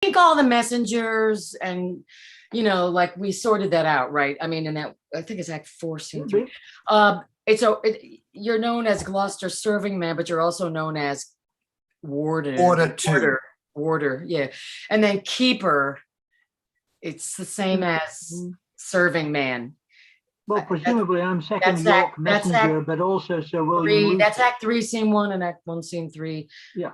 think all the messengers and, like we sorted that out, right? I mean, in that, I think it's Act 4, Scene 3. You're known as Gloucester serving man, but you're also known as warder, yeah. And then keeper, it's the same as serving man. Well, presumably I'm second York messenger, but also Sir William. That's Act 3, Scene 1, and Act 1, Scene 3. Yeah.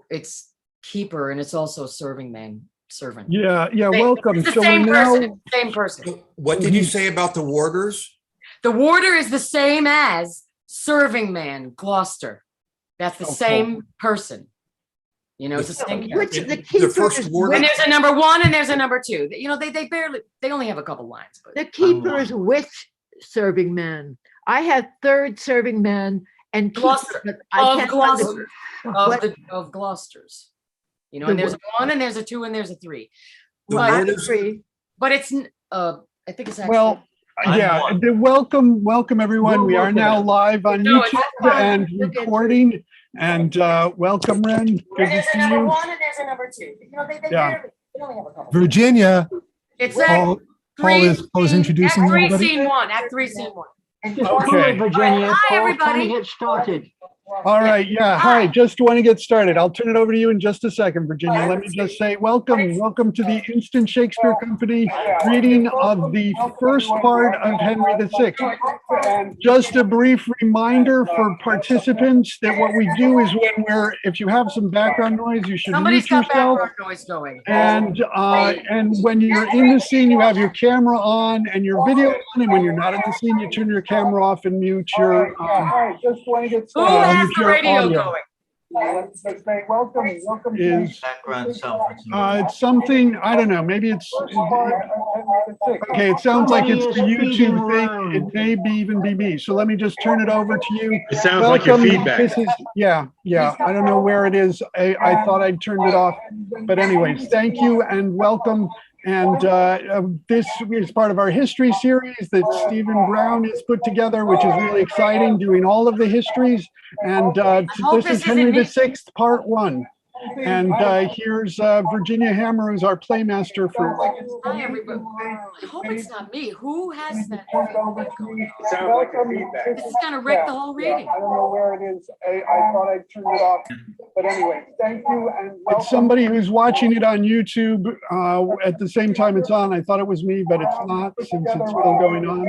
It's keeper, and it's also serving man, servant. Yeah, welcome. It's the same person. What did you say about the warders? The warder is the same as serving man, Gloucester. That's the same person. It's the same character. The first warder. And there's a number 1 and there's a number 2. They only have a couple lines. But the keeper is with serving man. I had third serving man and Gloucester. Of Gloucesters. And there's a 1 and there's a 2 and there's a 3. But it's I think it's actually welcome everyone. We are now live on YouTube and recording. And welcome, Ren. Good to see you. There's a number 1 and there's a number 2. They only have a couple. Virginia. It's Paul is introducing Act 3, everybody. Scene 1. Act 3, Scene 1. Okay, Virginia. Hi, Paul's everybody. trying to get started. All right, hi, just want to get started. I'll turn it over to you in just a second, Virginia. Let me just say welcome to the Instant Shakespeare Company reading of the first part of Henry VI. Just a brief reminder for participants that what we do is if you have some background noise, you should mute yourself. Noise going. And when you're in the scene, you have your camera on and your video on, and when you're not in the scene, you turn your camera off and mute your Who has the radio going? Background sound. It's something, I don't know, maybe it's okay. It sounds like it's the YouTube thing. It may even be me. So let me just turn it over to you. It sounds like your feedback. This is, yeah. I don't know where it is. I thought I'd turned it off, but anyways, thank you and welcome. And this is part of our history series that Stephen Brown has put together, which is really exciting, doing all of the histories. And this is Henry VI, Part 1. And here's Virginia Hammer, who's our playmaster for. Hi, everybody. I hope it's not me. Who has that? Sounds like your feedback. This is going to wreck the whole reading. I don't know where it is. I thought I'd turned it off. But anyway, thank you. And it's somebody who's watching it on YouTube at the same time it's on. I thought it was me, but it's not, since it's still going on.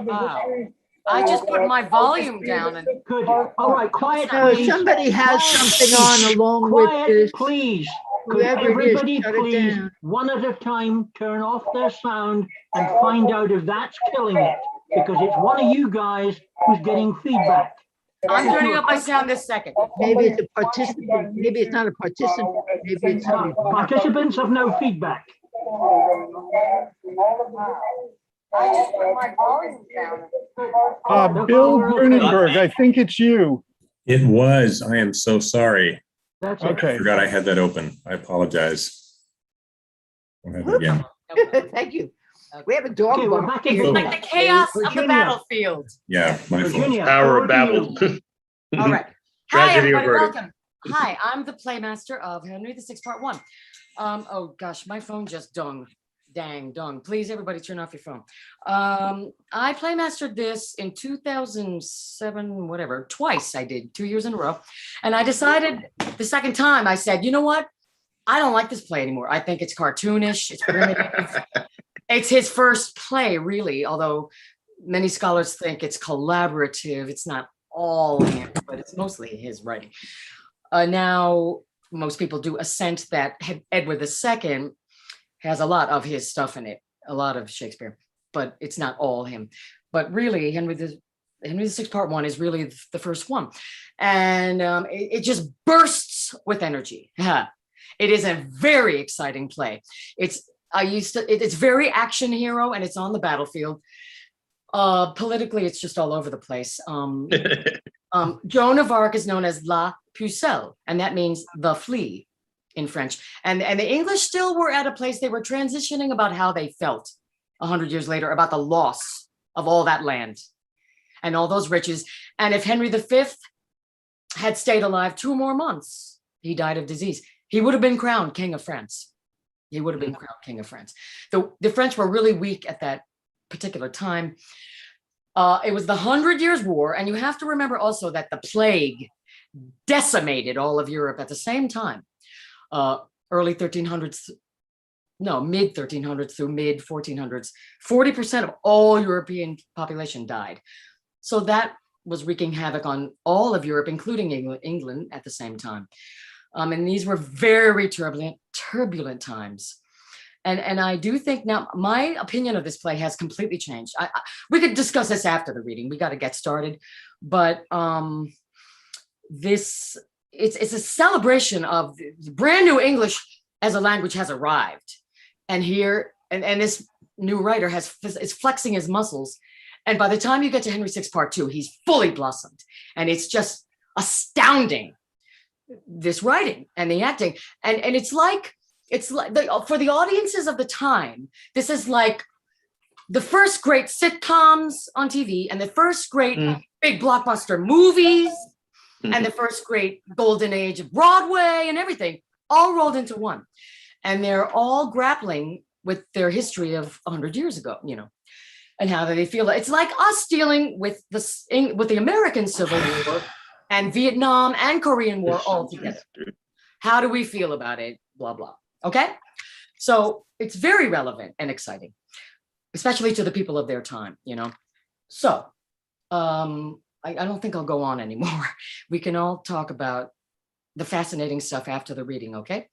Wow. I just put my volume down. And Good. All right, quiet. Somebody has something on along Quiet, with this. please. Could Whoever it is, everybody shut it please, down. one at a time, turn off their sound and find out if that's killing it? Because it's one of you guys who's getting feedback. I'm turning up my sound this second. Maybe it's a participant. Maybe it's not a participant. Maybe it's somebody. Participants have no feedback. I just put my volume down. Bill Grunenberg, I think it's you. It was. I am so sorry. That's it. Okay. I forgot I had that open. I apologize. I'll have it again. Thank you. We have a dog. Okay, we're bark back in here. It's like the chaos of the Virginia. battlefield. Yeah, my fault. Virginia, Power over of to Babel. you. All right. Hi, Tragedy everybody. averted. Welcome. Hi, I'm the playmaster of Henry VI, Part 1. Oh, gosh, my phone just dung. Please, everybody, turn off your phone. I playmastered this in 2007, twice I did, 2 years in a row. And I decided the second time, I said, you know what? I don't like this play anymore. I think it's cartoonish. It's primitive. It's his first play, really, although many scholars think it's collaborative. It's not all him, but it's mostly his writing. Now, most people do assent that Edward II has a lot of his stuff in it, a lot of Shakespeare, but it's not all him. But really, Henry VI Part 1 is really the first one. And it just bursts with energy. It is a very exciting play. It's very action hero and it's on the battlefield. Politically, it's just all over the place. Joan of Arc is known as La Pucelle, and that means the flea in French. And the English still were at a place, they were transitioning about how they felt 100 years later about the loss of all that land and all those riches. And if Henry V had stayed alive 2 more months, he died of disease, he would have been crowned King of France. He would have been crowned King of France. The French were really weak at that particular time. It was the 100 Years' War, and you have to remember also that the plague decimated all of Europe at the same time. Early 1300s, no, mid 1300s through mid 1400s, 40% of all European population died. So that was wreaking havoc on all of Europe, including England at the same time. And these were very turbulent times. And I do think now my opinion of this play has completely changed. We could discuss this after the reading. We got to get started, but it's a celebration of the brand new English as a language has arrived. And here, and this new writer is flexing his muscles. And by the time you get to Henry VI Part 2, he's fully blossomed. And it's just astounding, this writing and the acting. And it's like for the audiences of the time, this is like the first great sitcoms on TV and the first great big blockbuster movies and the first great golden age of Broadway and everything all rolled into one. And they're all grappling with their history of 100 years ago, you know, and how do they feel. It's like us dealing with the American Civil War and Vietnam and Korean War all together. How do we feel about it? Blah, blah. Okay. So it's very relevant and exciting, especially to the people of their time, you know. So I don't think I'll go on anymore. We can all talk about the fascinating stuff after the reading. Okay.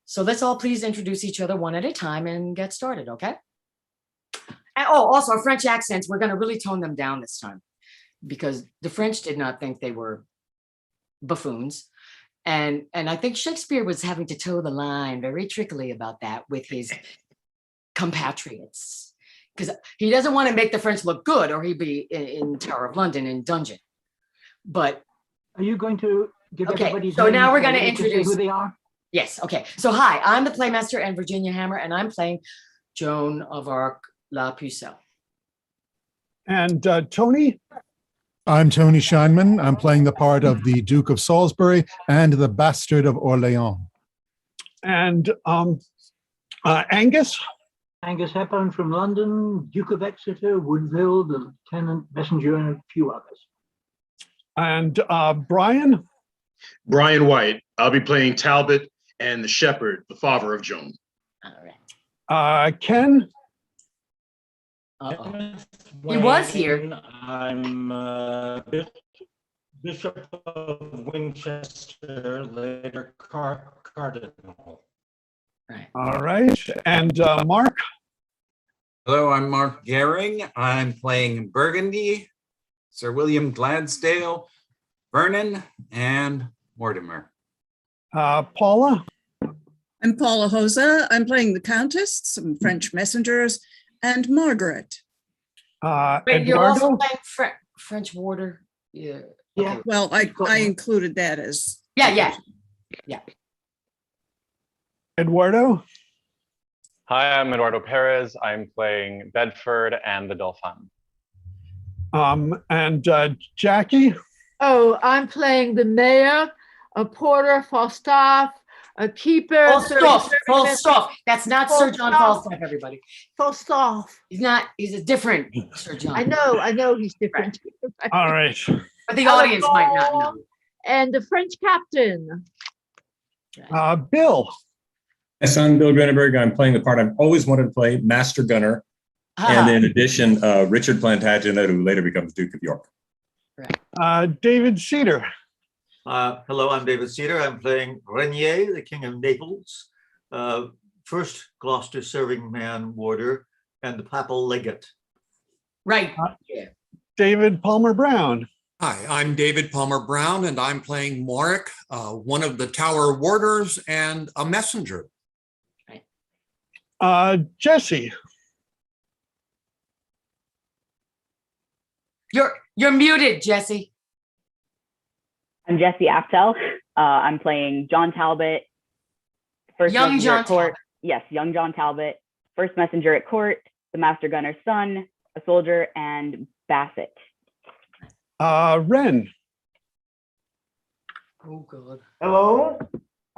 So let's all please introduce each other one at a time and get started. Okay. And also our French accents, we're going to really tone them down this time because the French did not think they were buffoons. And I think Shakespeare was having to toe the line very trickily about that with his compatriots, because he doesn't want to make the French look good or he'd be in Tower of London in dungeon. But are you going to give everybody? So now we're going to introduce who they are. Yes. Okay. So hi, I'm the Playmaster and Virginia Hammer, and I'm playing Joan of Arc La Pucelle. And Tony? I'm Tony Scheinman. I'm playing the part of the Duke of Salisbury and the Bastard of Orleans. And Angus? Angus Hepburn from London, Duke of Exeter, Woodville, the Lieutenant Messenger, and a few others. And Brian? Brian White. I'll be playing Talbot and the Shepherd, the father of Joan. All right. Ken? He was here. I'm Bishop of Winchester, later Cardinal. Right. All right. And Mark? Hello, I'm Mark Gehring. I'm playing Burgundy, Sir William Gladsdale, Vernon, and Mortimer. Paula? I'm Paula Hosa. I'm playing the Countess, some French messengers, and Margaret. But you're also playing French warder. Yeah. Yeah. Okay. Well, I included that as. Yeah. Eduardo? Hi, I'm Eduardo Perez. I'm playing Bedford and the Dauphin. And Jackie? Oh, I'm playing the mayor, a porter, Falstaff, a keeper. Falstaff. That's not Sir John Falstaff, everybody. Falstaff. He's a different Sir John. I know he's different. Right. All right. But the audience might not know. And the French captain. Bill? Yes, I'm Bill Grenenberg. I'm playing the part I've always wanted to play, Master Gunner. And in addition, Richard Plantagenet, who later becomes Duke of York. Right. David Cedar? Hello, I'm David Cedar. I'm playing Renier, the King of Naples, first Gloucester serving man warder, and the papal legate. Right. David Palmer Brown? Hi, I'm David Palmer Brown, and I'm playing Moric, one of the Tower warders and a messenger. Jesse? You're muted, Jesse. I'm Jesse Aptel. I'm playing John Talbot, first young messenger John at court. Talbot. Yes, young John Talbot, first messenger at court, the master gunner's son, a soldier, and Bassett. Ren? Oh, God. Hello,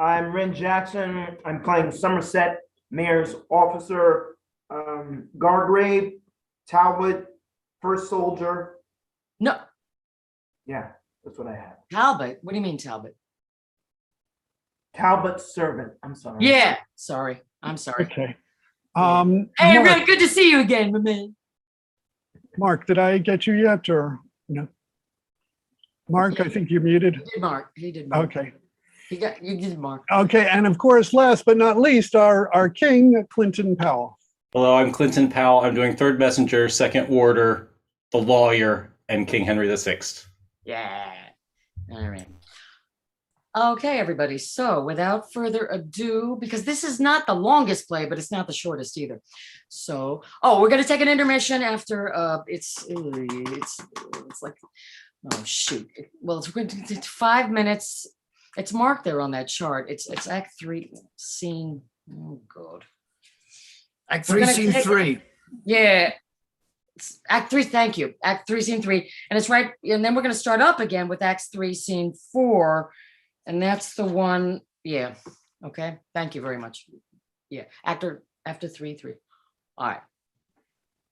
I'm Ren Jackson. I'm playing Somerset, Mayor's Officer, Gargrave, Talbot, First Soldier. No. Yeah, that's what I have. Talbot. What do you mean, Talbot? Talbot's servant. I'm sorry. Yeah. Sorry. I'm sorry. Okay. Hey, Mark, really good to see you again, my man. Mark, did I get you yet or no? Mark, I think you're muted. He did Mark. He did Mark. Okay. You did Mark. Okay, and of course, last but not least, our king, Clinton Powell. Hello, I'm Clinton Powell. I'm doing third messenger, second warder, the lawyer, and King Henry VI. Yeah. All right. Okay, everybody. So without further ado, because this is not the longest play, but it's not the shortest either. So, we're going to take an intermission after it's like, oh, shoot. Well, it's 5 minutes. It's marked there on that chart. It's Act 3, scene. Oh, God. Act 3, scene 3. Yeah. It's Act 3, thank you. Act 3, scene 3. And it's right. And then we're going to start up again with Act 3, scene 4. And that's the one. Yeah. Okay. Thank you very much. Yeah. After 3, 3. All right.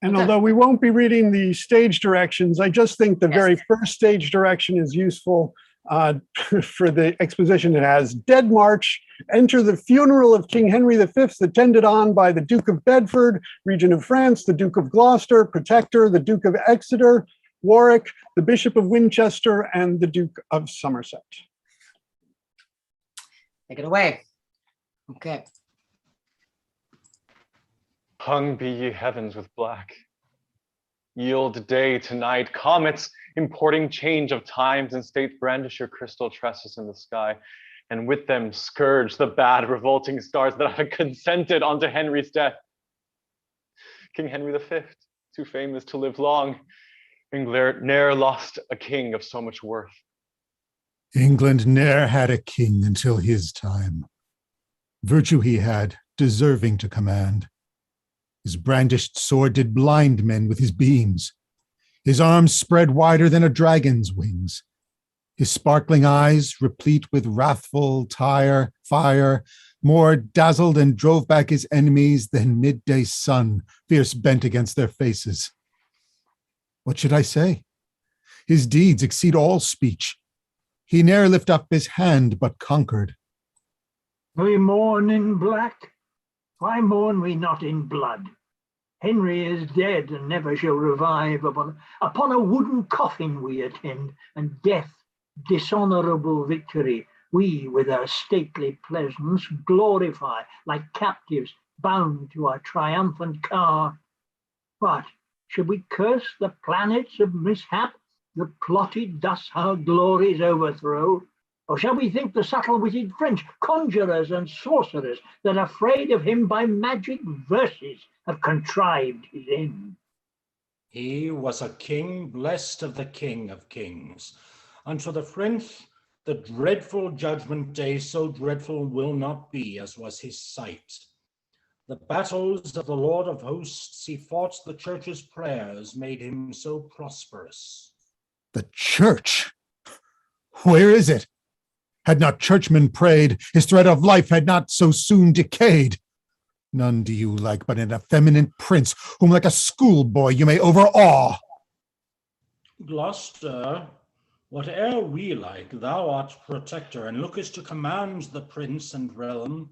And although we won't be reading the stage directions, I just think the very first stage direction is useful for the exposition. It has Dead March, enter the funeral of King Henry V, attended on by the Duke of Bedford, Regent of France, the Duke of Gloucester, Protector, the Duke of Exeter, Warwick, the Bishop of Winchester, and the Duke of Somerset. Take it away. Okay. Hung be ye heavens with black. Yield day to night, comets importing change of times and state, brandish your crystal tresses in the sky, and with them scourge the bad revolting stars that have consented unto Henry's death. King Henry V, too famous to live long, England ne'er lost a king of so much worth. England ne'er had a king until his time. Virtue he had, deserving to command. His brandished sword did blind men with his beams. His arms spread wider than a dragon's wings. His sparkling eyes, replete with wrathful fire, more dazzled and drove back his enemies than midday sun, fierce bent against their faces. What should I say? His deeds exceed all speech. He ne'er lift up his hand, but conquered. We mourn in black. Why mourn we not in blood? Henry is dead and never shall revive. Upon a wooden coffin we attend, and death, dishonorable victory, we with our stately pleasance glorify, like captives bound to our triumphant car. What, should we curse the planets of mishap that plotted thus our glory's overthrow? Or shall we think the subtle-witted French conjurers and sorcerers that, afraid of him by magic verses, have contrived his end? He was a king blessed of the King of Kings. Unto the French, the dreadful judgment day so dreadful will not be as was his sight. The battles of the Lord of hosts he fought, the church's prayers made him so prosperous. The church? Where is it? Had not churchmen prayed, his thread of life had not so soon decayed. None do you like but an effeminate prince, whom like a schoolboy you may overawe. Gloucester, whate'er we like, thou art protector, and lookest to command the prince and realm.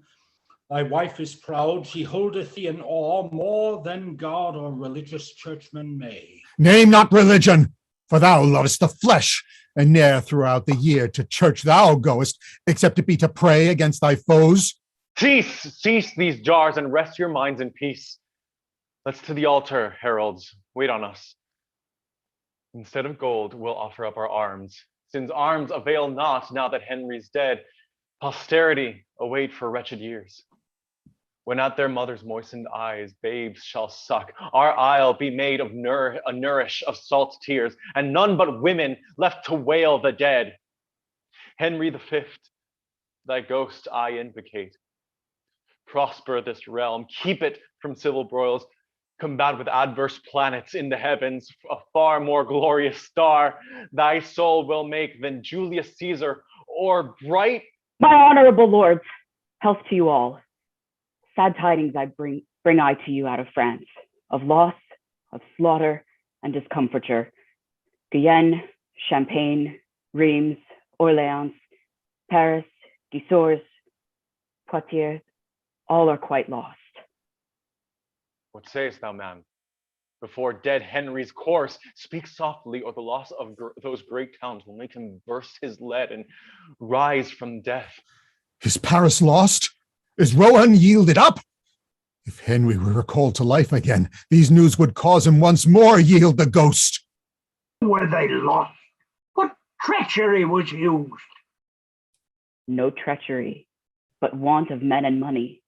Thy wife is proud, she holdeth thee in awe, more than God or religious churchman may. Name not religion, for thou lovest the flesh, and ne'er throughout the year to church thou goest, except it be to pray against thy foes. Cease these jars and rest your minds in peace. Let's to the altar, heralds, wait on us. Instead of gold, we'll offer up our arms, since arms avail not now that Henry's dead. Posterity await for wretched years. When at their mother's moistened eyes babes shall suck, our isle be made of a nourish of salt tears, and none but women left to wail the dead. Henry V, thy ghost I invocate. Prosper this realm, keep it from civil broils, combat with adverse planets in the heavens, a far more glorious star thy soul will make than Julius Caesar, or bright My honorable lords, health to you all. Sad tidings I bring I to you out of France, of loss, of slaughter, and discomfiture. Guyenne, Champagne, Reims, Orleans, Paris, Gisors, Poitiers, all are quite lost. What sayest thou, man? Before dead Henry's corse, speak softly, or the loss of those great towns will make him burst his lead and rise from death. Is Paris lost? Is Rouen yielded up? If Henry were recalled to life again, these news would cause him once more yield the ghost. Were they lost? What treachery was used? No treachery, but want of men and money.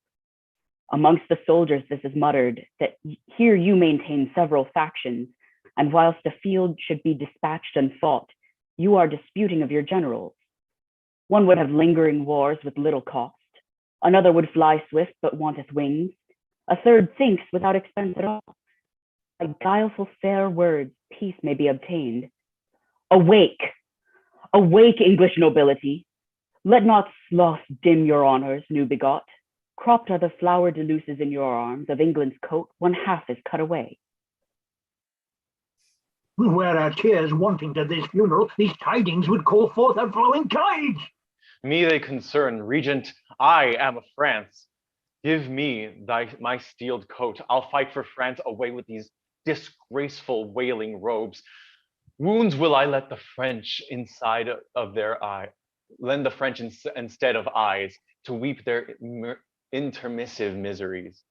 Amongst the soldiers this is muttered, that here you maintain several factions, and whilst a field should be dispatched and fought, you are disputing of your generals. One would have lingering wars with little cost, another would fly swift but wanteth wings, a third thinks without expense at all. By guileful fair words peace may be obtained. Awake, awake, English nobility. Let not sloth dim your honors, new begot. Cropped are the flower de luces in your arms, of England's coat, one half is cut away. Were our tears wanting to this funeral, these tidings would call forth a flowing tide. Me they concern, Regent, I am of France. Give me my steeled coat. I'll fight for France away with these disgraceful wailing robes. Wounds will I let the French inside of their eye, lend the French instead of eyes, to weep their intermissive miseries.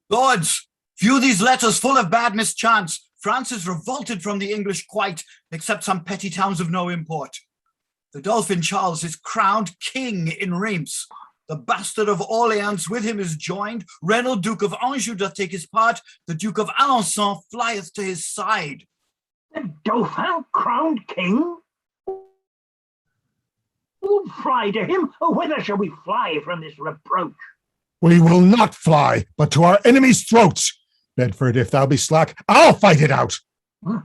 Lords, view these letters full of bad mischance. France is revolted from the English quite, except some petty towns of no import. The Dauphin Charles is crowned king in Reims. The bastard of Orleans with him is joined. Reynold, Duke of Anjou, doth take his part. The Duke of Alençon flieth to his side. The Dauphin crowned king? Who'll fly to him? Or whither shall we fly from this reproach? We will not fly, but to our enemies' throats. Bedford, if thou be slack, I'll fight it out.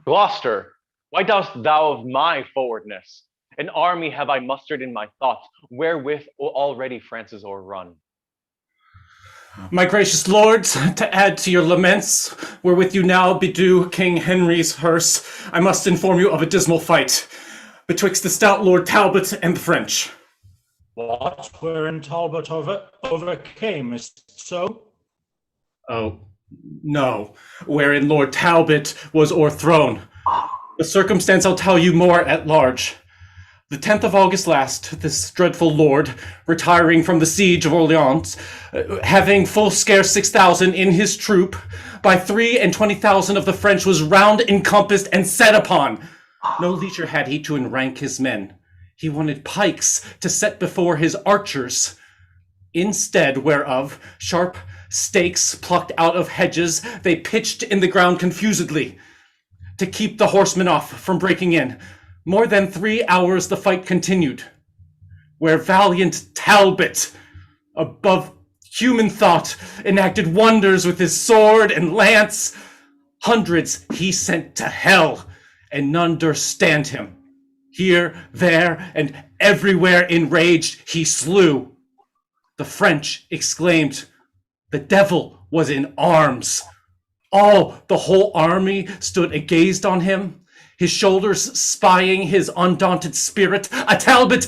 Gloucester, why dost thou of my forwardness? An army have I mustered in my thoughts, wherewith already France is o'errun. My gracious lords, to add to your laments, wherewith you now bedew King Henry's hearse, I must inform you of a dismal fight betwixt the stout Lord Talbot and the French. What, wherein Talbot overcame, is it so? Oh, no, wherein Lord Talbot was o'erthrown. The circumstance I'll tell you more at large. The 10th of August last, this dreadful lord, retiring from the siege of Orleans, having full scarce 6,000 in his troop, by 23,000 of the French was round encompassed and set upon. No leisure had he to enrank his men. He wanted pikes to set before his archers, instead whereof sharp stakes plucked out of hedges they pitched in the ground confusedly, to keep the horsemen off from breaking in. More than 3 hours the fight continued, where valiant Talbot, above human thought, enacted wonders with his sword and lance. Hundreds he sent to hell, and none durst stand him. Here, there, and everywhere enraged he slew. The French exclaimed, the devil was in arms. All the whole army stood agazed on him, his shoulders spying his undaunted spirit. A Talbot,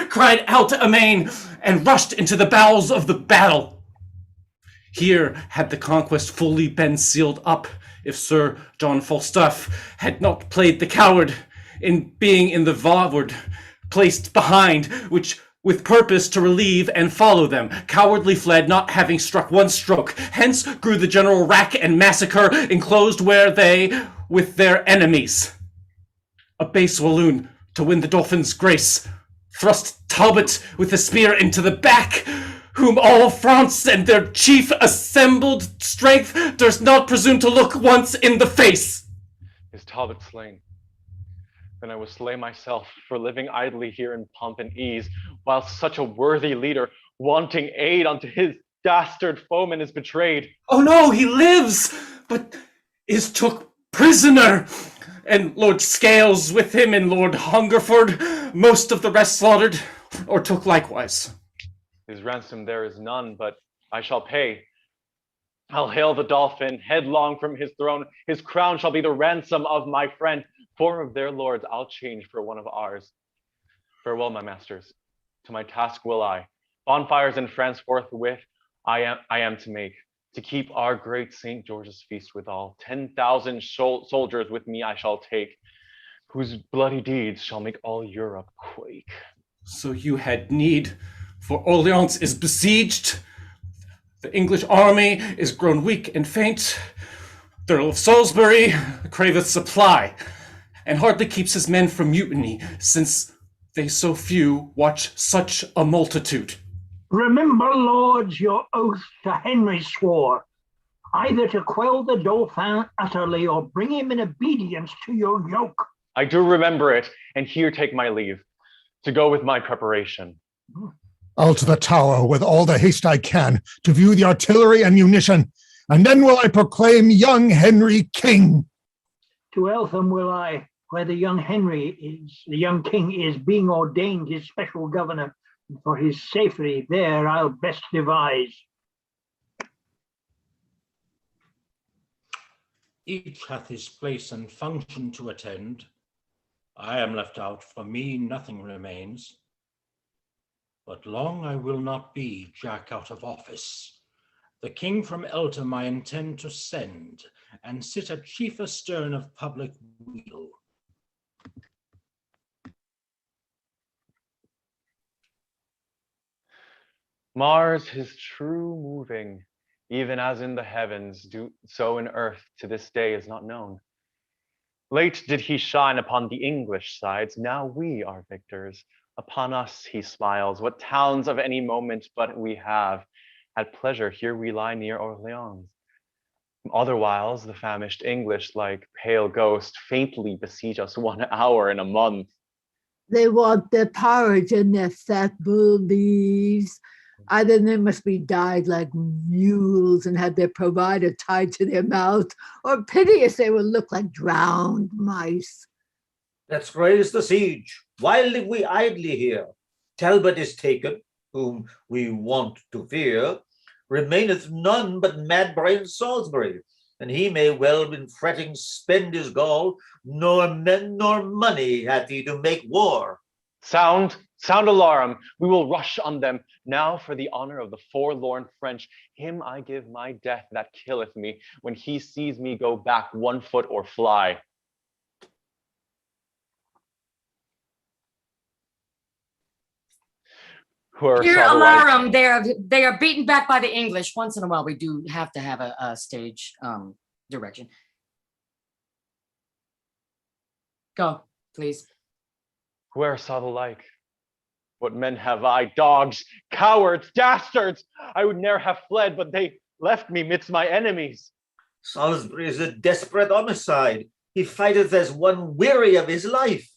cried out amain, and rushed into the bowels of the battle. Here had the conquest fully been sealed up, if Sir John Falstaff had not played the coward in being in the vanward, placed behind, which with purpose to relieve and follow them, cowardly fled, not having struck one stroke. Hence grew the general rack and massacre, enclosed where they with their enemies. A base walloon, to win the Dauphin's grace, thrust Talbot with a spear into the back, whom all France and their chief assembled strength durst not presume to look once in the face. Is Talbot slain? Then I will slay myself for living idly here in pomp and ease, while such a worthy leader, wanting aid unto his dastard foeman, is betrayed. Oh no, he lives, but is took prisoner, and Lord Scales with him, and Lord Hungerford, most of the rest slaughtered. or took likewise. His ransom there is none, but I shall pay. I'll hail the dolphin headlong from his throne. His crown shall be the ransom of my friend. 4 of their lords I'll change for one of ours. Farewell, my masters. To my task will I. Bonfires in France forthwith I am to make. To keep our great St. George's feast withal. 10,000 soldiers with me I shall take, whose bloody deeds shall make all Europe quake. So you had need, for Orleans is besieged. The English army is grown weak and faint. The Earl of Salisbury craveth supply, and hardly keeps his men from mutiny, since they so few watch such a multitude. Remember, lords, your oath to Henry swore, either to quell the Dauphin utterly or bring him in obedience to your yoke. I do remember it, and here take my leave, to go with my preparation. I'll to the tower with all the haste I can to view the artillery and munition, and then will I proclaim young Henry king. To Eltham will I, where the young king is being ordained his special governor. For his safety there I'll best devise. Each hath his place and function to attend. I am left out, for me nothing remains. But long I will not be Jack out of office. The king from Eltham I intend to send, and sit at chief astern of public weal. Mars his true moving, even as in the heavens, so in earth to this day is not known. Late did he shine upon the English sides, now we are victors. Upon us he smiles, what towns of any moment but we have. At pleasure here we lie near Orleans. Otherwhiles the famished English, like pale ghost, faintly besiege us 1 hour in a month. They want their porridge and their fat bull beeves. Either they must be dyed like mules and have their provider tied to their mouth, or piteous they will look like drowned mice. Let's raise the siege. Why live we idly here? Talbot is taken, whom we want to fear. Remaineth none but mad-brained Salisbury, and he may well in fretting spend his gall, nor men nor money hath he to make war. Sound alarm, we will rush on them. Now for the honor of the forlorn French, him I give my death that killeth me, when he sees me go back 1 foot or fly. Here, alarm, they are beaten back by the English. Once in a while, we do have to have a stage direction. Go, please. Whoe'er saw the like? What men have I, dogs, cowards, dastards! I would ne'er have fled, but they left me midst my enemies. Salisbury is a desperate homicide. He fighteth as one weary of his life.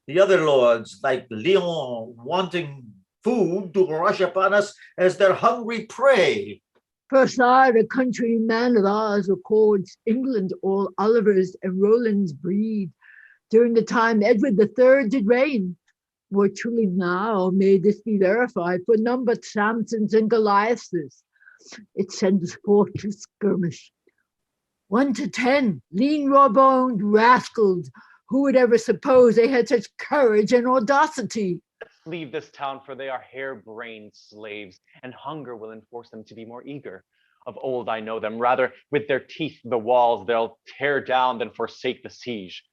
The other lords, like Leon, wanting food, to rush upon us as their hungry prey. Perside, a countryman of ours, records England all Olivers and Rolands breed. During the time Edward III did reign. More truly now may this be verified, for none but Samsons and Goliaths it sends forth to skirmish. 1 to 10, lean, raw-boned rascals. Who would ever suppose they had such courage and audacity? Leave this town, for they are hair-brained slaves, and hunger will enforce them to be more eager. Of old I know them, rather with their teeth the walls they'll tear down than forsake the siege.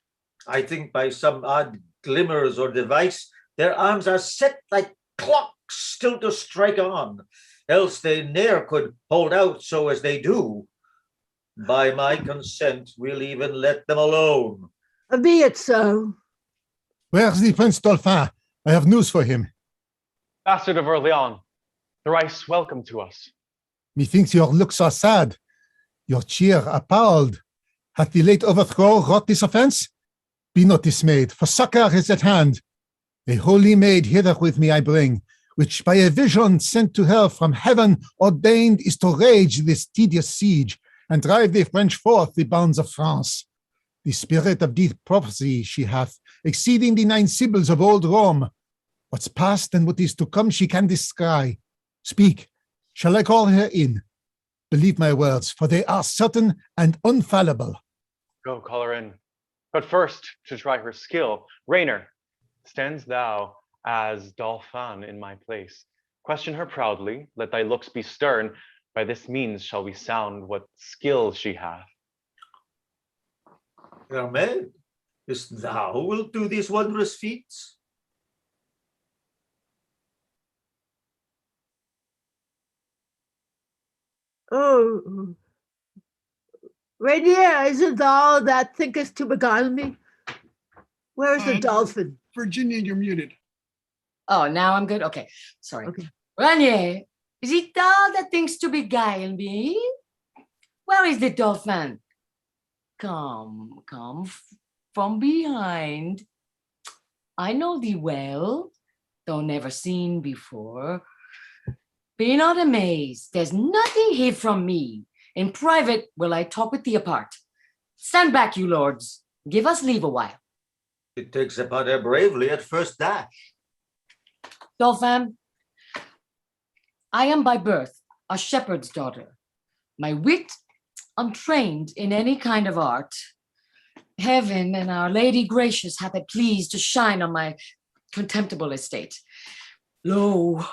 I think by some odd glimmers or device, their arms are set like clocks still to strike on, else they ne'er could hold out so as they do. By my consent, we'll even let them alone. Be it so. Where's the Prince Dauphin? I have news for him. Bastard of Orleans, thrice welcome to us. Methinks your looks are sad, your cheer appalled. Hath the late overthrow wrought this offence? Be not dismayed, for succor is at hand. A holy maid hither with me I bring, which by a vision sent to her from heaven ordained is to rage this tedious siege, and drive the French forth the bounds of France. The spirit of deep prophecy she hath, exceeding the 9 sibyls of old Rome. What's past and what is to come she can descry. Speak, shall I call her in? Believe my words, for they are certain and infallible. Go call her in. But first, to try her skill, Rainer, stands thou as Dolphin in my place. Question her proudly, let thy looks be stern. By this means shall we sound what skill she hath. Fair maid, is thou who wilt do these wondrous feats? Oh, Rainier, is it thou that thinkest to beguile me? Where is the dolphin? Virginia, you're muted. Oh, now I'm good? Okay, sorry. Okay. Rainier, is it thou that thinks to beguile me? Where is the dolphin? Come from behind. I know thee well, though never seen before. Be not amazed, there's nothing hid from me. In private will I talk with thee apart. Stand back, you lords. Give us leave a while. It takes upon her bravely at first dash. Dolphin, I am by birth a shepherd's daughter. My wit untrained in any kind of art. Heaven and our Lady gracious hath it pleased to shine on my contemptible estate. Lo,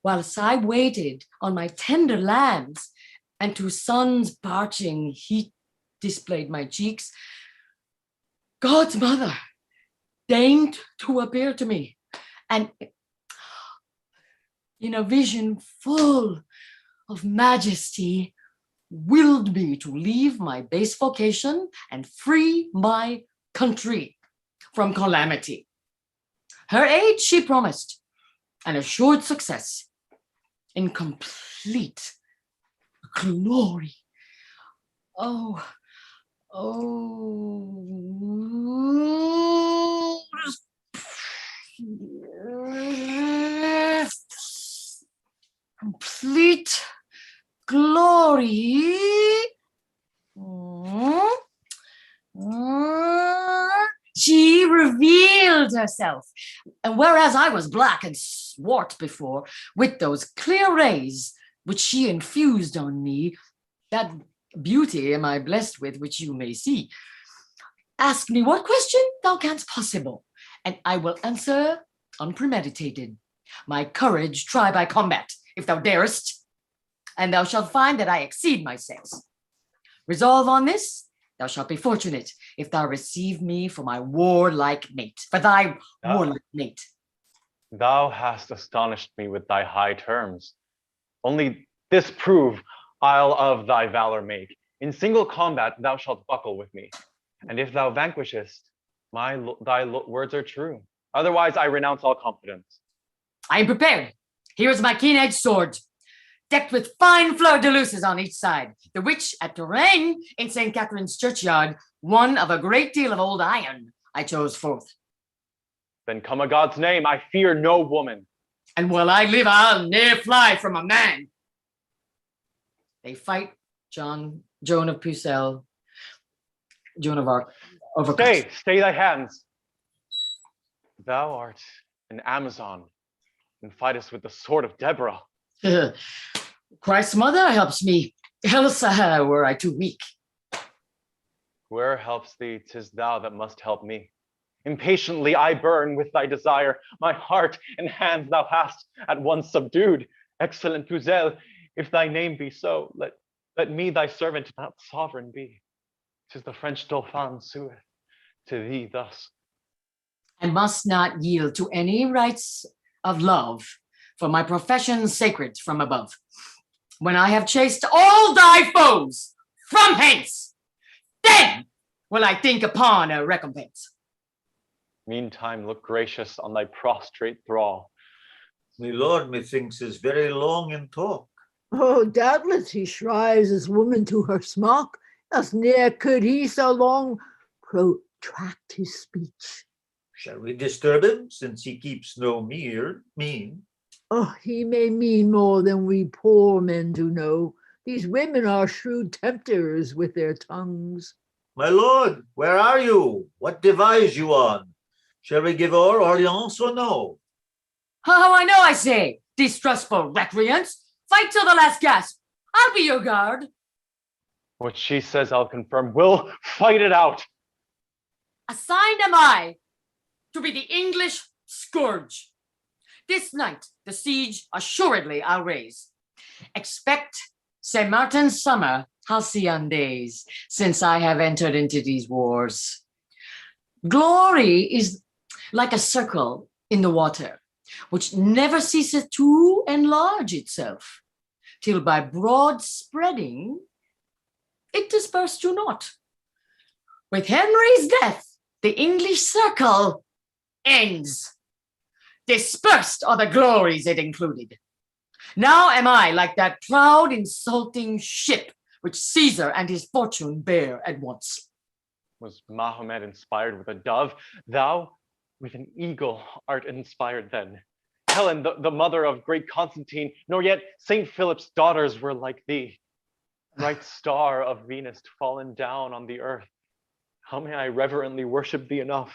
whilst I waited on my tender lands, and to sun's parching heat displayed my cheeks, God's mother deigned to appear to me, and in a vision full of majesty, willed me to leave my base vocation and free my country from calamity. Her aid she promised, and assured success in complete glory. Oh, complete glory. She revealed herself, and whereas I was black and swart before, with those clear rays which she infused on me, that beauty am I blessed with, which you may see. Ask me what question thou canst possible, and I will answer unpremeditated. My courage try by combat, if thou darest, and thou shalt find that I exceed my sex. Resolve on this, thou shalt be fortunate if thou receive me for my warlike mate, for thy warlike mate. Thou hast astonished me with thy high terms. Only this prove I'll of thy valor make. In single combat thou shalt buckle with me, and if thou vanquishest, thy words are true. Otherwise I renounce all confidence. I am prepared. Here is my keen-edged sword, decked with fine fleur-de-luces on each side, the which at Touraine in St. Catherine's churchyard, one of a great deal of old iron, I chose forth. Then come a God's name, I fear no woman. And while I live, I'll ne'er fly from a man. They fight Joan of Pucelle, Joan of Arc. Stay thy hands. Thou art an Amazon, and fightest with the sword of Deborah. Christ's mother helps me, else were I too weak. Where helps thee, 'tis thou that must help me. Impatiently I burn with thy desire. My heart and hands thou hast at once subdued. Excellent Pucelle, if thy name be so, let me thy servant not sovereign be. 'Tis the French Dauphin sueth to thee thus. I must not yield to any rites of love, for my profession's sacred from above. When I have chased all thy foes from hence, then will I think upon a recompense. Meantime, look gracious on thy prostrate thrall. My lord, methinks, is very long in talk. Oh, doubtless he shrives his woman to her smock, else ne'er could he so long protract his speech. Shall we disturb him, since he keeps no mean? Oh, he may mean more than we poor men do know. These women are shrewd tempters with their tongues. My lord, where are you? What devise you on? Shall we give o'er Orleans or no? How I know, I say, distrustful recreants. Fight till the last gasp. I'll be your guard. What she says, I'll confirm. We'll fight it out. Assigned am I to be the English scourge. This night, the siege assuredly I'll raise. Expect St. Martin's summer halcyon days, since I have entered into these wars. Glory is like a circle in the water, which never ceases to enlarge itself, till by broad spreading it dispersed you not. With Henry's death, the English circle ends. Dispersed are the glories it included. Now am I like that proud, insulting ship which Caesar and his fortune bear at once. Was Mahomet inspired with a dove? Thou with an eagle art inspired then. Helen, the mother of great Constantine, nor yet Saint Philip's daughters were like thee. Bright star of Venus fallen down on the earth. How may I reverently worship thee enough?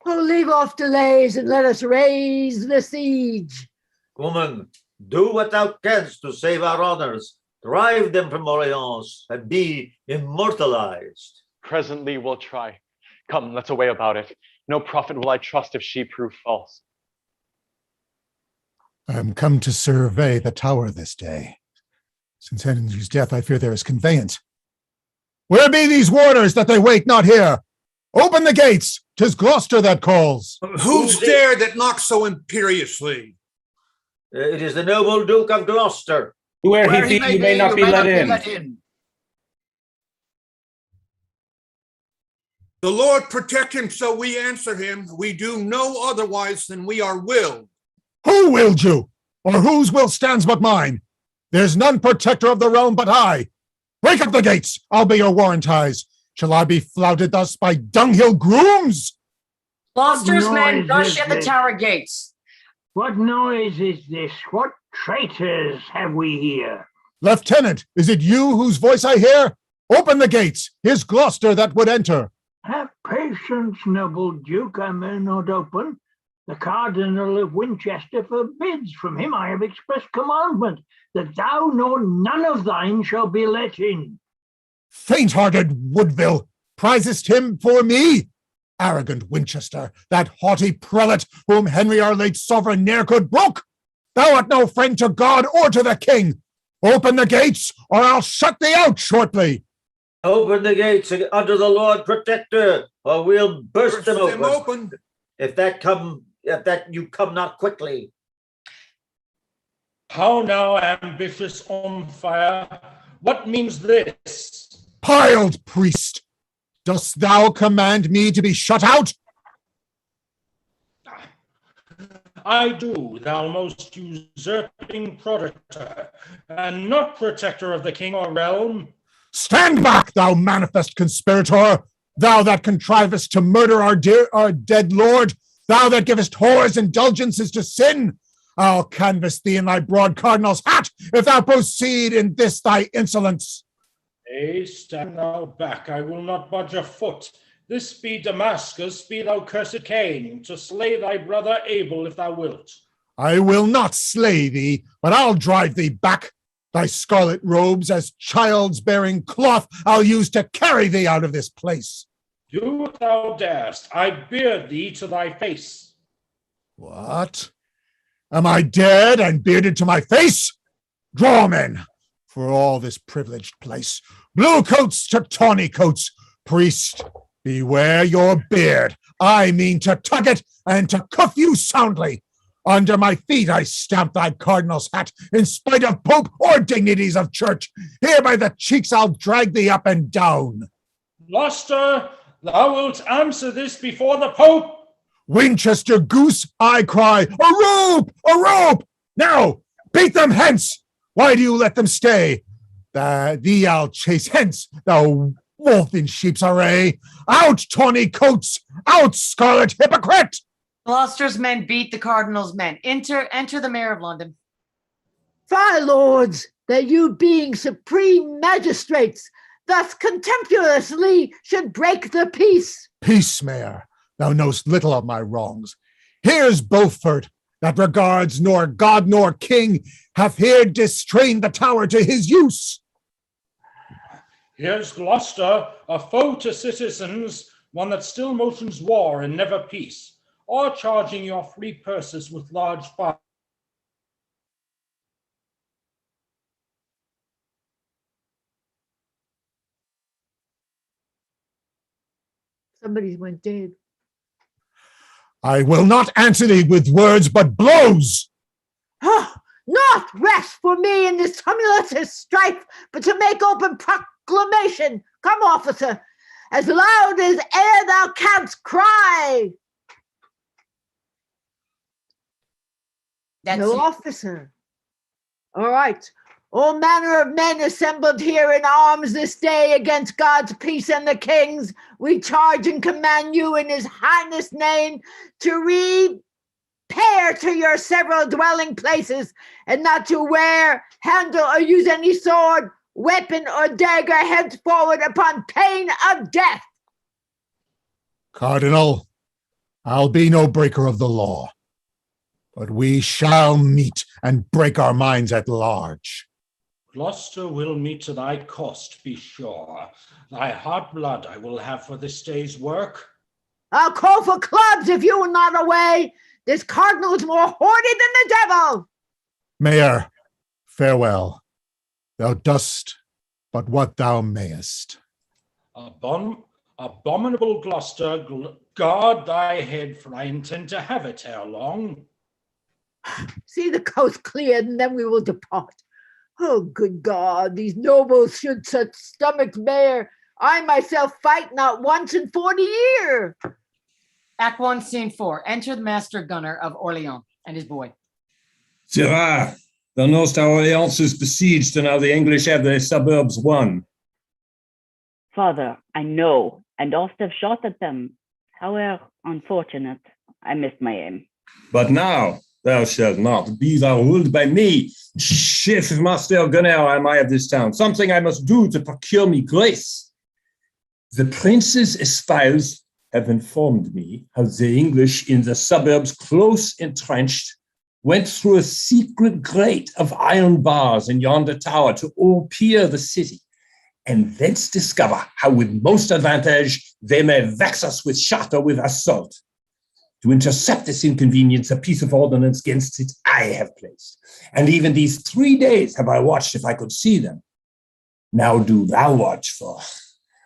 Oh, leave off delays and let us raise the siege. Woman, do what thou canst to save our honors. Drive them from Orleans and be immortalized. Presently we'll try. Come, let's away about it. No prophet will I trust if she prove false. I am come to survey the tower this day. Since Henry's death, I fear there is conveyance. Where be these warders that they wait not here? Open the gates! 'Tis Gloucester that calls. Who's there that knocks so imperiously? It is the noble Duke of Gloucester. Where he be, you may not be let in. The Lord protect him, so we answer him. We do no otherwise than we are willed. Who willed you? Or whose will stands but mine? There's none protector of the realm but I. Break up the gates, I'll be your warranties. Shall I be flouted thus by dunghill grooms? Gloucester's men rush at the tower gates. What noise is this? What traitors have we here? Lieutenant, is it you whose voice I hear? Open the gates. Here's Gloucester that would enter. Have patience, noble Duke, I may not open. The Cardinal of Winchester forbids. From him I have expressed commandment that thou nor none of thine shall be let in. Faint-hearted Woodville, prizest him for me? Arrogant Winchester, that haughty prelate whom Henry our late sovereign ne'er could brook. Thou art no friend to God or to the king. Open the gates, or I'll shut thee out shortly. Open the gates under the Lord Protector, or we'll burst them open. If that you come not quickly. How now, ambitious on fire? What means this? Piled priest, dost thou command me to be shut out? I do, thou most usurping protector, and not protector of the king or realm. Stand back, thou manifest conspirator, thou that contrivest to murder our dead lord, thou that givest whores indulgences to sin. I'll canvass thee in thy broad cardinal's hat if thou proceed in this thy insolence. Nay, stand thou back, I will not budge a foot. This be Damascus, be thou cursed Cain, to slay thy brother Abel if thou wilt. I will not slay thee, but I'll drive thee back. Thy scarlet robes as child's bearing cloth I'll use to carry thee out of this place. Do what thou darest, I beard thee to thy face. What? Am I dead and bearded to my face? Draw men, for all this privileged place. Blue coats to tawny coats. Priest, beware your beard. I mean to tug it and to cuff you soundly. Under my feet I stamp thy cardinal's hat, in spite of pope or dignities of church. Here by the cheeks I'll drag thee up and down. Gloucester, thou wilt answer this before the pope. Winchester goose, I cry, a rope, a rope! Now, beat them hence! Why do you let them stay? Thee I'll chase hence, thou wolf in sheep's array. Out, tawny coats! Out, scarlet hypocrite! Gloucester's men beat the Cardinal's men. Enter the Mayor of London. Fie, lords, that you being supreme magistrates, thus contemptuously should break the peace. Peace, Mayor. Thou knowst little of my wrongs. Here's Beaufort, that regards nor God nor king hath here distrained the tower to his use. Here's Gloucester, a foe to citizens, one that still motions war and never peace, or charging your free purses with large fines. Somebody went dead. I will not answer thee with words, but blows. Not rest for me in this tumultuous strife, but to make open proclamation. Come, officer, as loud as e'er thou canst cry. That's no you. officer. All right. All manner of men assembled here in arms this day against God's peace and the king's, we charge and command you in his highness name to repair to your several dwelling places, and not to wear, handle, or use any sword, weapon, or dagger henceforward upon pain of death. Cardinal, I'll be no breaker of the law, but we shall meet and break our minds at large. Gloucester will meet to thy cost, be sure. Thy hot blood I will have for this day's work. I'll call for clubs if you are not away. This cardinal is more hoarded than the devil. Mayor, farewell. Thou dost but what thou mayest. Abominable Gloucester, guard thy head, for I intend to have it ere long. See the coast cleared, and then we will depart. Oh, good God, these nobles should such stomachs bear. I myself fight not once in 40 years. Act 1, Scene 4. Enter the master gunner of Orleans and his boy. Sirrah, thou knowst how Orleans is besieged and how the English have their suburbs won. Father, I know, and oft have shot at them. However, unfortunate, I missed my aim. But now thou shalt not be thou ruled by me. Chief master gunner am I of this town. Something I must do to procure me grace. The prince's espies have informed me how the English in the suburbs close entrenched went through a secret grate of iron bars in yonder tower to overpeer the city, and thence discover how with most advantage they may vex us with shot or with assault. To intercept this inconvenience, a piece of ordnance against it I have placed, and even these 3 days have I watched if I could see them. Now do thou watch, for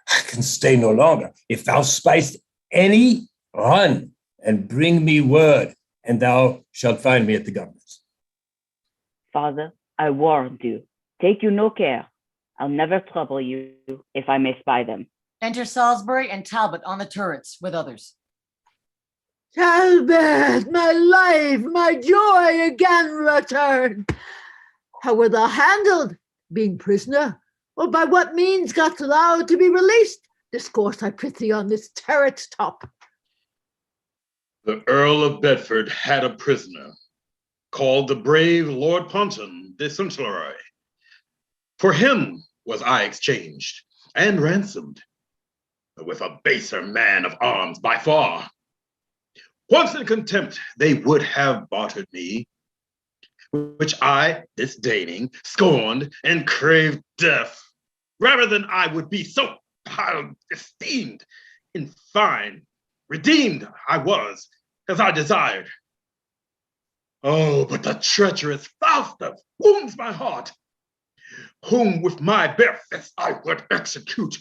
I can stay no longer. If thou spiest any, run and bring me word, and thou shalt find me at the governor's. Father, I warned you. Take you no care. I'll never trouble you if I may spy them. Enter Salisbury and Talbot on the turrets with others. Talbot, my life, my joy again returned. How wert thou handled, being prisoner? Or by what means got thou to be released? Discourse, I prithee, on this turret's top. The Earl of Bedford had a prisoner called the brave Lord Ponton de Suntory. For him was I exchanged and ransomed, but with a baser man of arms by far. Once in contempt, they would have bartered me, which I, disdaining, scorned, and craved death, rather than I would be so esteemed. In fine, redeemed I was, as I desired. Oh, but the treacherous Falstaff wounds my heart, whom with my bare fists I would execute,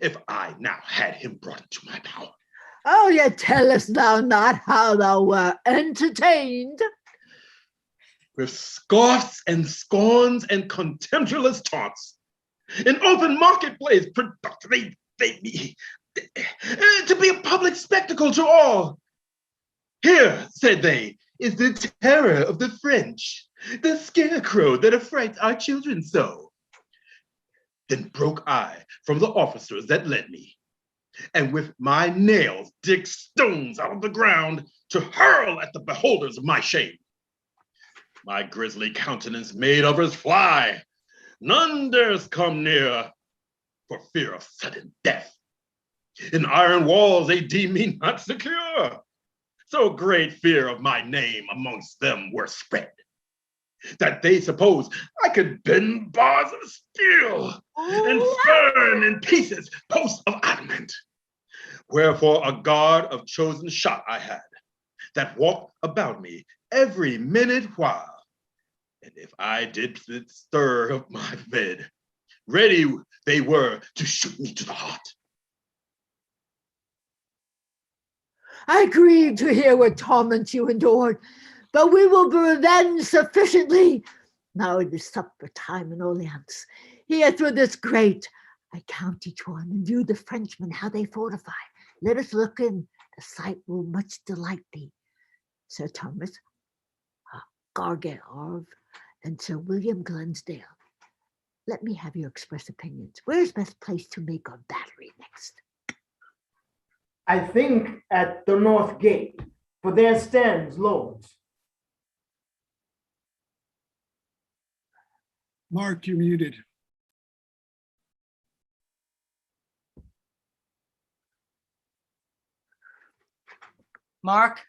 if I now had him brought into my power. Oh, yet tellest thou not how thou wert entertained? With scoffs and scorns and contemptuous taunts. In open marketplace, they made me to be a public spectacle to all. Here, said they, is the terror of the French, the scarecrow that affrights our children so. Then broke I from the officers that led me, and with my nails dig stones out of the ground to hurl at the beholders of my shame. My grisly countenance made others fly. None dares come near for fear of sudden death. In iron walls they deem me not secure. So great fear of my name amongst them were spread, that they suppose I could bend bars of steel and spurn in pieces posts of adamant. Wherefore a guard of chosen shot I had, that walked about me every minute while. And if I did stir of my bed, ready they were to shoot me to the heart. I grieve to hear what torments you endured, but we will be revenged sufficiently. Now it is supper time in Orleans. Here through this grate, I count each one and view the Frenchmen, how they fortify. Let us look in, the sight will much delight thee. Sir Thomas Gargarve and Sir William Glansdale, let me have your express opinions. Where is best place to make our battery next? I think at the north gate, for there stands lords. Mark, you're muted. Mark?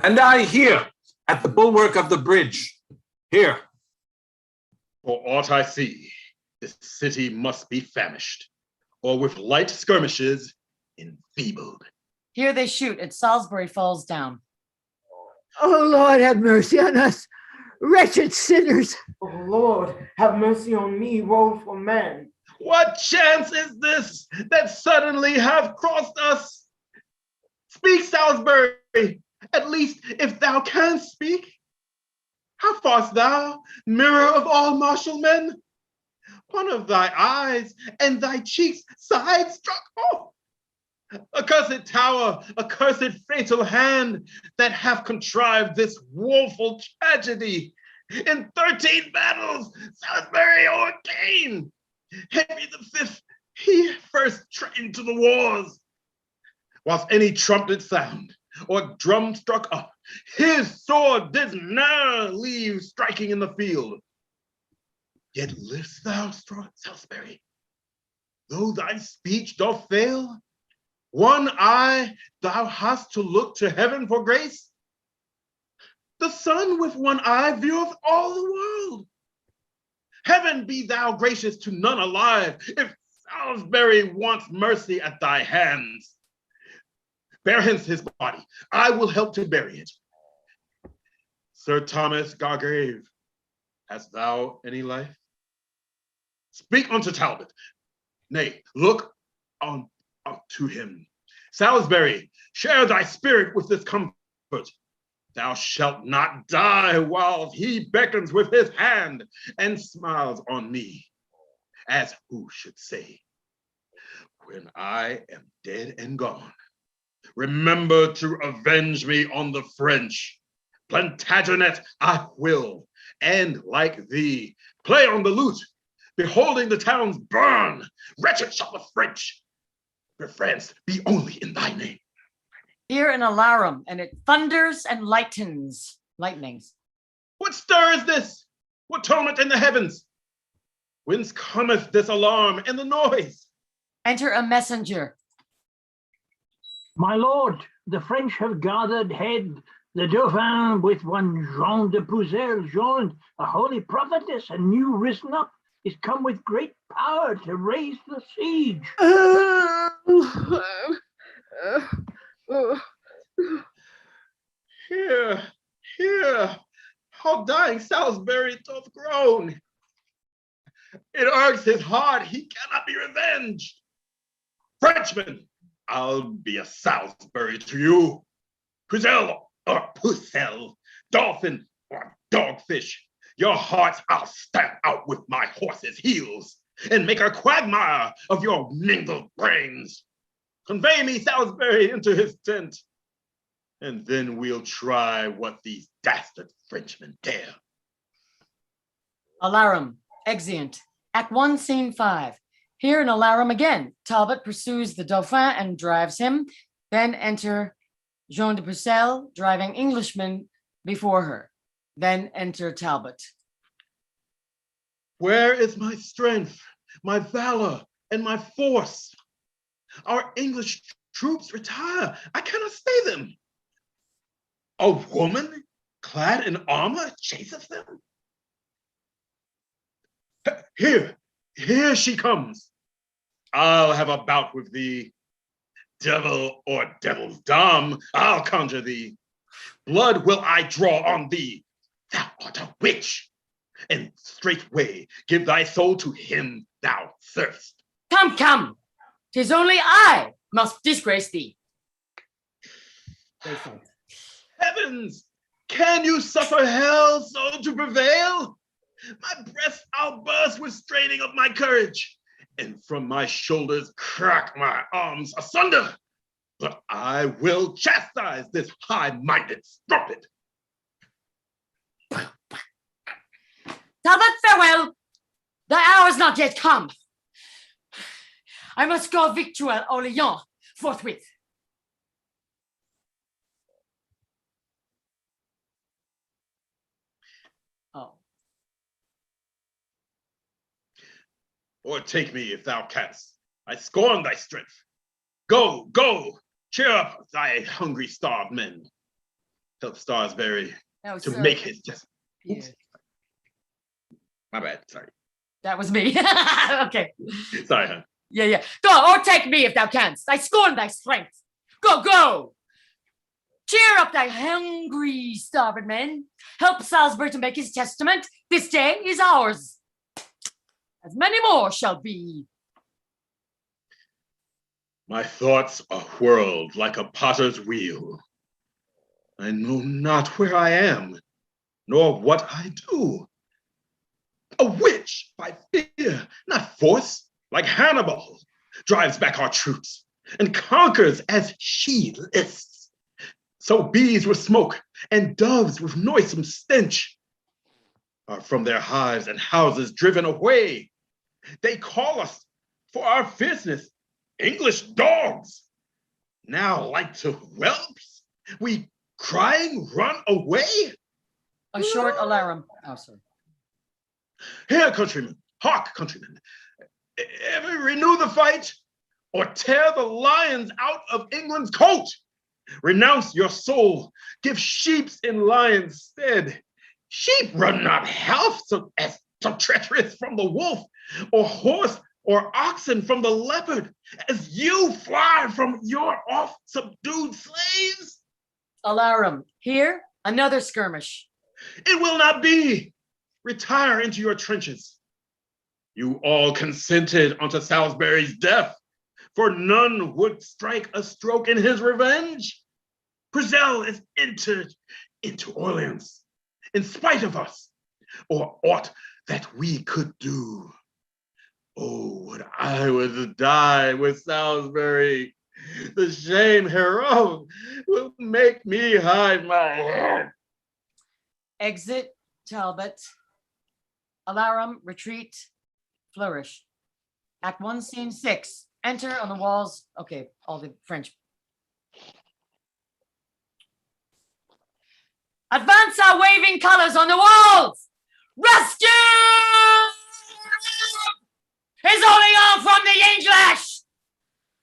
And I here, at the bulwark of the bridge, here. For aught I see, this city must be famished, or with light skirmishes enfeebled. Here they shoot, and Salisbury falls down. Oh, Lord, have mercy on us, wretched sinners. Oh, Lord, have mercy on me, woeful man. What chance is this that suddenly have crossed us? Speak, Salisbury, at least if thou canst speak. How far'st thou, mirror of all martial men? One of thy eyes and thy cheeks side struck off. Accursed tower, accursed fatal hand that hath contrived this woeful tragedy. In 13 battles, Salisbury o'ercame. Henry V, he first trained to the wars. Whilst any trumpet sound or drum struck up, his sword did ne'er leave striking in the field. Yet livest thou, Salisbury, though thy speech doth fail? One eye thou hast to look to heaven for grace? The sun with one eye vieweth all the world. Heaven be thou gracious to none alive, if Salisbury wants mercy at thy hands. Bear hence his body, I will help to bury it. Sir Thomas Gargrave, hast thou any life? Speak unto Talbot. Nay, look on to him. Salisbury, share thy spirit with this comfort. Thou shalt not die while he beckons with his hand and smiles on me, as who should say, when I am dead and gone, remember to avenge me on the French. Plantagenet I will, and like thee, play on the lute, beholding the towns burn. Wretched shall the French, your France, be only in thy name. Here an alarum, and it thunders and lightnings. What stir is this? What tumult in the heavens? Whence cometh this alarm and the noise? Enter a messenger. My lord, the French have gathered head. The Dauphin with one Jean de Puzel joined, a holy prophetess, and new risen up, is come with great power to raise the siege. Hear, how dying Salisbury doth groan. It irks his heart, he cannot be revenged. Frenchmen, I'll be a Salisbury to you. Puzel or Pucelle, dolphin or dogfish, your hearts I'll stamp out with my horse's heels and make a quagmire of your mingled brains. Convey me, Salisbury, into his tent, and then we'll try what these dastard Frenchmen dare. Alarum, exeunt. Act 1, Scene 5. Here an alarum again. Talbot pursues the Dauphin and drives him. Then enter Jean de Pucelle, driving Englishmen before her. Then enter Talbot. Where is my strength, my valor, and my force? Our English Troops retire. I cannot stay them. A woman clad in armor chaseth them. Here she comes. I'll have a bout with thee. Devil or devil's dam, I'll conjure thee. Blood will I draw on thee. Thou art a witch. And straightway give thy soul to him thou servest. Come, come. 'Tis only I must disgrace thee. Heavens, can you suffer hell so to prevail? My breast I'll burst with straining of my courage, and from my shoulders crack my arms asunder. But I will chastise this high-minded strumpet. Talbot, farewell. Thy hour is not yet come. I must go victual Orleans forthwith. Oh. Or take me if thou canst. I scorn thy strength. Go, go, cheer up thy hungry, starved men. Help Starsbury No, to sir. make his just. Yeah. My bad, sorry. That was me. Okay. Sorry, huh? Yeah. Go, or take me if thou canst. I scorn thy strength. Go, go. Cheer up thy hungry, starved men. Help Salisbury to make his testament. This day is ours. As many more shall be. My thoughts are whirled like a potter's wheel. I know not where I am, nor what I do. A witch by fear, not force, like Hannibal, drives back our troops and conquers as she lists. So bees with smoke and doves with noisome stench are from their hives and houses driven away. They call us for our fierceness English dogs. Now, like to whelps, we crying run away. A short alarum. Oh, sorry. Here, countrymen, hark, countrymen. Ever renew the fight or tear the lions out of England's coat? Renounce your soul, give sheeps in lions' stead. Sheep run not half so treacherous from the wolf, or horse or oxen from the leopard, as you fly from your oft-subdued slaves. Alarum. Here, another skirmish. It will not be. Retire into your trenches. You all consented unto Salisbury's death, for none would strike a stroke in his revenge. Purcell is entered into Orleans in spite of us, or aught that we could do. Oh, would I would die with Salisbury. The shame hereof will make me hide my head. Exit Talbot. Alarum, retreat, flourish. Act 1, Scene 6. Enter on the walls. Okay, all the French. Advance our waving colors on the walls! Rescue! Is Orleans from the English!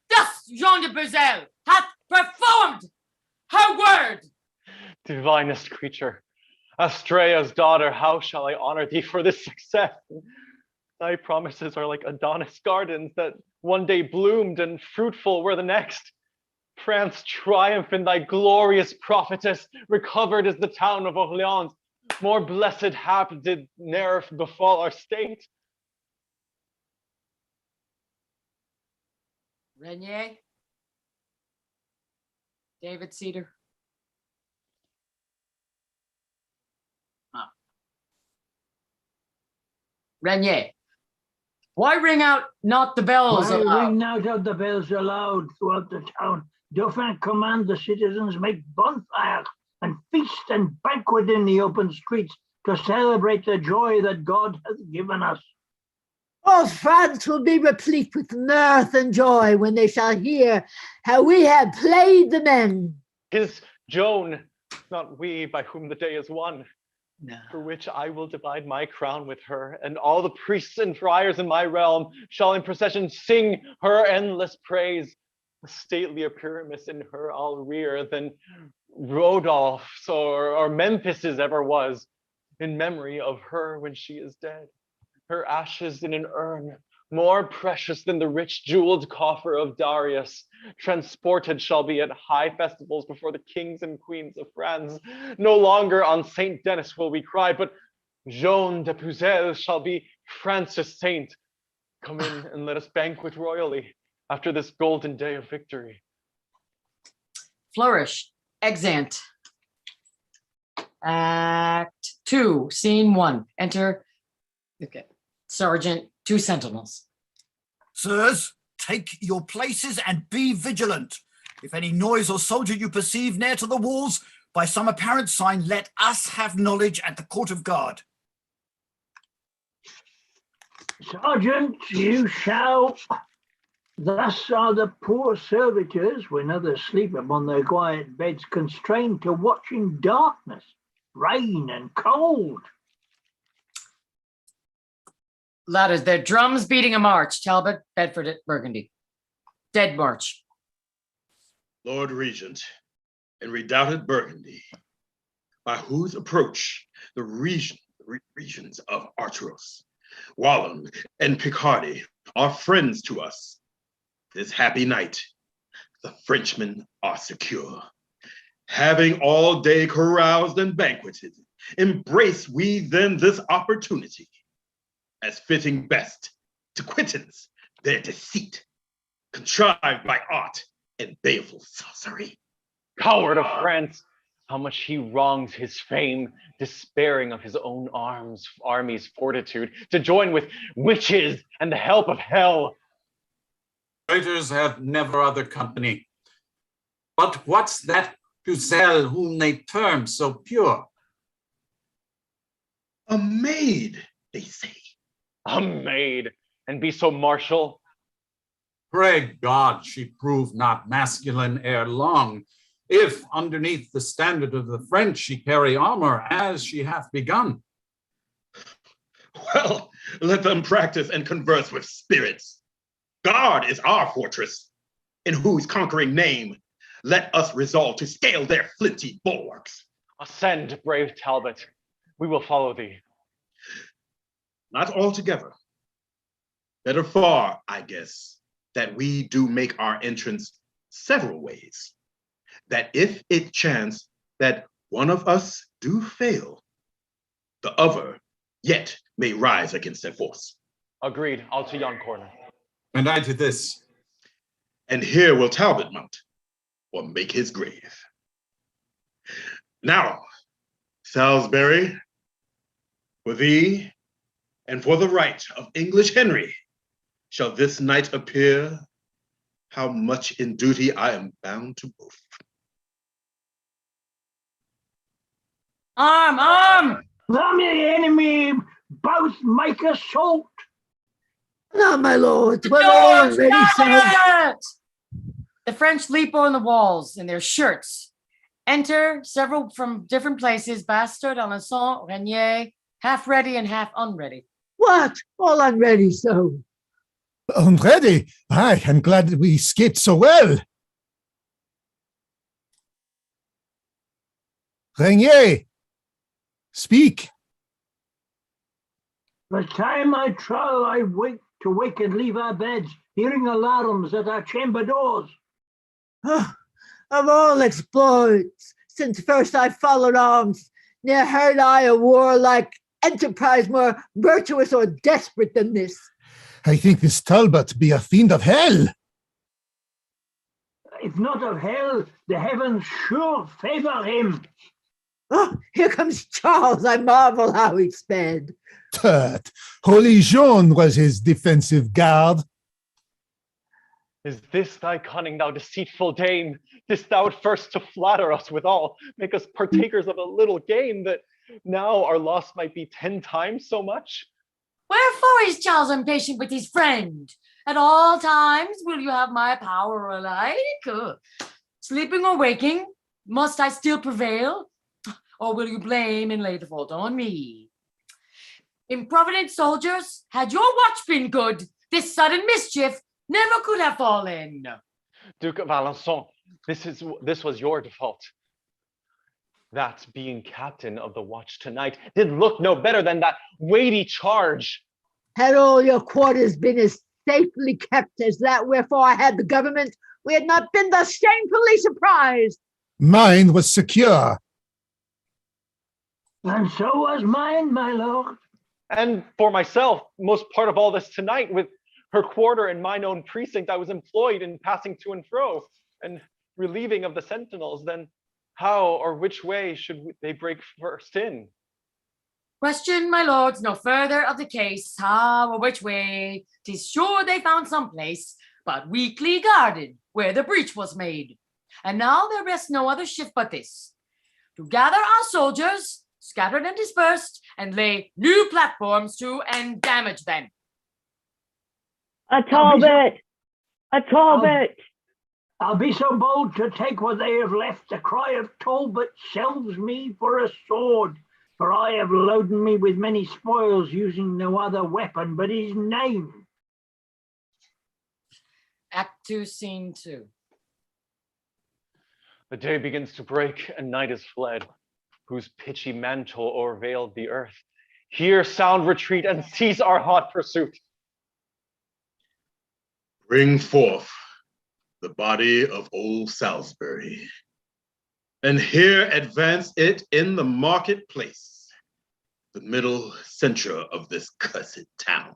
Thus Jean de Buzel hath performed her word. Divinest creature, Astrea's daughter, how shall I honor thee for this success? Thy promises are like Adonis gardens that one day bloomed and fruitful were the next. France triumph in thy glorious prophetess, recovered is the town of Orleans. More blessed hap did ne'er befall our state. Renier. David Cedar. Renier. Why ring out not the bells Why aloud? ring out the bells aloud throughout the town? Dauphin command the citizens make bonfire and feast and banquet in the open streets to celebrate the joy that God has given us. All France will be replete with mirth and joy when they shall hear how we have played the men. 'Tis Joan, not we, by whom the day is won. No. For which I will divide my crown with her, and all the priests and friars in my realm shall in procession sing her endless praise. A statelier Pyramus in her I'll rear than Rodolph's or Memphis's ever was, in memory of her when she is dead. Her ashes in an urn, more precious than the rich jeweled coffer of Darius, transported shall be at high festivals before the kings and queens of France. No longer on Saint Denis will we cry, but Joan de Puzel shall be Francis Saint. Come in and let us banquet royally after this golden day of victory. Flourish. Exant. Act 2, Scene 1. Enter Sergeant, 2 sentinels. Sirs, take your places and be vigilant. If any noise or soldier you perceive near to the walls, by some apparent sign, let us have knowledge at the court of guard. Sergeant, you shall. Thus are the poor servitors, when others sleep upon their quiet beds, constrained to watch in darkness, rain and cold. Ladders, their drums beating a march. Talbot, Bedford at Burgundy. Dead march. Lord Regent, in redoubted Burgundy, by whose approach the regions of Arturos, Wallon, and Picardy are friends to us, this happy night, the Frenchmen are secure. Having all day caroused and banqueted, embrace we then this opportunity, as fitting best to quittance their deceit, contrived by art and baleful sorcery. Coward of France, how much he wrongs his fame, despairing of his own army's fortitude, to join with witches and the help of hell. Traitors have never other company. But what's that Puzel whom they term so pure? A maid, they say. A maid, and be so martial? Pray God she prove not masculine ere long, if underneath the standard of the French she carry armor as she hath begun. Well, let them practice and converse with spirits. God is our fortress, in whose conquering name let us resolve to scale their flinty bulwarks. Ascend, brave Talbot. We will follow thee. Not altogether. Better far, I guess, that we do make our entrance several ways, that if it chance that one of us do fail, the other yet may rise against their force. Agreed. I'll to yon corner. And I to this. And here will Talbot mount, or make his grave. Now, Salisbury, for thee and for the right of English Henry, shall this night appear how much in duty I am bound to both. Arm, arm! From the enemy, both make assault. No, my lord, we're all already so. The French leap on the walls in their shirts. Enter several from different places, Bastard, Alençon, Renier, half ready and half unready. What? All unready so. Unready? I am glad that we escaped so well. Renier, speak. The time I trow I wake to wake and leave our beds, hearing alarms at our chamber doors. Of all exploits, since first I followed arms, ne'er heard I a warlike enterprise more virtuous or desperate than this. I think this Talbot be a fiend of hell. If not of hell, the heavens sure favor him. Oh, here comes Charles. I marvel how he sped. Tut, Holy Jean was his defensive guard. Is this thy cunning, thou deceitful dame? Didst thou at first to flatter us withal, make us partakers of a little game, that now our loss might be 10 times so much? Wherefore is Charles impatient with his friend? At all times will you have my power alike? Sleeping or waking, must I still prevail? Or will you blame and lay the fault on me? Improvident soldiers, had your watch been good, this sudden mischief never could have fallen. Duke of Alençon, this was your default. That being captain of the watch tonight did look no better than that weighty charge. Had all your quarters been as safely kept as that wherefore I had the government, we had not been thus shamefully surprised. Mine was secure. And so was mine, my lord. And for myself, most part of all this tonight, with her quarter in mine own precinct, I was employed in passing to and fro and relieving of the sentinels. Then how or which way should they break first in? Question, my lords, no further of the case. How or which way? 'Tis sure they found some place, but weakly guarded, where the breach was made. And now there rests no other shift but this: to gather our soldiers, scattered and dispersed, and lay new platforms to and damage them. A Talbot! A Talbot! I'll be so bold to take what they have left. The cry of Talbot shelves me for a sword, for I have loaded me with many spoils, using no other weapon but his name. Act 2, Scene 2. The day begins to break and night is fled, whose pitchy mantle o'erveiled the earth. Here sound retreat and cease our hot pursuit. Bring forth the body of old Salisbury, and here advance it in the marketplace, the middle center of this cursed town.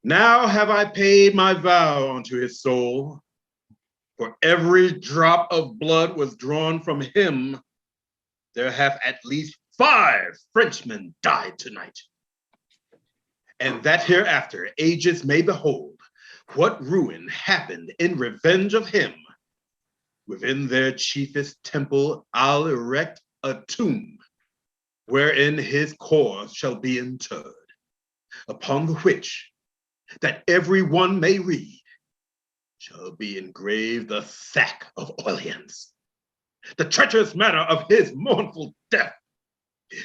Now have I paid my vow unto his soul, for every drop of blood was drawn from him. There have at least 5 Frenchmen died tonight. And that hereafter ages may behold what ruin happened in revenge of him. Within their chiefest temple I'll erect a tomb, wherein his corpse shall be interred, upon the which, that every one may read, shall be engraved the sack of Orleans, the treacherous manner of his mournful death,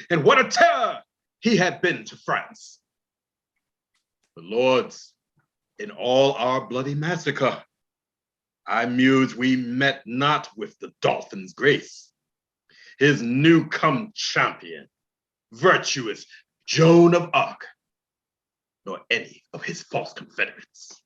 and what a terror he had been to France. But lords, in all our bloody massacre, I muse we met not with the Dauphin's grace, his new-come champion, virtuous Joan of Arc, nor any of his false confederates.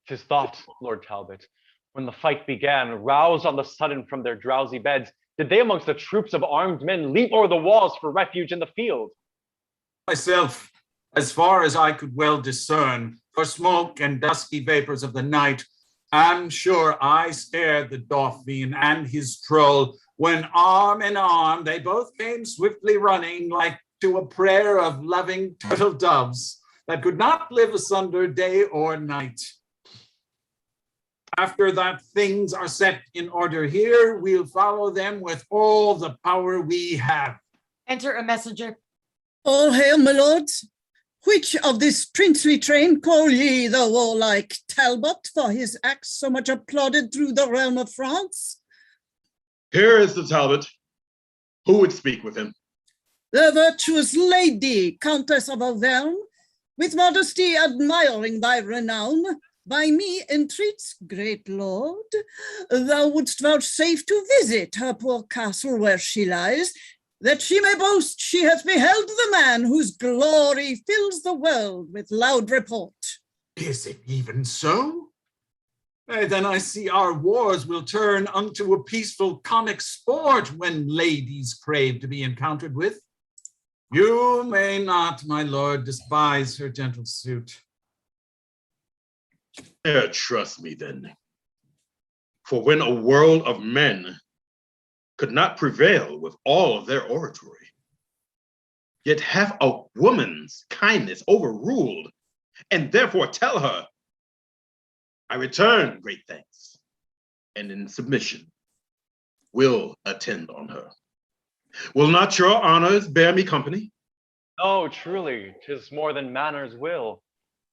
'Tis thought, Lord Talbot, when the fight began, roused on the sudden from their drowsy beds, did they amongst the troops of armed men leap o'er the walls for refuge in the field? Myself, as far as I could well discern, for smoke and dusky vapors of the night, I'm sure I spared the Dauphin and his troll, when arm in arm they both came swiftly running, like to a prayer of loving turtle doves that could not live asunder day or night. After that things are set in order here, we'll follow them with all the power we have. Enter a messenger. All hail, my lords. Which of this princely train call ye the warlike Talbot for his acts so much applauded through the realm of France? Here is the Talbot. Who would speak with him? The virtuous lady, Countess of Auvergne, with modesty admiring thy renown, by me entreats, great lord, thou wouldst vouchsafe to visit her poor castle where she lies, that she may boast she hath beheld the man whose glory fills the world with loud report. Is it even so? Then I see our wars will turn unto a peaceful comic sport when ladies crave to be encountered with. You may not, my lord, despise her gentle suit. Trust me then. For when a world of men could not prevail with all of their oratory, yet have a woman's kindness overruled, and therefore tell her, I return great thanks, and in submission will attend on her. Will not your honors bear me company? Oh, truly, 'tis more than manners will.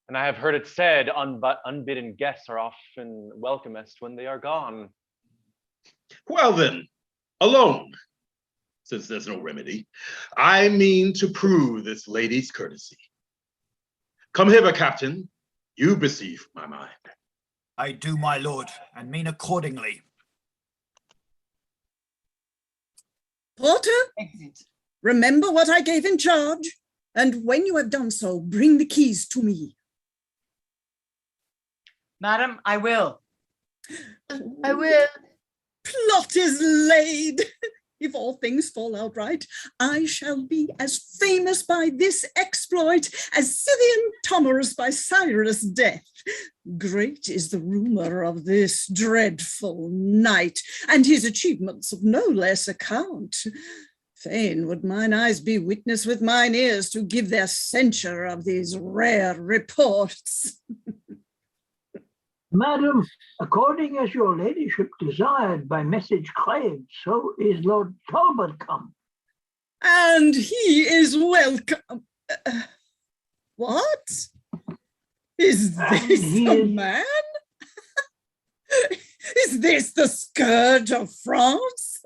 And I have heard it said, unbidden guests are often welcomest when they are gone. Well then, alone, since there's no remedy, I mean to prove this lady's courtesy. Come hither, Captain, you beseech my mind. I do, my lord, and mean accordingly. Porter, remember what I gave in charge, and when you have done so, bring the keys to me. Madam, I will. I will. Plot is laid. If all things fall out right, I shall be as famous by this exploit as Scythian Thomarus by Cyrus' death. Great is the rumor of this dreadful knight, and his achievements of no less account. Fain would mine eyes be witness with mine ears to give their censure of these rare reports. Madam, according as your ladyship desired by message craved, so is Lord Talbot come. And he is welcome. What? Is this the man? Is this the scourge of France?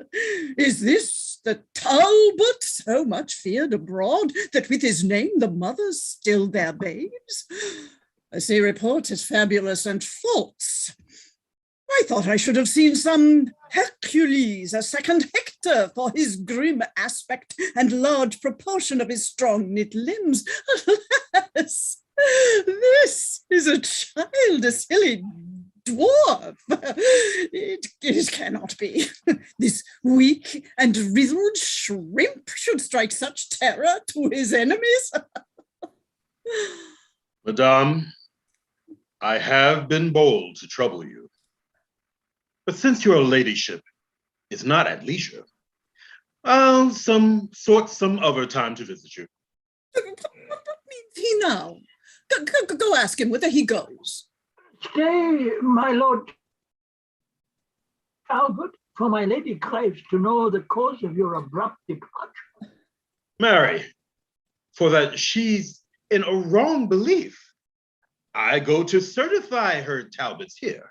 Is this the Talbot so much feared abroad that with his name the mothers still bear babes? I see report is fabulous and false. I thought I should have seen some Hercules, a second Hector, for his grim aspect and large proportion of his strong knit limbs. Alas, this is a child, a silly dwarf. It cannot be. This weak and wrinkled shrimp should strike such terror to his enemies. Madame, I have been bold to trouble you. But since your ladyship is not at leisure, I'll some other time to visit you. He now. Go ask him whither he goes. Stay, my lord Talbot, for my lady craves to know the cause of your abrupt departure. Marry, for that she's in a wrong belief, I go to certify her Talbots here.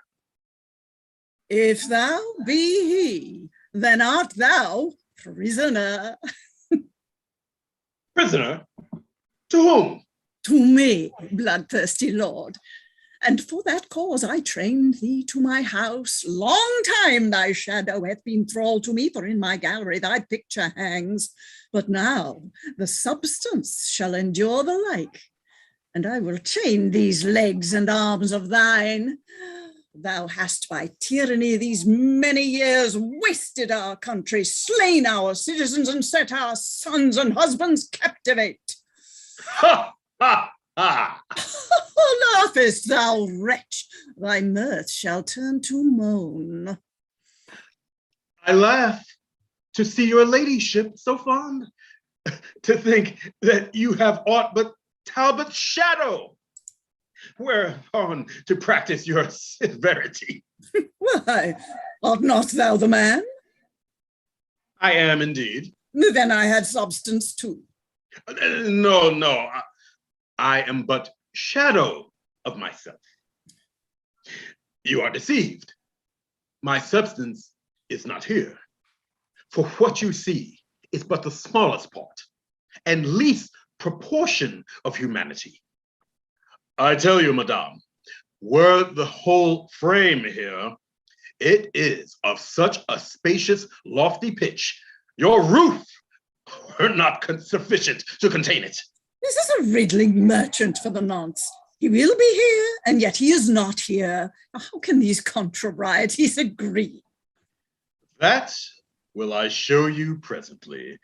If thou be he, then art thou prisoner. Prisoner? To whom? To me, bloodthirsty lord. And for that cause I trained thee to my house. Long time thy shadow hath been thrall to me, for in my gallery thy picture hangs. But now the substance shall endure the like, and I will chain these legs and arms of thine. Thou hast by tyranny these many years wasted our country, slain our citizens, and set our sons and husbands captivate. Ha, ha, ha. Laughest thou, wretch? Thy mirth shall turn to moan. I laugh to see your ladyship so fond, to think that you have aught but Talbot's shadow, whereupon to practice your severity. Why, art not thou the man? I am indeed. Then I had substance too. No, I am but shadow of myself. You are deceived. My substance is not here. For what you see is but the smallest part and least proportion of humanity. I tell you, madame, were the whole frame here, it is of such a spacious, lofty pitch, your roof were not sufficient to contain it. This is a riddling merchant for the nonce. He will be here, and yet he is not here. How can these contrarieties agree? That will I show you presently.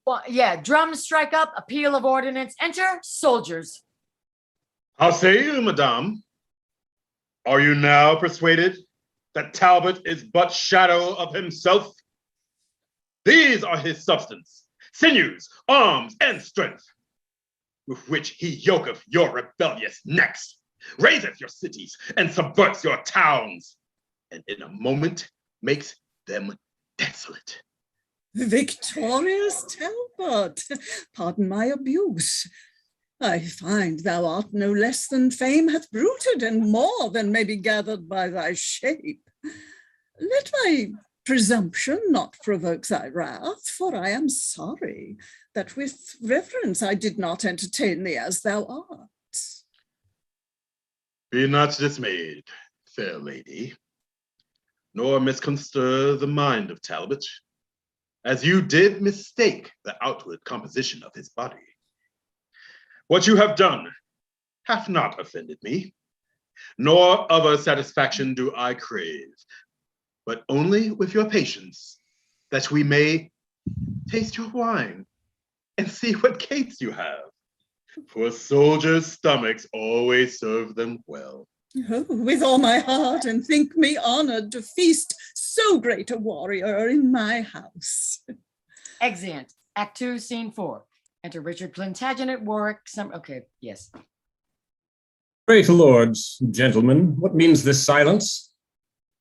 Well, yeah, drums strike up, a peal of ordnance, enter soldiers. How say you, madame? Are you now persuaded that Talbot is but shadow of himself? These are his substance, sinews, arms, and strength, with which he yoketh your rebellious necks, raiseth your cities, and subverts your towns, and in a moment makes them desolate. Victorious Talbot, pardon my abuse. I find thou art no less than fame hath bruited, and more than may be gathered by thy shape. Let my Presumption not provoke thy wrath, for I am sorry that with reverence I did not entertain thee as thou art. Be not dismayed, fair lady, nor misconstrue the mind of Talbot, as you did mistake the outward composition of his body. What you have done hath not offended me, nor other satisfaction do I crave, but only with your patience, that we may taste your wine and see what case you have. For soldiers' stomachs always serve them well. Oh, with all my heart, and think me honored to feast so great a warrior in my house. Exeunt. Act 2, Scene 4. Enter Richard Plantagenet, Warwick, okay, yes. Great lords, gentlemen, what means this silence?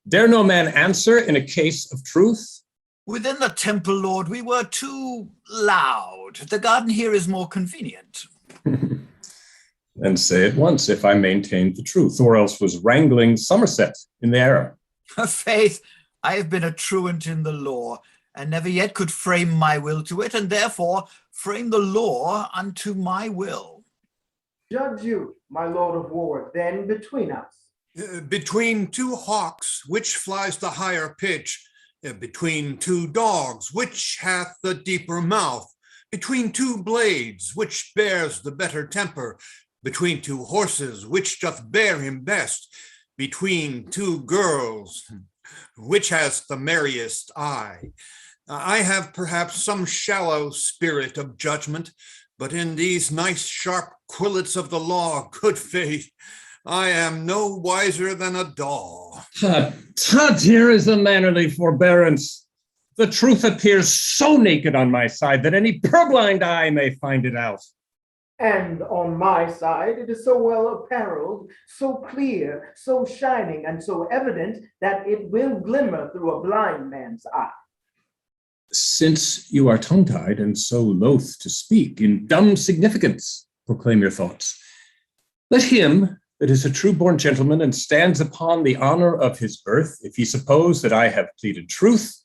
Dare no man answer in a case of truth? Within the temple, Lord, we were too loud. The garden here is more convenient. And say at once if I maintained the truth, or else was wrangling Somerset in the error. Faith, I have been a truant in the law, and never yet could frame my will to it, and therefore frame the law unto my will. Judge you, my lord of Warwick, then between us. Between two hawks, which flies the higher pitch? Between two dogs, which hath the deeper mouth? Between two blades, which bears the better temper? Between two horses, which doth bear him best? Between two girls, which has the merriest eye? I have perhaps some shallow spirit of judgment, but in these nice sharp quillets of the law, good faith, I am no wiser than a daw. Tut, here is a mannerly forbearance. The truth appears so naked on my side that any purblind eye may find it out. And on my side, it is so well apparelled, so clear, so shining, and so evident that it will glimmer through a blind man's eye. Since you are tongue-tied and so loath to speak, in dumb significance proclaim your thoughts. Let him that is a true-born gentleman and stands upon the honor of his birth, if he suppose that I have pleaded truth,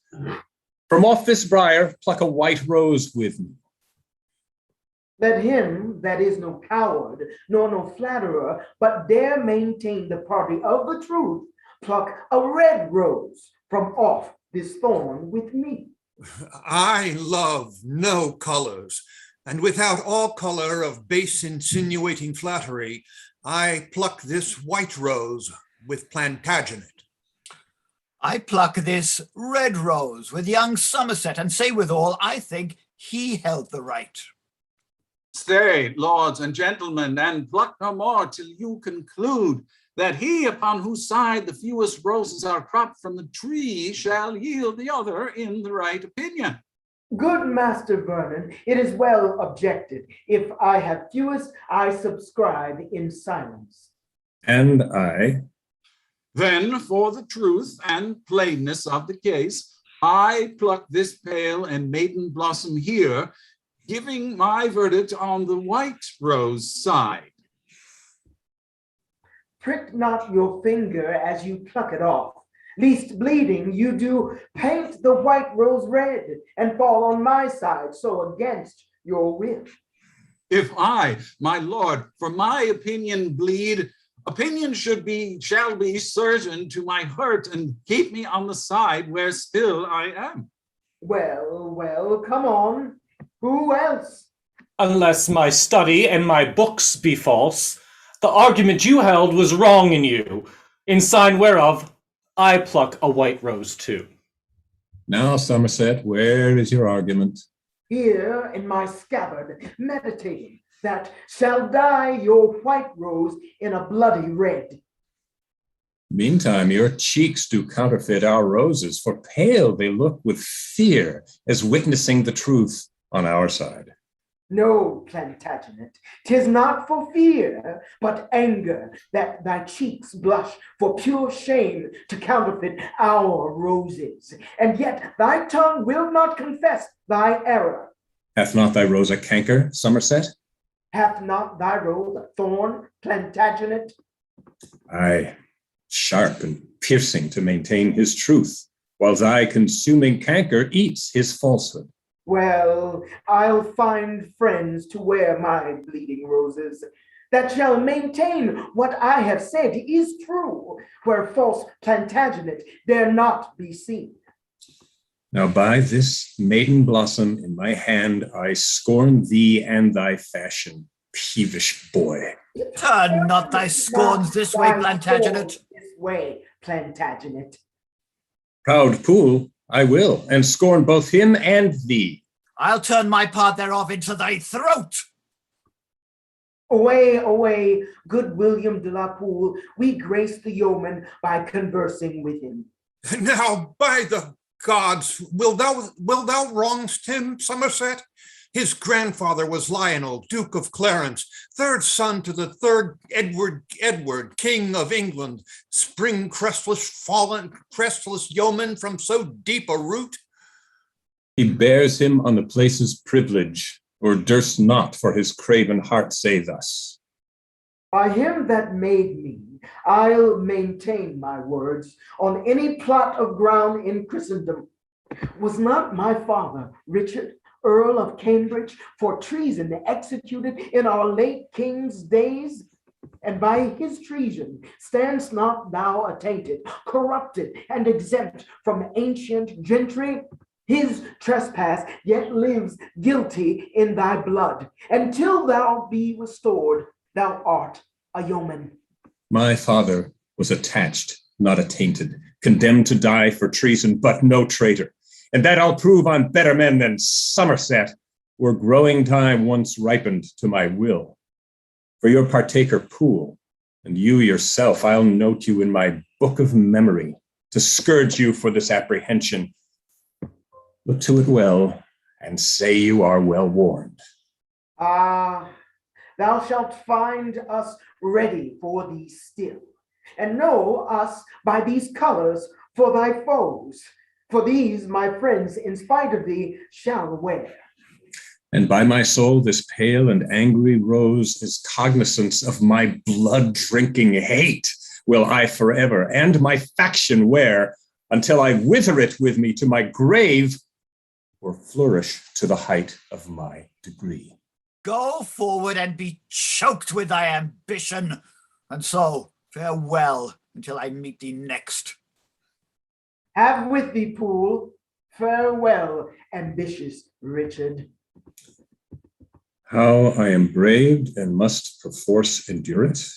from off this briar pluck a white rose with me. Let him that is no coward, nor no flatterer, but dare maintain the party of the truth, pluck a red rose from off this thorn with me. I love no colors, and without all color of base insinuating flattery, I pluck this white rose with Plantagenet. I pluck this red rose with young Somerset, and say withal, I think he held the right. Stay, lords and gentlemen, and pluck no more till you conclude that he upon whose side the fewest roses are cropped from the tree shall yield the other in the right opinion. Good Master Vernon, it is well objected. If I have fewest, I subscribe in silence. And I. Then for the truth and plainness of the case, I pluck this pale and maiden blossom here, giving my verdict on the white rose side. Prick not your finger as you pluck it off, lest bleeding you do paint the white rose red and fall on my side, so against your will. If I, my lord, for my opinion bleed, opinion shall be surgeon to my hurt and keep me on the side where still I am. Well, come on. Who else? Unless my study and my books be false, the argument you held was wrong in you, in sign whereof I pluck a white rose too. Now, Somerset, where is your argument? Here in my scabbard, meditating, that shall dye your white rose in a bloody red. Meantime, your cheeks do counterfeit our roses, for pale they look with fear, as witnessing the truth on our side. No, Plantagenet, 'tis not for fear, but anger, that thy cheeks blush for pure shame to counterfeit our roses. And yet thy tongue will not confess thy error. Hath not thy rose a canker, Somerset? Hath not thy rose a thorn, Plantagenet? Aye, sharp and piercing to maintain his truth, while thy consuming canker eats his falsehood. Well, I'll find friends to wear my bleeding roses that shall maintain what I have said is true, where false Plantagenet dare not be seen. Now by this maiden blossom in my hand, I scorn thee and thy fashion, peevish boy. Turn not thy scorns this way, Plantagenet. This way, Plantagenet. Proud Poole, I will, and scorn both him and thee. I'll turn my part thereof into thy throat. Away, away, good William de la Poole, we grace the yeoman by conversing with him. Now, by the gods, will thou wrong him, Somerset? His grandfather was Lionel, Duke of Clarence, third son to the third Edward, King of England, spring crestless yeoman from so deep a root. He bears him on the place's privilege, or durst not for his craven heart say thus. By him that made me, I'll maintain my words on any plot of ground in Christendom. Was not my father, Richard, Earl of Cambridge, for treason executed in our late king's days? And by his treason stands not thou attainted, corrupted, and exempt from ancient gentry? His trespass yet lives guilty in thy blood. Until thou be restored, thou art a yeoman. My father was attached, not attainted, condemned to die for treason, but no traitor. And that I'll prove on better men than Somerset, were growing time once ripened to my will. For your partaker Poole, and you yourself, I'll note you in my book of memory, to scourge you for this apprehension. Look to it well, and say you are well warned. Ah, thou shalt find us ready for thee still, and know us by these colors for thy foes. For these, my friends, in spite of thee, shall wear. And by my soul, this pale and angry rose is cognizance of my blood-drinking hate will I forever, and my faction wear, until I wither it with me to my grave, or flourish to the height of my degree. Go forward and be choked with thy ambition, and so farewell until I meet thee next. Have with thee, Poole. Farewell, ambitious Richard. How I am braved and must perforce endure it.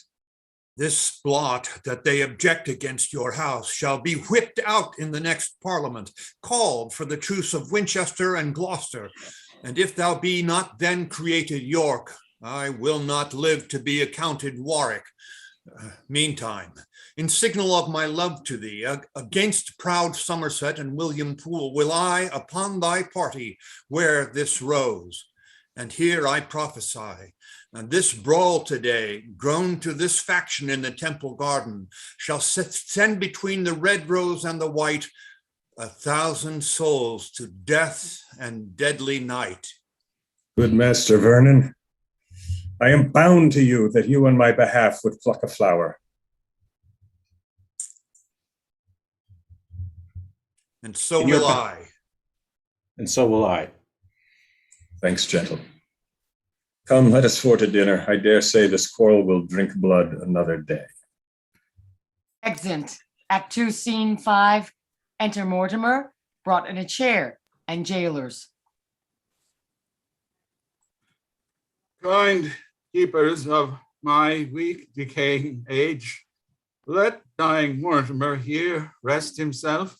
This blot that they object against your house shall be whipped out in the next parliament, called for the truce of Winchester and Gloucester. And if thou be not then created York, I will not live to be accounted Warwick. Meantime, in signal of my love to thee, against proud Somerset and William Poole, will I upon thy party wear this rose. And here I prophesy, and this brawl today, grown to this faction in the Temple Garden, shall send between the red rose and the white 1,000 souls to death and deadly night. Good Master Vernon, I am bound to you that you on my behalf would pluck a flower. And so will I. And so will I. Thanks, gentle. Come, let us for to dinner. I dare say this quarrel will drink blood another day. Exeunt. Act 2, Scene 5. Enter Mortimer, brought in a chair, and jailers. Kind keepers of my weak decaying age, let dying Mortimer here rest himself.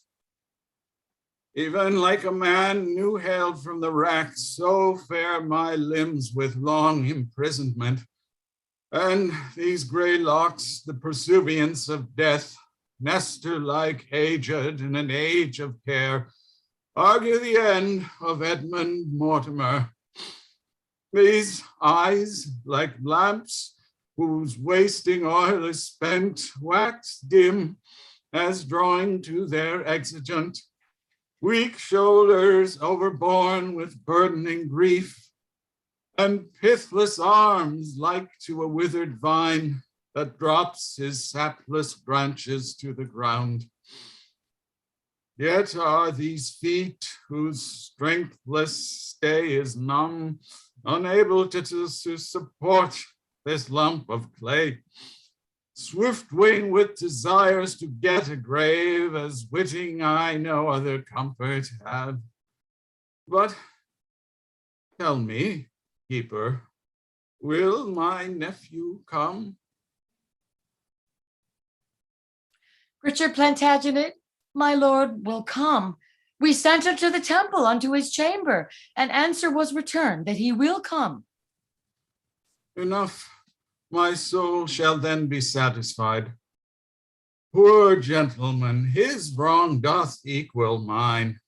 Even like a man new hailed from the rack, so fare my limbs with long imprisonment. And these gray locks, the pursuivants of death, Nestor-like aged in an age of care, argue the end of Edmund Mortimer. These eyes, like lamps whose wasting oil is spent, wax dim as drawing to their exigent. Weak shoulders overborne with burdening grief, and pithless arms like to a withered vine that drops his sapless branches to the ground. Yet are these feet, whose strengthless stay is numb, unable to support this lump of clay. Swift wing with desires to get a grave, as witting I no other comfort have. But tell me, keeper, will my nephew come? Richard Plantagenet, my lord, will come. We sent him to the temple unto his chamber, and answer was returned that he will come. Enough, my soul shall then be satisfied. Poor gentleman, his wrong doth equal mine.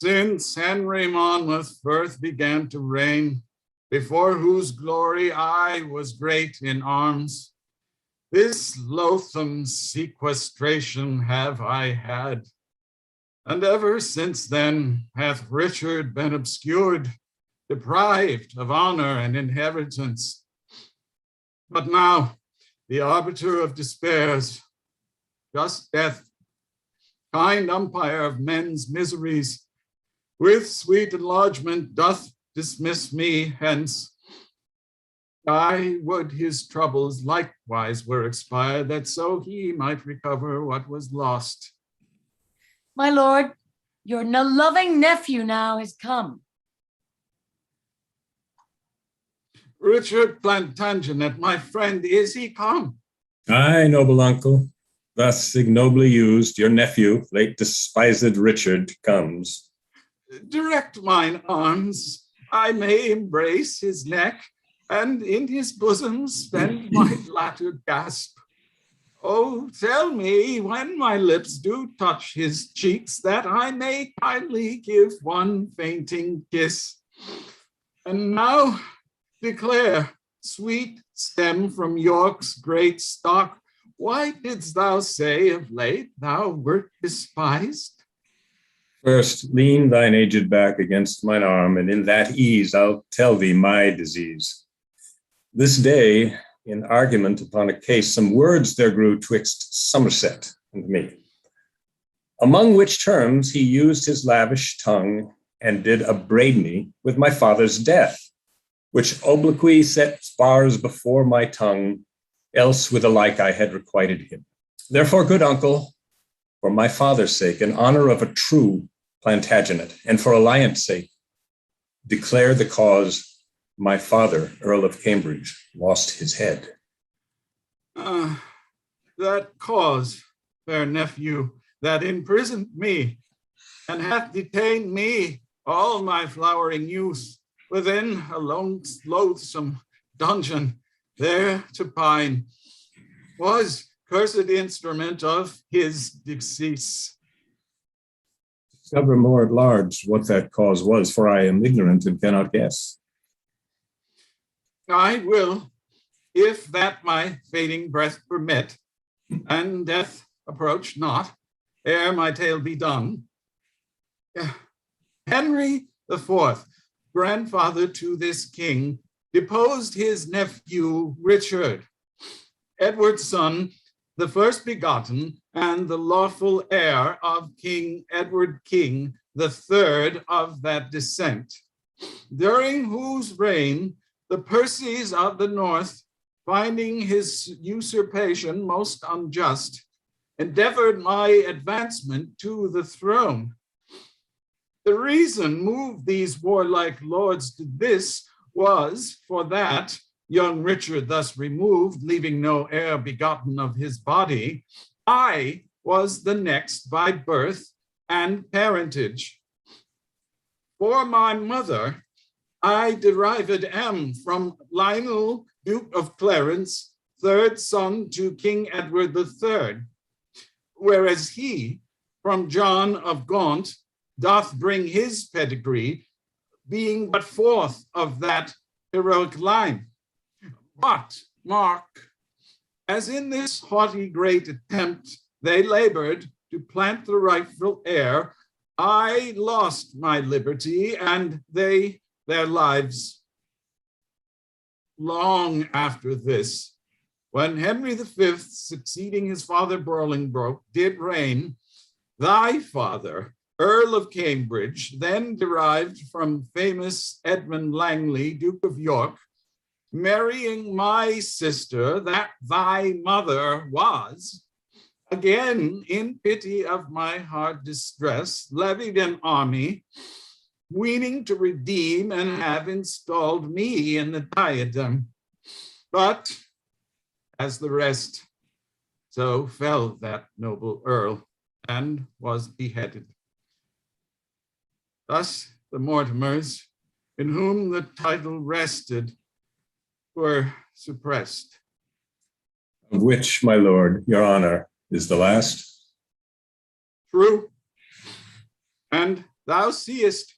Since Henry Monmouth first began to reign, before whose glory I was great in arms, this loathsome sequestration have I had, and ever since then hath Richard been obscured, deprived of honor and inheritance. But now the arbiter of despairs, just death, kind umpire of men's miseries, with sweet enlargement doth dismiss me hence. I would his troubles likewise were expired, that so he might recover what was lost. My lord, your loving nephew now has come. Richard Plantagenet, my friend, is he come? Aye, noble uncle, thus ignobly used, your nephew, late despised Richard, comes. Direct mine arms, I may embrace his neck, and in his bosom spend my latter gasp. Oh, tell me when my lips do touch his cheeks, that I may kindly give one fainting kiss. And now declare, sweet stem from York's great stock, why didst thou say of late thou wert despised? First, lean thine aged back against mine arm, and in that ease I'll tell thee my disease. This day, in argument upon a case, some words there grew twixt Somerset and me, among which terms he used his lavish tongue and did upbraid me with my father's death, which obloquy set bars before my tongue, else with the like I had requited him. Therefore, good uncle, for my father's sake, in honor of a true Plantagenet, and for alliance sake, declare the cause my father, Earl of Cambridge, lost his head. That cause, fair nephew, that imprisoned me, and hath detained me all my flowering youth within a loathsome dungeon, there to pine, was cursed instrument of his decease. Discover more at large what that cause was, for I am ignorant and cannot guess. I will, if that my fading breath permit, and death approach not, ere my tale be done. Henry IV, grandfather to this king, deposed his nephew Richard, Edward's son, the first begotten and the lawful heir of King Edward King, the third of that descent, during whose reign the Percys of the north, finding his usurpation most unjust, endeavored my advancement to the throne. The reason moved these warlike lords to this was for that, young Richard thus removed, leaving no heir begotten of his body, I was the next by birth and parentage. For my mother, I derived am from Lionel, Duke of Clarence, third son to King Edward III, whereas he, from John of Gaunt, doth bring his pedigree, being but fourth of that heroic line. But, mark, as in this haughty great attempt they labored to plant the rightful heir, I lost my liberty and they their lives. Long after this, when Henry V, succeeding his father Bolingbroke, did reign, Thy father, Earl of Cambridge, then derived from famous Edmund Langley, Duke of York, marrying my sister, that thy mother was, again in pity of my hard distress, levied an army, weening to redeem and have installed me in the diadem. But as the rest, so fell that noble earl and was beheaded. Thus the Mortimers, in whom the title rested, were suppressed. Of which, my lord, your honor, is the last? True. And thou seest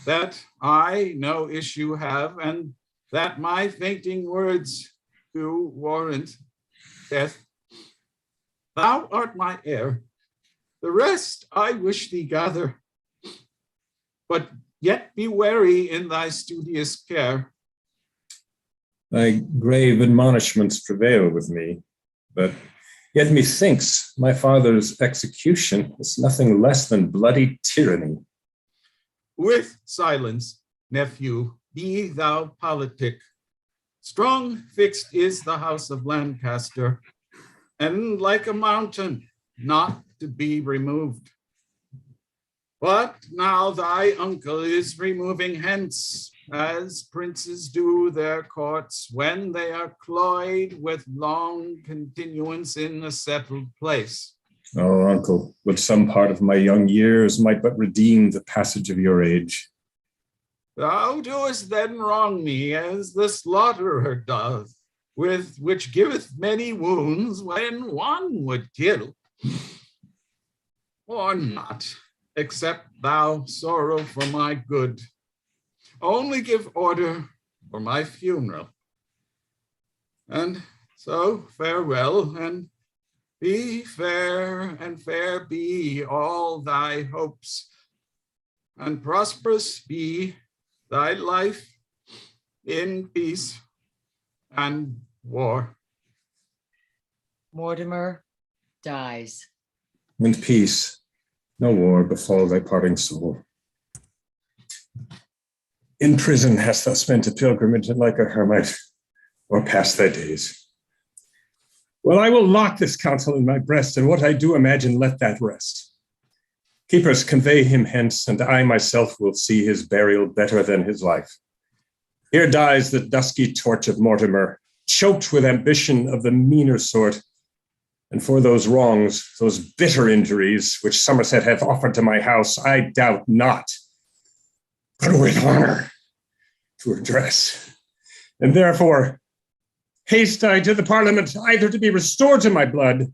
that I no issue have, and that my fainting words do warrant death. Thou art my heir. The rest I wish thee gather, but yet be wary in thy studious care. Thy grave admonishments prevail with me, but yet methinks my father's execution is nothing less than bloody tyranny. With silence, nephew, be thou politic. Strong fixed is the house of Lancaster, and like a mountain, not to be removed. But now thy uncle is removing hence, as princes do their courts when they are cloyed with long continuance in a settled place. Oh, uncle, would some part of my young years might but redeem the passage of your age. Thou doest then wrong me as the slaughterer doth, with which giveth many wounds when one would kill. Or not, except thou sorrow for my good. Only give order for my funeral. And so farewell, and be fair, and fair be all thy hopes, and prosperous be thy life in peace and war. Mortimer dies. And peace, no war befall thy parting soul. In prison hast thou spent a pilgrimage like a hermit, or passed thy days. Well, I will lock this counsel in my breast, and what I do imagine, let that rest. Keepers, convey him hence, and I myself will see his burial better than his life. Here dies the dusky torch of Mortimer, choked with ambition of the meaner sort, and for those wrongs, those bitter injuries, which Somerset hath offered to my house, I doubt not, but with honor to redress. And therefore, haste I to the Parliament, either to be restored to my blood,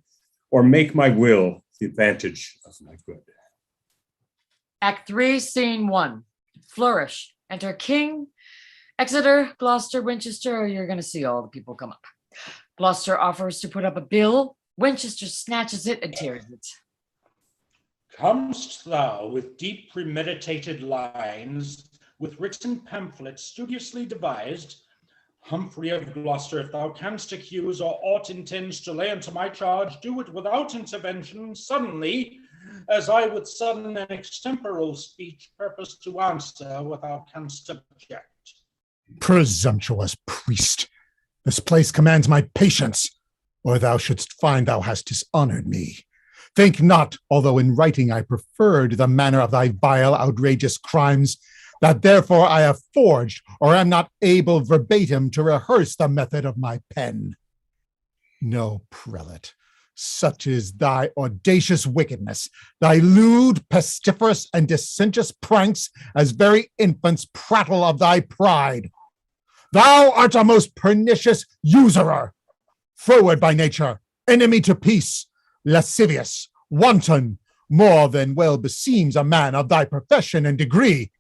or make my will the advantage of my good. Act 3, Scene 1. Flourish. Enter King, Exeter, Gloucester, Winchester. You're going to see all the people come up. Gloucester offers to put up a bill. Winchester snatches it and tears it. Comest thou with deep premeditated lines, with written pamphlets studiously devised? Humphrey of Gloucester, if thou canst accuse or aught intends to lay unto my charge, do it without intervention, suddenly, as I with sudden and extemporal speech purpose to answer what thou canst object. Presumptuous priest, this place commands my patience, or thou shouldst find thou hast dishonored me. Think not, although in writing I preferred the manner of thy vile, outrageous crimes, that therefore I have forged, or am not able verbatim to rehearse the method of my pen. No, prelate, such is thy audacious wickedness, thy lewd, pestiferous, and dissentious pranks, as very infants prattle of thy pride. Thou art a most pernicious usurer, froward by nature, enemy to peace, lascivious, wanton, more than well beseems a man of thy profession and degree.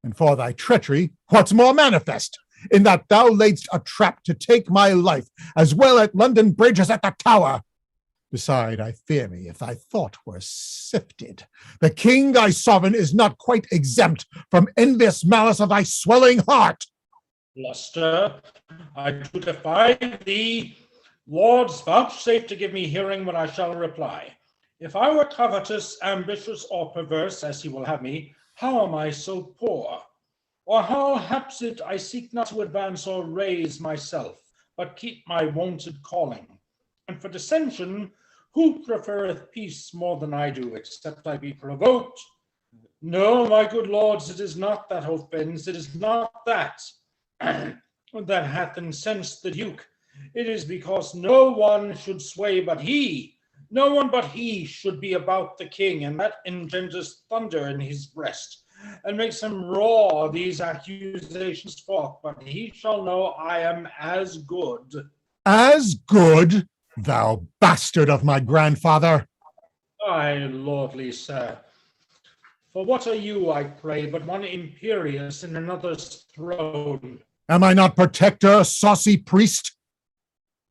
And for thy treachery, what's more manifest, in that thou laidst a trap to take my life, as well at London Bridge as at the Tower. Beside, I fear me, if thy thought were sifted, the king thy sovereign is not quite exempt from envious malice of thy swelling heart. Gloucester, I do defy thee. Lords, vouchsafe to give me hearing when I shall reply. If I were covetous, ambitious, or perverse, as he will have me, how am I so poor? Or how haps it I seek not to advance or raise myself, but keep my wonted calling? And for dissension, who prefereth peace more than I do, except I be provoked? No, my good lords, it is not that offends, it is not that that hath incensed the Duke. It is because no one should sway but he. No one but he should be about the king, and that engenders thunder in his breast, and makes him roar these accusations forth. But he shall know I am as good. As good, thou bastard of my grandfather. Aye, lordly sir. For what are you, I pray, but one imperious in another's throne? Am I not protector, saucy priest?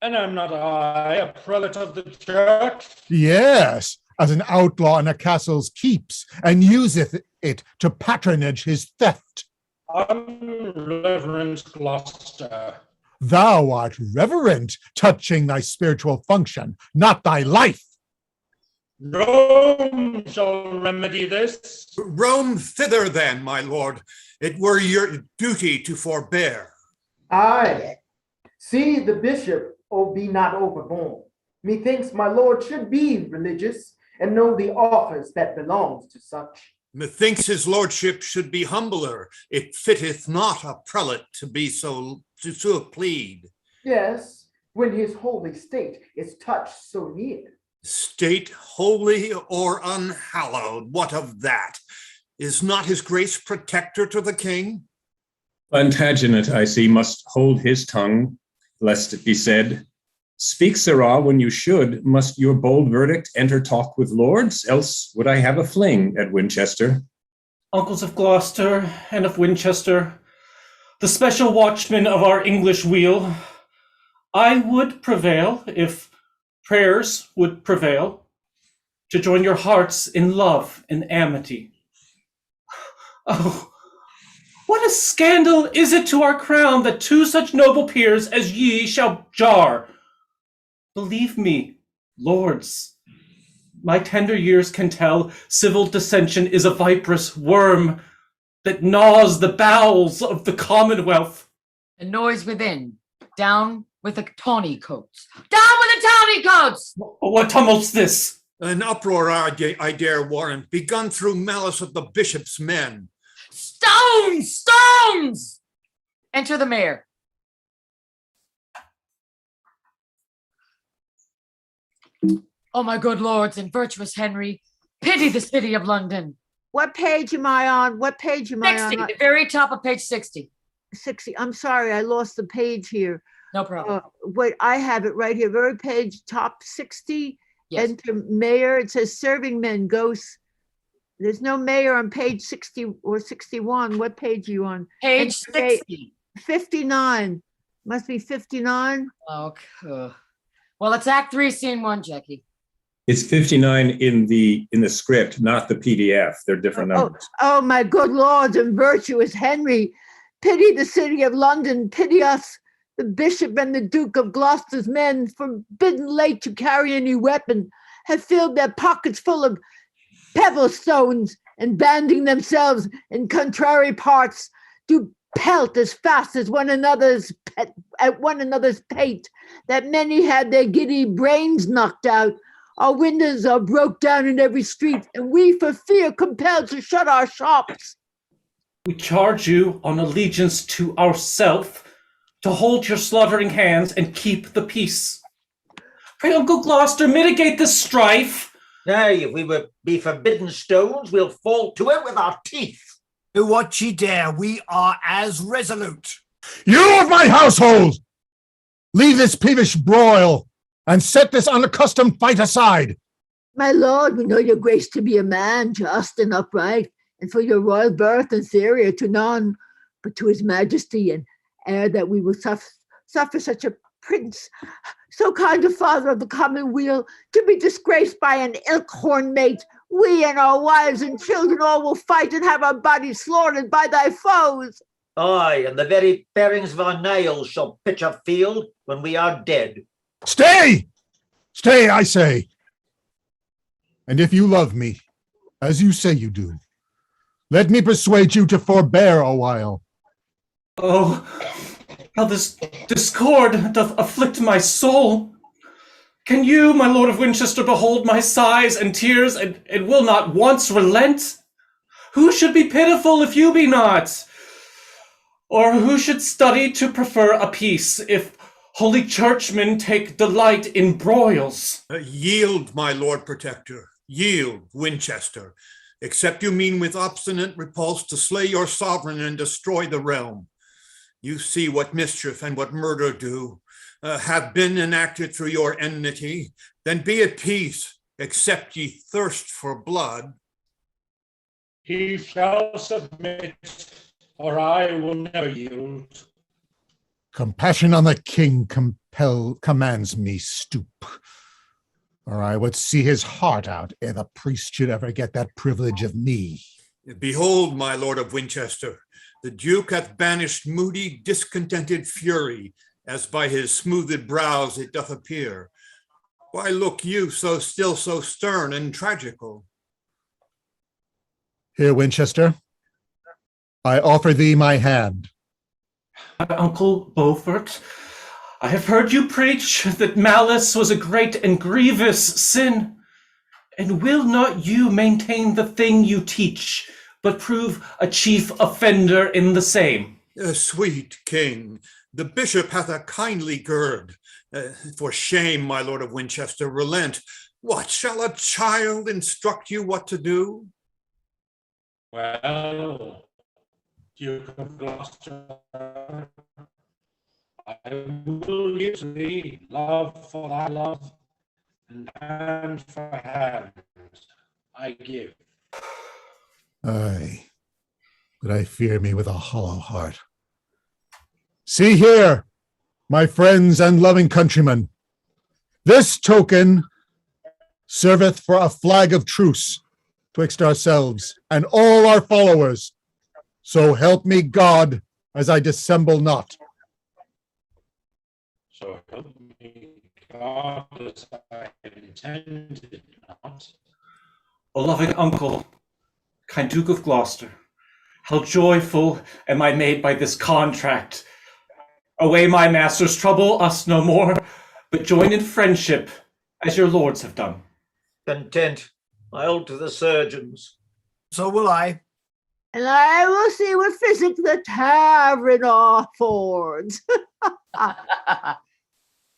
And am not I a prelate of the church? Yes, as an outlaw in a castle's keeps, and useth it to patronage his theft. Unreverend Gloucester. Thou art reverent touching thy spiritual function, not thy life. Rome shall remedy this. Rome thither then, my lord. It were your duty to forbear. Aye. See the bishop, oh, be not overborne. Methinks my lord should be religious and know the office that belongs to such. Methinks his lordship should be humbler. It fitteth not a prelate to be so plead. Yes, when his holy state is touched so near. State holy or unhallowed, what of that? Is not his grace protector to the king? Plantagenet, I see, must hold his tongue, lest it be said, speak, sirrah, when you should. Must your bold verdict enter talk with lords? Else would I have a fling at Winchester. Uncles of Gloucester and of Winchester, the special watchmen of our English weal, I would prevail, if prayers would prevail, to join your hearts in love and amity. Oh, what a scandal is it to our crown that two such noble peers as ye shall jar! Believe me, lords, my tender years can tell civil dissension is a viperous worm that gnaws the bowels of the Commonwealth. A noise within. Down with the tawny coats. Down with the tawny coats! What tumult's this? An uproar, I dare warrant, begun through malice of the bishop's men. Stones! Stones! Enter the mayor. Oh, my good lords and virtuous Henry, pity the city of London. What page am I on? What page am 60, I on? the very top of page 60. 60. I'm sorry, I lost the page here. No problem. Wait, I have it right here. Very page top 60. Yes. Enter mayor. It says serving men ghosts. There's no mayor on page 60 or 61. What page are you on? Page 60. 59. Must be 59. Okay. Well, it's Act 3, Scene 1, Jackie. It's 59 in the script, not the PDF. They're different numbers. Oh, my good lords and virtuous Henry, pity the city of London, pity us, the bishop and the Duke of Gloucester's men, forbidden late to carry any weapon, have filled their pockets full of pebble stones, and banding themselves in contrary parts, do pelt as fast as one another's pate, that many had their giddy brains knocked out. Our windows are broke down in every street, and we for fear compelled to shut our shops. We charge you on allegiance to ourself to hold your slaughtering hands and keep the peace. Pray, Uncle Gloucester, mitigate this strife. Nay, if we were be forbidden stones, we'll fall to it with our teeth. Do what ye dare, we are as resolute. You of my household, leave this peevish broil and set this unaccustomed fight aside. My lord, we know your grace to be a man just and upright, and for your royal birth inferior to none, but to his majesty and ere that we will suffer such a prince, so kind a father of the commonweal, to be disgraced by an ilk-horn mate. We and our wives and children all will fight and have our bodies slaughtered by thy foes. Aye, and the very bearings of our nails shall pitch a field when we are dead. Stay! Stay, I say. And if you love me, as you say you do, let me persuade you to forbear a while. Oh, how this discord doth afflict my soul. Can you, my lord of Winchester, behold my sighs and tears, and will not once relent? Who should be pitiful if you be not? Or who should study to prefer a peace if holy churchmen take delight in broils? Yield, my lord protector, yield, Winchester, except you mean with obstinate repulse to slay your sovereign and destroy the realm. You see what mischief and what murder do, have been enacted through your enmity. Then be at peace, except ye thirst for blood. He shall submit, or I will never yield. Compassion on the king commands me stoop, or I would see his heart out ere the priest should ever get that privilege of me. Behold, my lord of Winchester, the duke hath banished moody, discontented fury, as by his smoothed brows it doth appear. Why look you so still, so stern and tragical? Here, Winchester, I offer thee my hand. My Uncle Beaufort, I have heard you preach that malice was a great and grievous sin. And will not you maintain the thing you teach, but prove a chief offender in the same? Sweet king, the bishop hath a kindly gird. For shame, my lord of Winchester, relent. What, shall a child instruct you what to do? Well, Duke of Gloucester, I will give thee love for thy love, and hand for hand I give. Aye, but I fear me with a hollow heart. See here, my friends and loving countrymen, this token serveth for a flag of truce twixt ourselves and all our followers. So help me God, as I dissemble not. So help me God, as I intended not. O loving uncle, kind Duke of Gloucester, how joyful am I made by this contract. Away, my masters, trouble us no more, but join in friendship, as your lords have done. Content, I'll to the surgeons. So will I. And I will see what physic the tavern affords.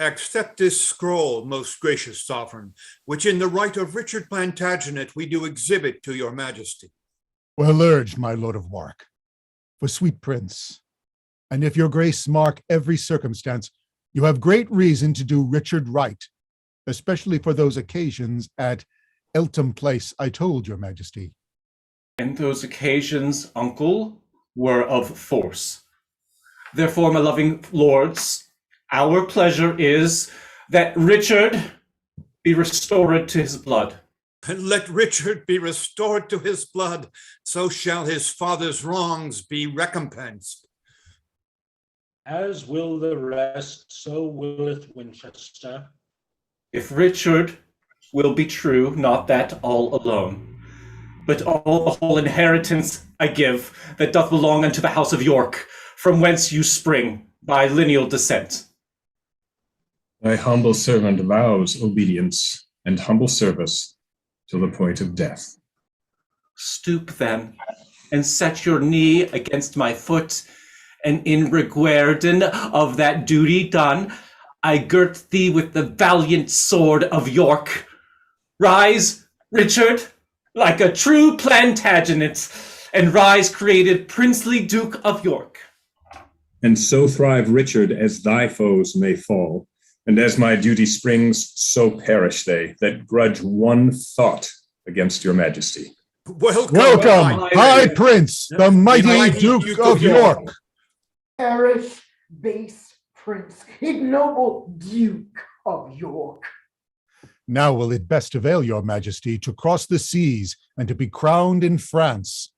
Accept this scroll, most gracious sovereign, which in the right of Richard Plantagenet we do exhibit to your majesty. Well urged, my lord of Warwick. For sweet prince, and if your grace mark every circumstance, you have great reason to do Richard right, especially for those occasions at Eltham Place I told your majesty. And those occasions, uncle, were of force. Therefore, my loving lords, our pleasure is that Richard be restored to his blood. And let Richard be restored to his blood, so shall his father's wrongs be recompensed. As will the rest, so willeth Winchester. If Richard will be true, not that all alone, but all the whole inheritance I give that doth belong unto the house of York, from whence you spring by lineal descent. Thy humble servant vows obedience and humble service till the point of death. Stoop then, and set your knee against my foot, and in reguerdon of that duty done, I girt thee with the valiant sword of York. Rise, Richard, like a true Plantagenet, and rise created princely Duke of York. And so thrive, Richard, as thy foes may fall, and as my duty springs, so perish they that grudge one thought against your majesty. Welcome, High Prince, the mighty Duke of York. Perish, base prince, ignoble Duke of York. Now will it best avail your majesty to cross the seas and to be crowned in France.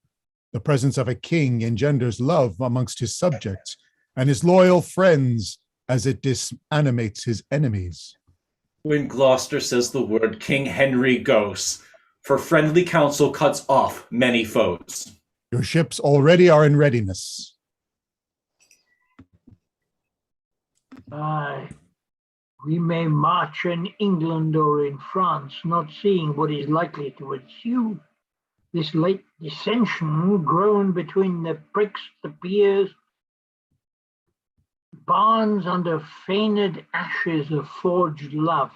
The presence of a king engenders love amongst his subjects and his loyal friends, as it disanimates his enemies. When Gloucester says the word, King Henry goes. for friendly counsel cuts off many foes. Your ships already are in readiness. Aye. We may march in England or in France, not seeing what is likely to ensue. This late dissension grown between the pricks, the peers, barns under feigned ashes of forged love,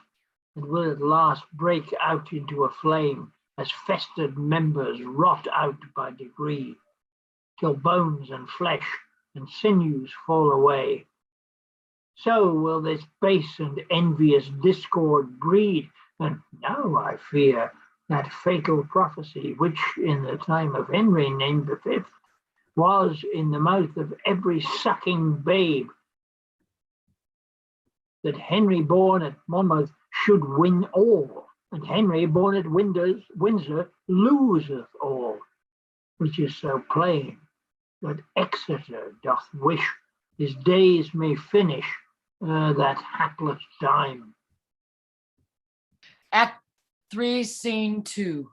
and will at last break out into a flame as festered members rot out by degree, till bones and flesh and sinews fall away. So will this base and envious discord breed, and now I fear that fatal prophecy, which in the time of Henry named the fifth, was in the mouth of every sucking babe, that Henry born at Monmouth should win all, and Henry born at Windsor loseth all, which is so plain that Exeter doth wish his days may finish that hapless time. Act 3, Scene 2.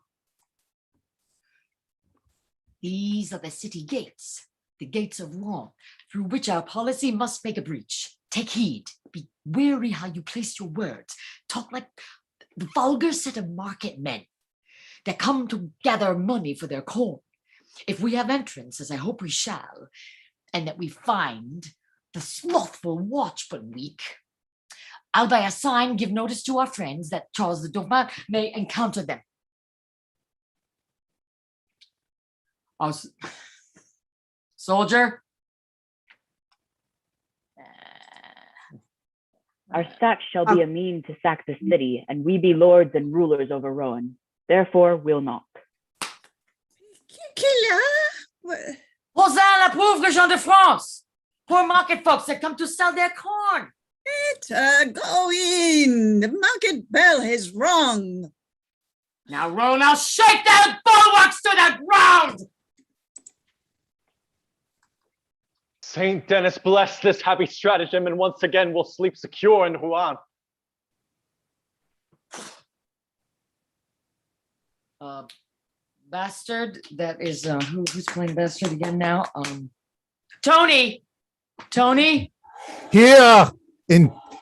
These are the city gates, the gates of Rouen, through which our policy must make a breach. Take heed, be wary how you place your words. Talk like the vulgar set of market men that come to gather money for their corn. If we have entrance, as I hope we shall, and that we find the slothful watchman weak, I'll by a sign give notice to our friends that Charles the Dauphin may encounter them. Soldier. Our sack shall be a mean to sack the city, and we be lords and rulers over Rouen. Therefore, we'll knock. Rosin, la pauvre Jean de France. Poor market folks that come to sell their corn. Go in. The market bell is rung. Now, Rowan, I'll shake their bulwarks to the ground. Saint Denis bless this happy stratagem, and once again we'll sleep secure in Rouen. Bastard, that is who's playing Bastard again now? Tony. Here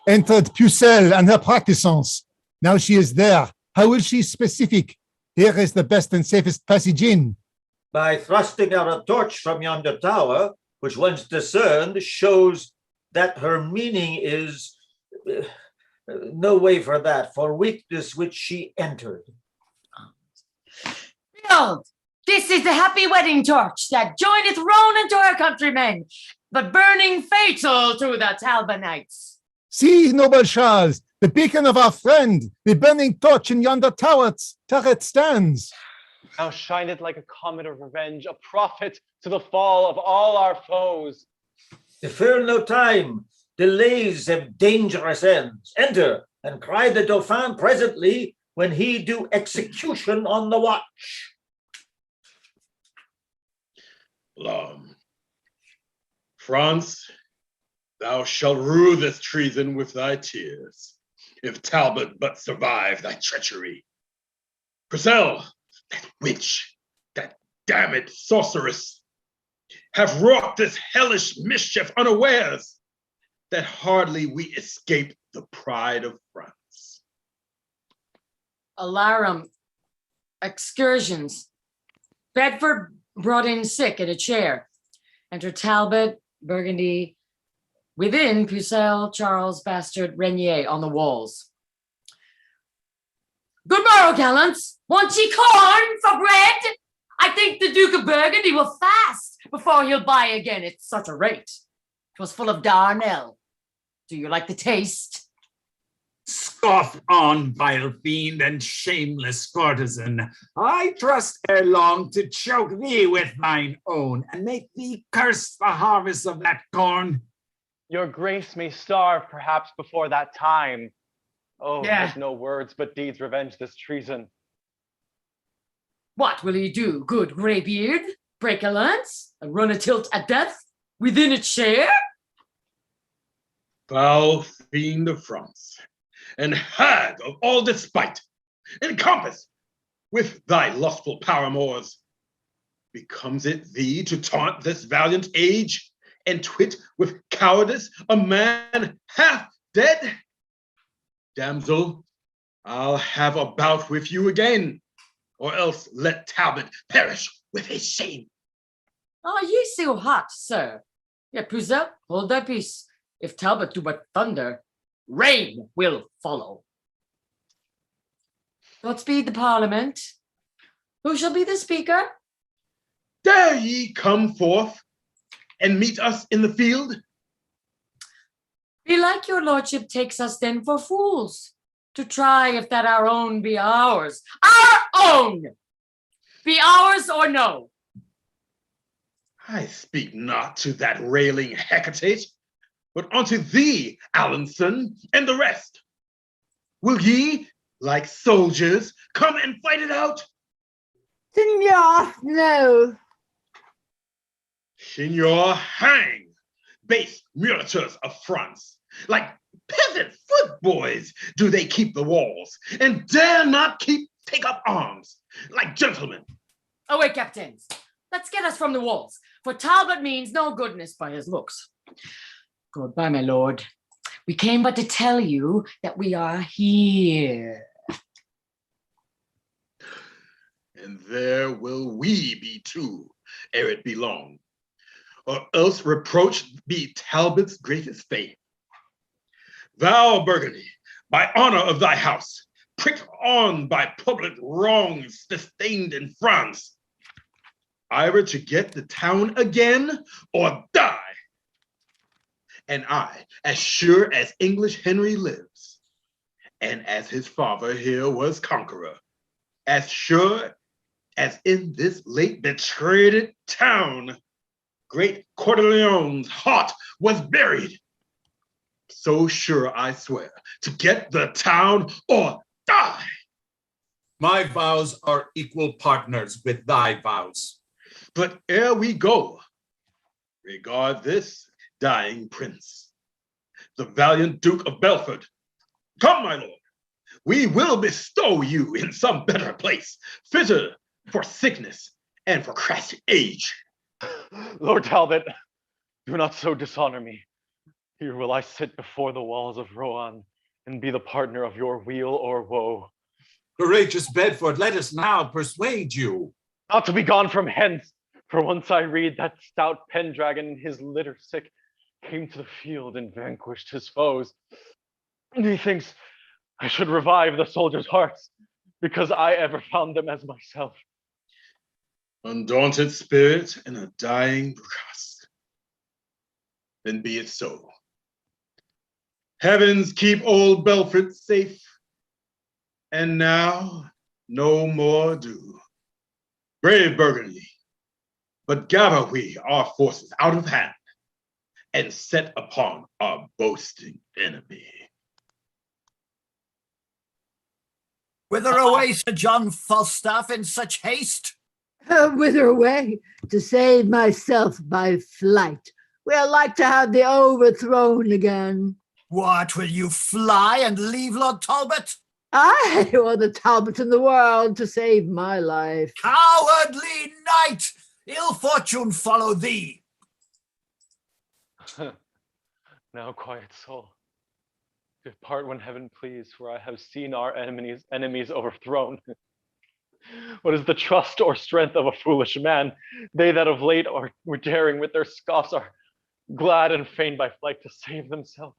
entered Pucelle and her practisance. Now she is there. How will she specific? Here is the best and safest passage in. By thrusting out a torch from yonder tower, which once discerned shows that her meaning is no way for that, for weakness which she entered. Behold, this is the happy wedding torch that joineth Ronan to her countrymen, but burning fatal to the Talbonites. See, noble Charles, the beacon of our friend, the burning torch in yonder turret stands. Now shineth like a comet of revenge, a prophet to the fall of all our foes. Defer no time, delays have dangerous ends. Enter, and cry the Dauphin presently, when he do execution on the watch. France, thou shalt rue this treason with thy tears, if Talbot but survive thy treachery. Purcell, that witch, that damned sorceress, have wrought this hellish mischief unawares, that hardly we escape the pride of France. Alarum, excursions. Bedford brought in sick at a chair. Enter Talbot, Burgundy. Within, Pucelle, Charles, Bastard, Regnier on the walls. Good morrow, gallants. Want ye corn for bread? I think the Duke of Burgundy will fast before he'll buy again at such a rate. 'Twas full of darnel. Do you like the taste? Scoff on, vile fiend and shameless courtesan. I trust ere long to choke thee with thine own, and make thee curse the harvest of that corn. Your grace may starve perhaps before that time. Oh, Yeah. let no words but deeds revenge this treason. What will he do, good greybeard? Break a lance and run a tilt at death within a chair? Foul fiend of France, and hag of all despite, encompass with thy lustful paramours. Becomes it thee to taunt this valiant age, and twit with cowardice a man half dead? Damsel, I'll have a bout with you again, or else let Talbot perish with his shame. Are ye so hot, sir? Yet, Puzel, hold thy peace. If Talbot do but thunder, rain will follow. God speed the Parliament. Who shall be the speaker? Dare ye come forth and meet us in the field? Belike your lordship takes us then for fools, to try if that our own be ours. Our own! Be ours or no? I speak not to that railing Hecate, but unto thee, Alanson, and the rest. Will ye, like soldiers, come and fight it out? Signor, no. Signor, hang, base mulators of France. Like peasant footboys do they keep the walls, and dare not take up arms, like gentlemen. Away, captains. Let's get us from the walls, for Talbot means no goodness by his looks. Goodbye, my lord. We came but to tell you that we are here. And there will we be too, ere it be long, or else reproach be Talbot's greatest fame. Thou, Burgundy, by honor of thy house, pricked on by public wrongs sustained in France, either to get the town again or die. And I, as sure as English Henry lives, and as his father here was conqueror, as sure as in this late betrayed town, great Coeur de Leon's heart was buried, so sure I swear to get the town or die. My vows are equal partners with thy vows. But ere we go, regard this dying prince, the valiant Duke of Belford. Come, my lord, we will bestow you in some better place, fitter for sickness and for crass age. Lord Talbot, do not so dishonor me. Here will I sit before the walls of Rouen and be the partner of your weal or woe. Courageous Bedford, let us now persuade you. Not to be gone from hence, for once I read that stout Pendragon in his litter sick came to the field and vanquished his foes. Methinks I should revive the soldiers' hearts, because I ever found them as myself. Undaunted spirit and a dying breast. Then be it so. Heavens keep old Belford safe, and now no more do. Brave Burgundy, but gather we our forces out of hand and set upon our boasting enemy. Whither away, Sir John Falstaff, in such haste? Whither away? To save myself by flight. We are like to have the overthrown again. What, will you fly and leave Lord Talbot? I, or the Talbot in the world, to save my life. Cowardly knight! Ill fortune follow thee. Now, quiet soul, depart when heaven please, for I have seen our enemies overthrown. What is the trust or strength of a foolish man? They that of late were daring with their scoffs are glad and fain by flight to save themselves.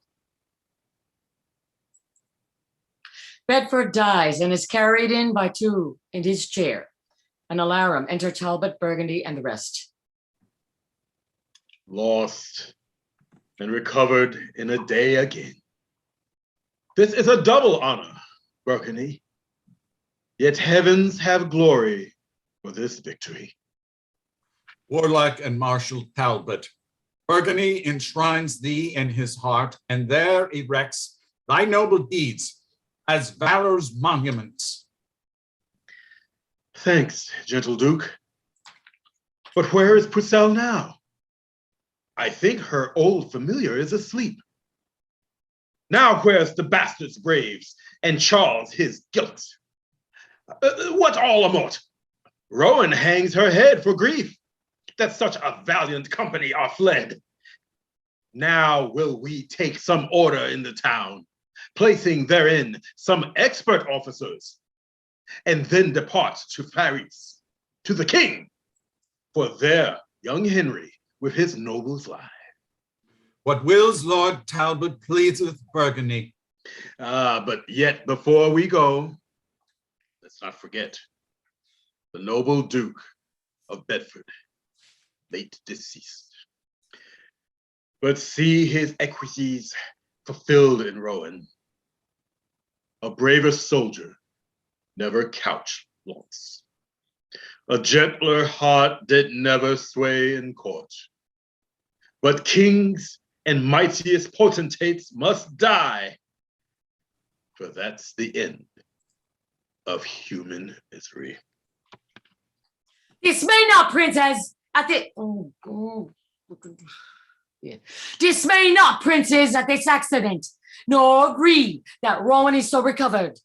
Bedford dies and is carried in by two in his chair. An alarum, enter Talbot, Burgundy, and the rest. Lost and recovered in a day again. This is a double honor, Burgundy. Yet heavens have glory for this victory. Warlike and martial Talbot, Burgundy enshrines thee in his heart, and there erects thy noble deeds as valor's monuments. Thanks, gentle Duke. But where is Pucelle now? I think her old familiar is asleep. Now where's the bastards' braves and Charles his guilt? What Allamot? Rowan hangs her head for grief that such a valiant company are fled. Now will we take some order in the town, placing therein some expert officers, and then depart to Paris, to the king, for there young Henry with his nobles lie. What wills Lord Talbot pleaseth Burgundy. But yet before we go, let's not forget the noble Duke of Bedford, late deceased. But see his equities fulfilled in Rowan. A braver soldier never couched loss. A gentler heart did never sway in court. But kings and mightiest potentates must die, for that's the end of human misery. Dismay not, princess, at the dismay not, princes, at this accident, nor grieve that Rowan is so recovered.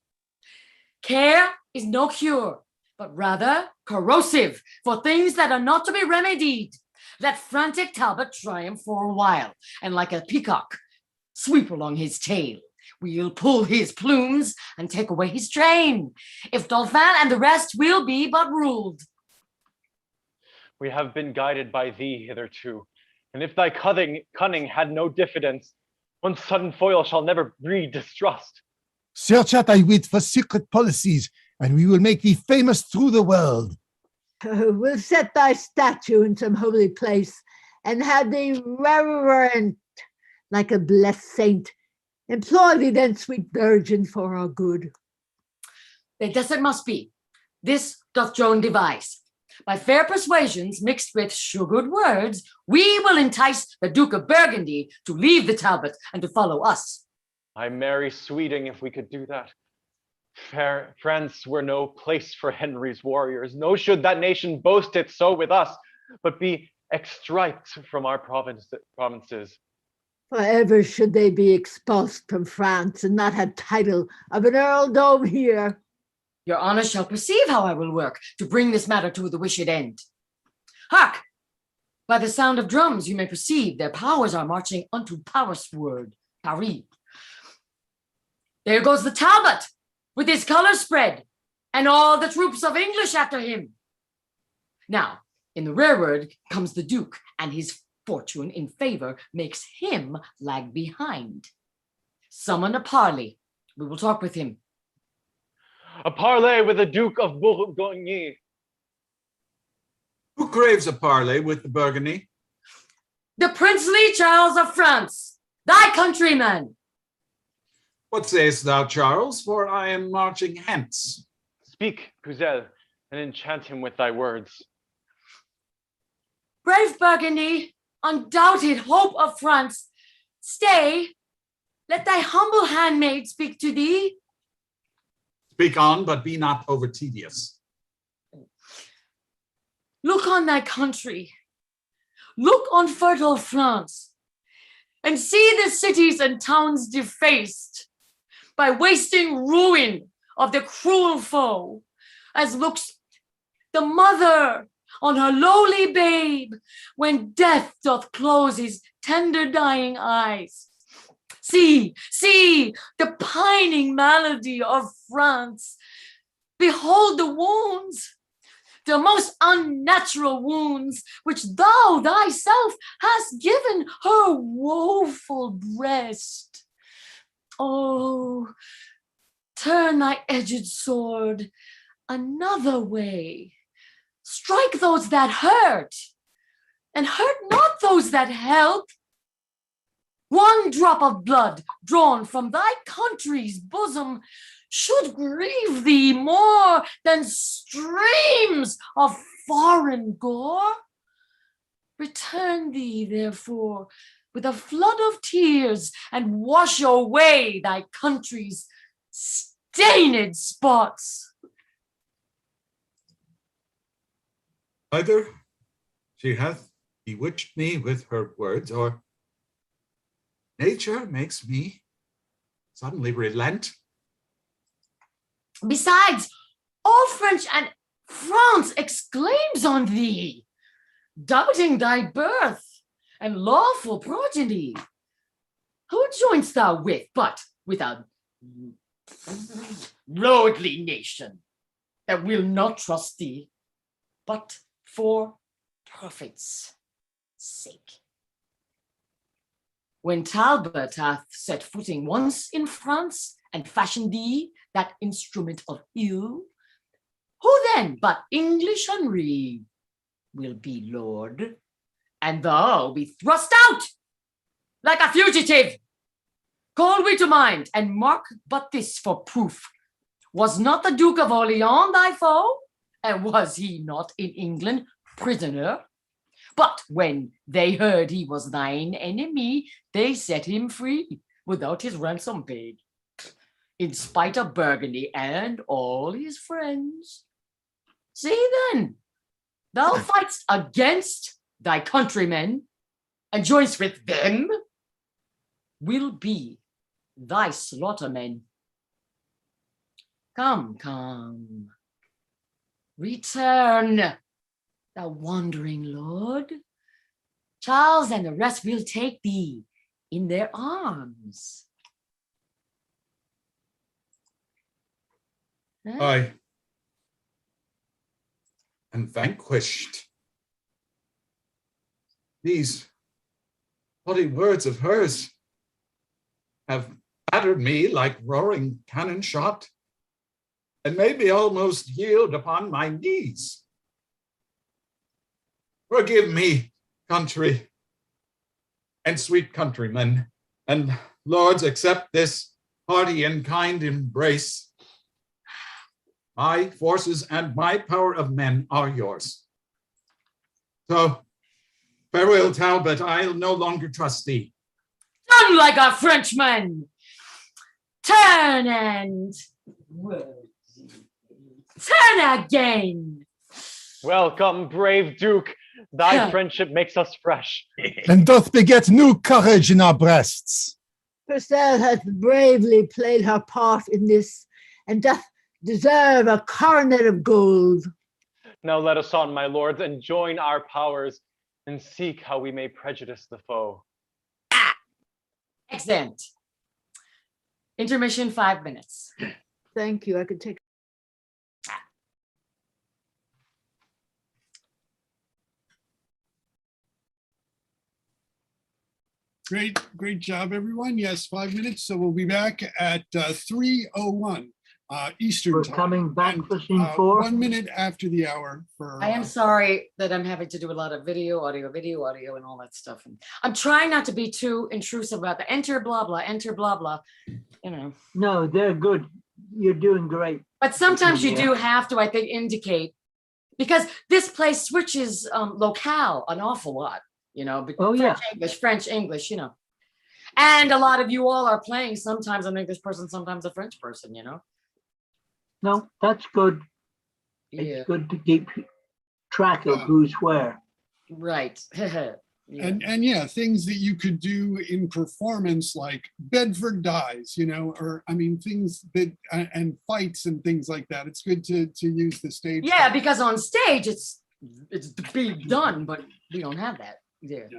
Care is no cure, but rather corrosive for things that are not to be remedied. Let frantic Talbot triumph for a while, and like a peacock, sweep along his tail. We'll pull his plumes and take away his train. If Dauphin and the rest will be but ruled. We have been guided by thee hitherto, and if thy cunning had no diffidence, one sudden foil shall never breed distrust. Search out thy wit for secret policies, and we will make thee famous through the world. We'll set thy statue in some holy place and have thee reverent like a blessed saint. Employ thee then, sweet virgin, for our good. Thus it must be. This doth Joan devise. By fair persuasions mixed with sugared words, we will entice the Duke of Burgundy to leave the Talbot and to follow us. I marry Sweeting if we could do that. Fair France were no place for Henry's warriors, no should that nation boast it so with us, but be extricted from our provinces. Forever should they be expulsed from France and not have title of an earldom here. Your honor shall perceive how I will work to bring this matter to the wished end. Hark! By the sound of drums you may perceive their powers are marching unto Parisward, Paris. There goes the Talbot, with his colors spread, and all the troops of English after him. Now, in the rearward comes the Duke, and his fortune in favor makes him lag behind. Summon a parley. We will talk with him. A parley with the Duke of Bourgogne. Who craves a parley with the Burgundy? The princely Charles of France, thy countryman. What sayest thou, Charles? For I am marching hence. Speak, Puzel, and enchant him with thy words. Brave Burgundy, undoubted hope of France, stay, let thy humble handmaid speak to thee. Speak on, but be not over tedious. Look on thy country, look on fertile France, and see the cities and towns defaced by wasting ruin of the cruel foe, as looks the mother on her lowly babe when death doth close his tender dying eyes. See, see the pining malady of France. Behold the wounds, the most unnatural wounds which thou thyself hast given her woeful breast. Oh, turn thy edged sword another way. Strike those that hurt, and hurt not those that help. One drop of blood drawn from thy country's bosom should grieve thee more than streams of foreign gore. Return thee, therefore, with a flood of tears and wash away thy country's stained spots. Either she hath bewitched me with her words, or nature makes me suddenly relent. Besides, All French and France exclaims on thee, doubting thy birth and lawful progeny. Who joinst thou with but with a lordly nation that will not trust thee, but for profit's sake? When Talbot hath set footing once in France and fashioned thee that instrument of ill, who then but English Henry will be lord, and thou be thrust out like a fugitive? Call we to mind, and mark but this for proof. Was not the Duke of Orleans thy foe? And was he not in England prisoner? But when they heard he was thine enemy, they set him free without his ransom paid, in spite of Burgundy and all his friends. See then, thou fightst against thy countrymen, and joinst with them will be thy slaughtermen. Come, come, return, thou wandering lord. Charles and the rest will take thee in their arms. I am vanquished. These bloody words of hers have battered me like roaring cannon shot, and made me almost yield upon my knees. Forgive me, country, and sweet countrymen, and lords, accept this hearty and kind embrace. My forces and my power of men are yours. So, farewell, Talbot, I'll no longer trust thee. Done like a Frenchman. Turn and turn again. Welcome, brave Duke. Thy friendship makes us fresh. And doth beget new courage in our breasts. Purcell hath bravely played her part in this, and doth deserve a coronet of gold. Now let us on, my lords, and join our powers, and seek how we may prejudice the foe. Excellent. Intermission, 5 minutes. Thank you. I could take. Great job, everyone. Yes, 5 minutes. So we'll be back at 3:01 Eastern We're time. coming back And, for scene 4. 1 minute after the hour for. I am sorry that I'm having to do a lot of video, audio, and all that stuff. And I'm trying not to be too intrusive about the enter blah blah, you know. No, they're good. You're doing great. But sometimes you Yeah. do have to, I think, indicate, because this place switches locale an awful lot, you know. Oh, yeah. French, English, you know. And a lot of you all are playing sometimes an English person, sometimes a French person, you know. No, that's good. Yeah. It's good to keep track of who's where. Right. Yeah. And yeah, things that you could do in performance, like Bedford dies, you know, or I mean, things that and fights and things like that. It's good to use the stage. Yeah, because on stage it's being done, but we don't have that. Yeah.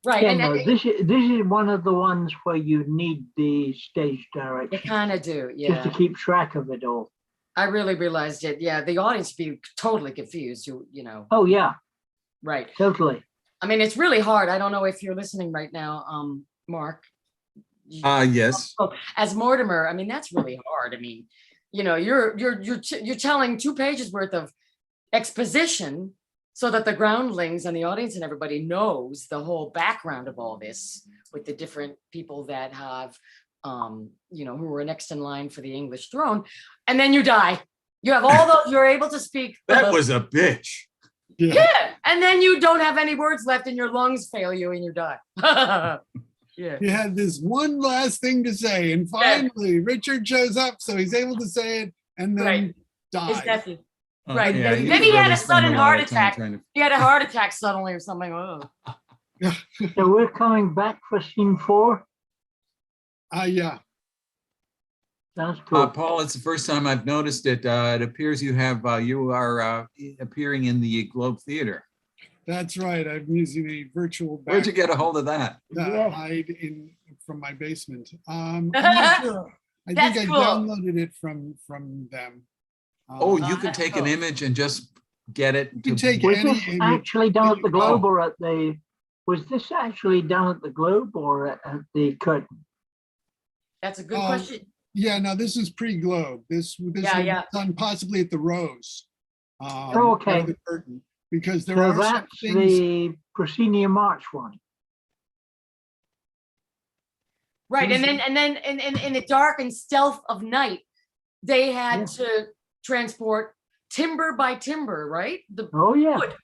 Right. Yeah, and no, this is one of the ones where you need the stage direction. you kind of do, Just yeah. to keep track of it all. I really realized it. Yeah, the audience be totally confused. You know. Oh yeah. Right. Totally. I mean, it's really hard. I don't know if you're listening right now, Mark. Yes. Oh, as Mortimer, I mean, that's really hard. I mean, you know, you're telling 2 pages worth of exposition so that the groundlings and the audience and everybody knows the whole background of all this with the different people that have, you know, who were next in line for the English throne, and then you die. You have all those. You're able to speak. That was a bitch. Yeah, and then you don't have any words left, and your lungs fail you, and you die. Yeah. He had this one last thing to say, and finally Richard shows up, so he's able to say it, and then dies. His nephew. Right. yeah, then he had a sudden heart attack. He had a heart attack suddenly or something. Oh. So we're coming back for scene 4. Yeah. Sounds cool. Paul, it's the first time I've noticed it. It appears you are appearing in the Globe Theater. That's right. I'm using a virtual. Where'd you get a hold of that? Hide from my basement. I'm not sure. I think I downloaded it from them. Oh, you can take an image and just get it. Was this actually done at the Globe or at the? Was this actually done at the Globe or at the Curtain? That's a good question. Yeah, no, this is pre-Globe. This was done possibly at the Rose. Okay. The Curtain, because there So are some that's things. the proscenium march one. Right, and then in the dark and stealth of night, they had to transport timber by timber, right? Wood.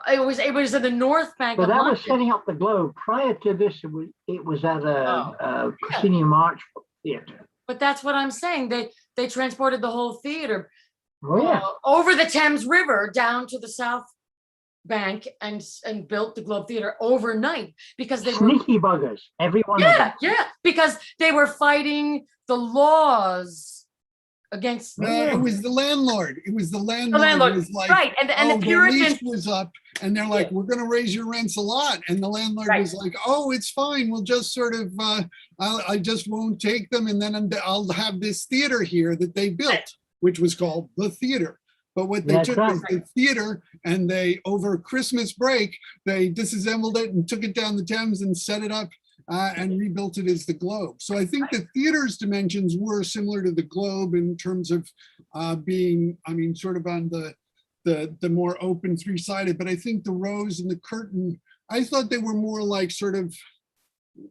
It was at the North Bank But of that London. was setting up the Globe. Prior to this, it was at a proscenium march theater. But that's what I'm saying. They transported the whole theater over the Thames River down to the South Bank and built the Globe Theater overnight because they were sneaky buggers. Everyone. Because they were fighting the laws against. It was the landlord. It was the landlord. The landlord. Who was like, right, and the Puritans lease was up, and they're like, "We're going to raise your rents a lot," and the landlord was like, "Oh, it's fine. We'll just sort of, I just won't take them, and then I'll have this theater here that they built, which was called the theater." But what they took was the theater, and they, over Christmas break, they disassembled it and took it down the Thames and set it up and rebuilt it as the Globe. So I think the theater's dimensions were similar to the Globe in terms of being, sort of on the more open three-sided. But I think the Rose and the Curtain, I thought they were more like sort of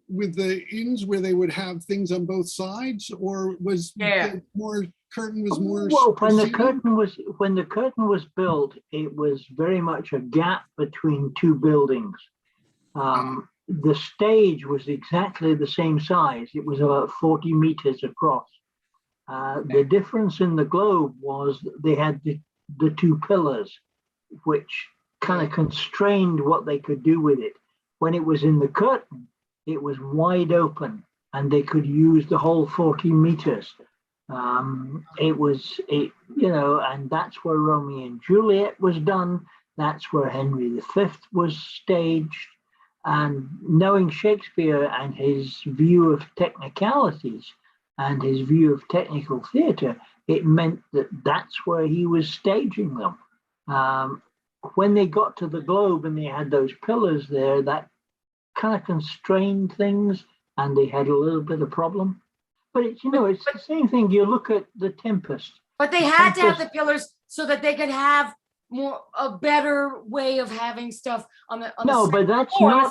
with the inns where they would have things on both sides, or was more Curtain was more. Well, when the curtain was built, it was very much a gap between two buildings. The stage was exactly the same size. It was about 40 meters across. The difference in the Globe was they had the two pillars, which kind of constrained what they could do with it. When it was in the Curtain, it was wide open and they could use the whole 40 meters. And that's where Romeo and Juliet was done. That's where Henry V was staged. And knowing Shakespeare and his view of technicalities and his view of technical theatre, it meant that that's where he was staging them. When they got to the Globe and they had those pillars there, that kind of constrained things and they had a little bit of problem. But it's the same thing. You look at the Tempest. But they had to have the pillars so that they could have a better way of having stuff on the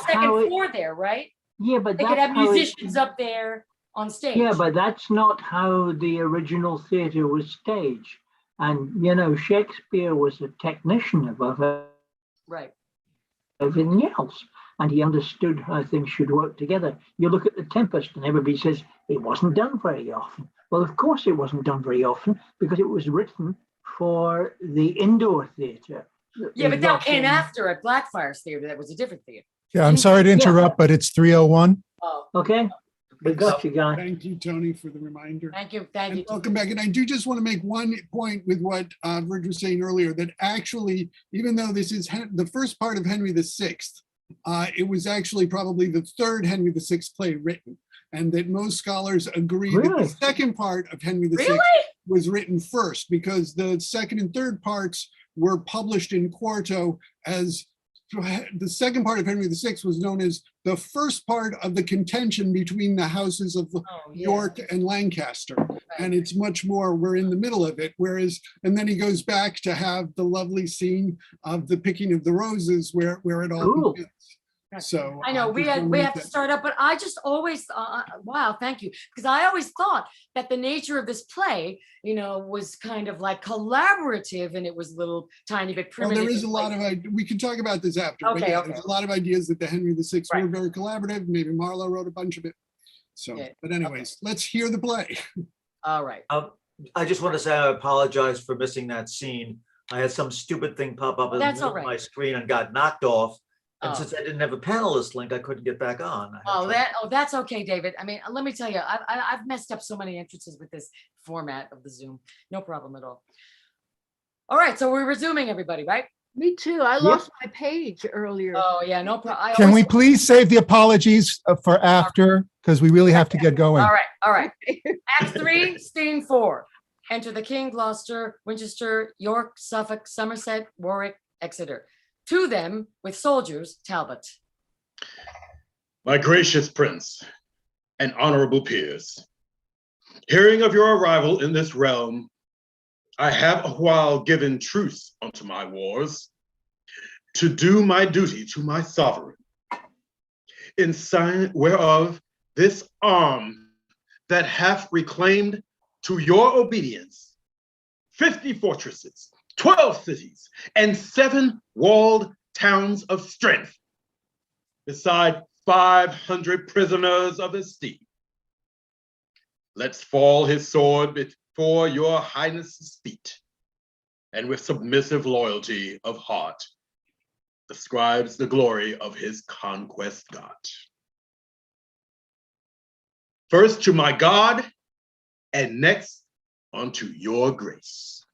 second floor there, right? Yeah, but they could have musicians up there on stage. Yeah, but that's not how the original theater was staged. And Shakespeare was a technician above everything else. And he understood how things should work together. You look at the Tempest and everybody says it wasn't done very often. Well, of course it wasn't done very often because it was written for the indoor theater. Yeah, but that came after at Blackfriars Theater. That was a different theater. Yeah, I'm sorry to interrupt, but it's 3:01. Oh, okay. We got you, guys. Thank you, Tony, for the reminder. Thank you. Thank you. Welcome back. And I do just want to make one point with what Virg was saying earlier, that actually, even though this is the first part of Henry VI, it was actually probably the third Henry VI play written, and that most scholars agree that the second part of Henry VI was written first, because the second and third parts were published in quarto as the second part of Henry VI was known as the first part of the contention between the houses of York and Lancaster. And it's much more, we're in the middle of it. Whereas, and then he goes back to have the lovely scene of the picking of the roses where it all begins. So I know we have to start up, but I just always wow, thank you, because I always thought that the nature of this play, was kind of like collaborative, and it was a little tiny bit primitive. Well, there is a lot of we can talk about this after. Okay, There's a lot of ideas that the Henry VI were very collaborative. Maybe Marlowe wrote a bunch of it. So, but anyways, let's hear the play. All right. I just want to say I apologize for missing that scene. I had some stupid thing pop up on my screen and got knocked off. And since I didn't have a panelist link, I couldn't get back on. That's okay, David. I mean, let me tell you, I've messed up so many entrances with this format of the Zoom. No problem at all. All right, so we're resuming, everybody, right? Me too. I lost my page earlier. Oh yeah, no problem. Can we please save the apologies for after? Because we really have to get going. All right. Act 3, scene 4. Enter the King, Gloucester, Winchester, York, Suffolk, Somerset, Warwick, Exeter. To them, with soldiers, Talbot. My gracious prince and honorable peers, hearing of your arrival in this realm, I have a while given truce unto my wars, to do my duty to my sovereign, in sign whereof this arm that hath reclaimed to your obedience 50 fortresses, 12 cities, and 7 walled towns of strength, beside 500 prisoners of esteem. Let's fall his sword before your highness's feet, and with submissive loyalty of heart, ascribes the glory of his conquest got. First to my God, and next unto your grace.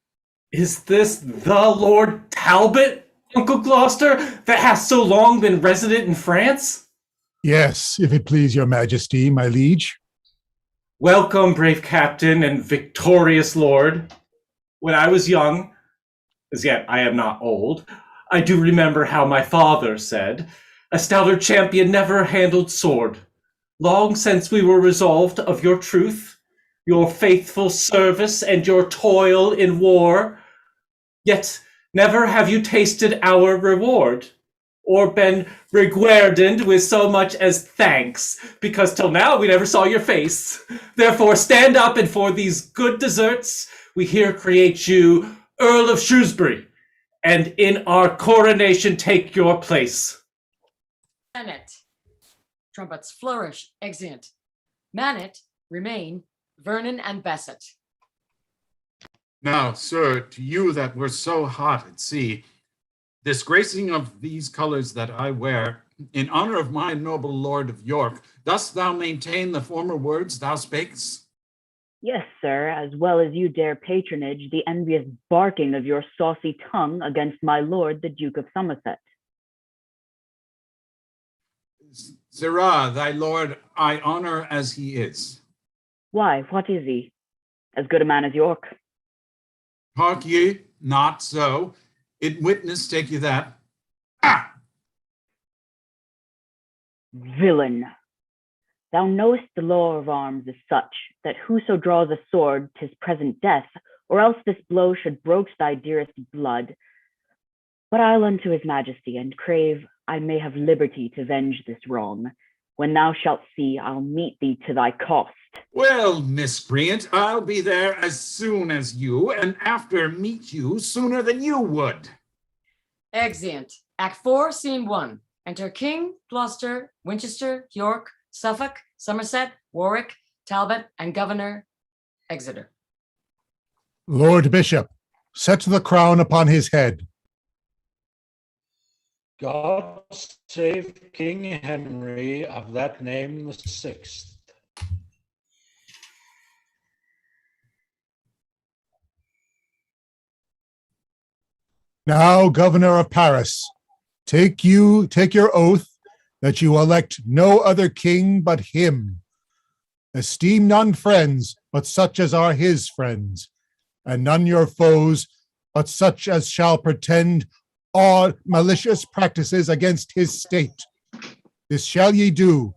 Is this the Lord Talbot, Uncle Gloucester, that has so long been resident in France? Yes, if it please your majesty, my liege. Welcome, brave captain and victorious lord. When I was young, as yet I am not old, I do remember how my father said, a stouter champion never handled sword. Long since we were resolved of your truth, your faithful service, and your toil in war. Yet never have you tasted our reward, or been reguerdoned with so much as thanks, because till now we never saw your face. Therefore stand up, and for these good deserts, we here create you Earl of Shrewsbury, and in our coronation take your place. Manet, trumpets flourish, exeunt. Manet, remain, Vernon and Besset. Now, sir, to you that were so hot at sea, this gracing of these colors that I wear, in honor of my noble lord of York, dost thou maintain the former words thou spakest? Yes, sir, as well as you dare patronage the envious barking of your saucy tongue against my lord, the Duke of Somerset. Sirrah, thy lord I honor as he is. Why, what is he? As good a man as York? Hark ye, not so. In witness take you that. Villain! Thou knowest the law of arms is such, that whoso draws a sword, 'tis present death, or else this blow should broach thy dearest blood. But I'll unto his majesty, and crave I may have liberty to venge this wrong. When thou shalt see, I'll meet thee to thy cost. Well, miscreant, I'll be there as soon as you, and after meet you sooner than you would. Exeunt. Act 4, Scene 1. Enter King, Gloucester, Winchester, York, Suffolk, Somerset, Warwick, Talbot, and Governor Exeter. Lord Bishop, set the crown upon his head. God save King Henry of that name the 6th. Now, Governor of Paris, take your oath that you elect no other king but him. Esteem none friends but such as are his friends, and none your foes but such as shall pretend all malicious practices against his state. This shall ye do,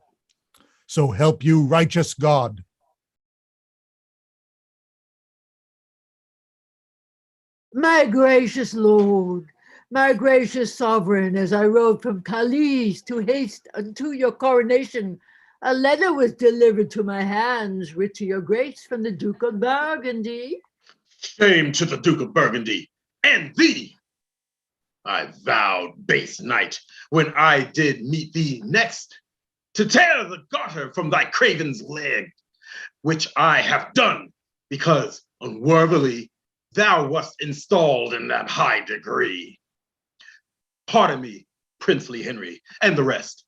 so help you righteous God. My gracious lord, my gracious sovereign, as I rode from Calais to haste unto your coronation, a letter was delivered to my hands, writ to your grace from the Duke of Burgundy. Shame to the Duke of Burgundy and thee! I vowed, base knight, when I did meet thee next, to tear the garter from thy craven's leg, which I have done, because unworthily thou wast installed in that high degree. Pardon me, princely Henry and the rest.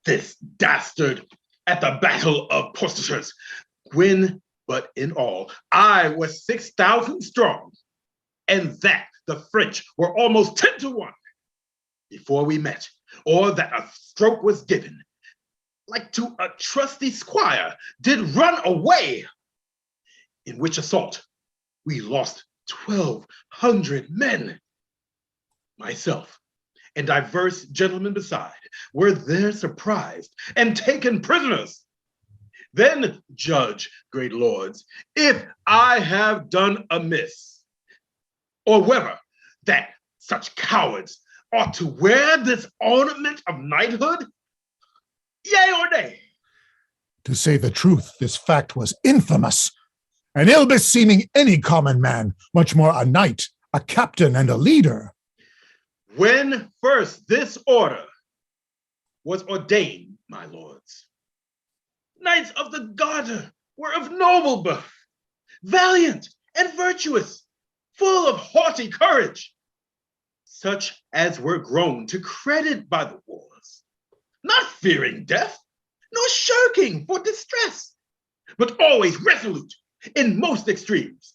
This dastard at the Battle of Portsmouth, when, but in all, I was 6,000 strong, and that the French were almost 10 to 1 before we met, or that a stroke was given, like to a trusty squire, did run away, in which assault we lost 1,200 men. Myself and diverse gentlemen beside were there surprised and taken prisoners. Then judge, great lords, if I have done amiss, or whether that such cowards ought to wear this ornament of knighthood, yea or nay. To say the truth, this fact was infamous, and ill beseeming any common man, much more a knight, a captain, and a leader. When first this order was ordained, my lords, knights of the Garter were of noble birth, valiant and virtuous, full of haughty courage, such as were grown to credit by the wars, not fearing death, nor shirking for distress, but always resolute in most extremes.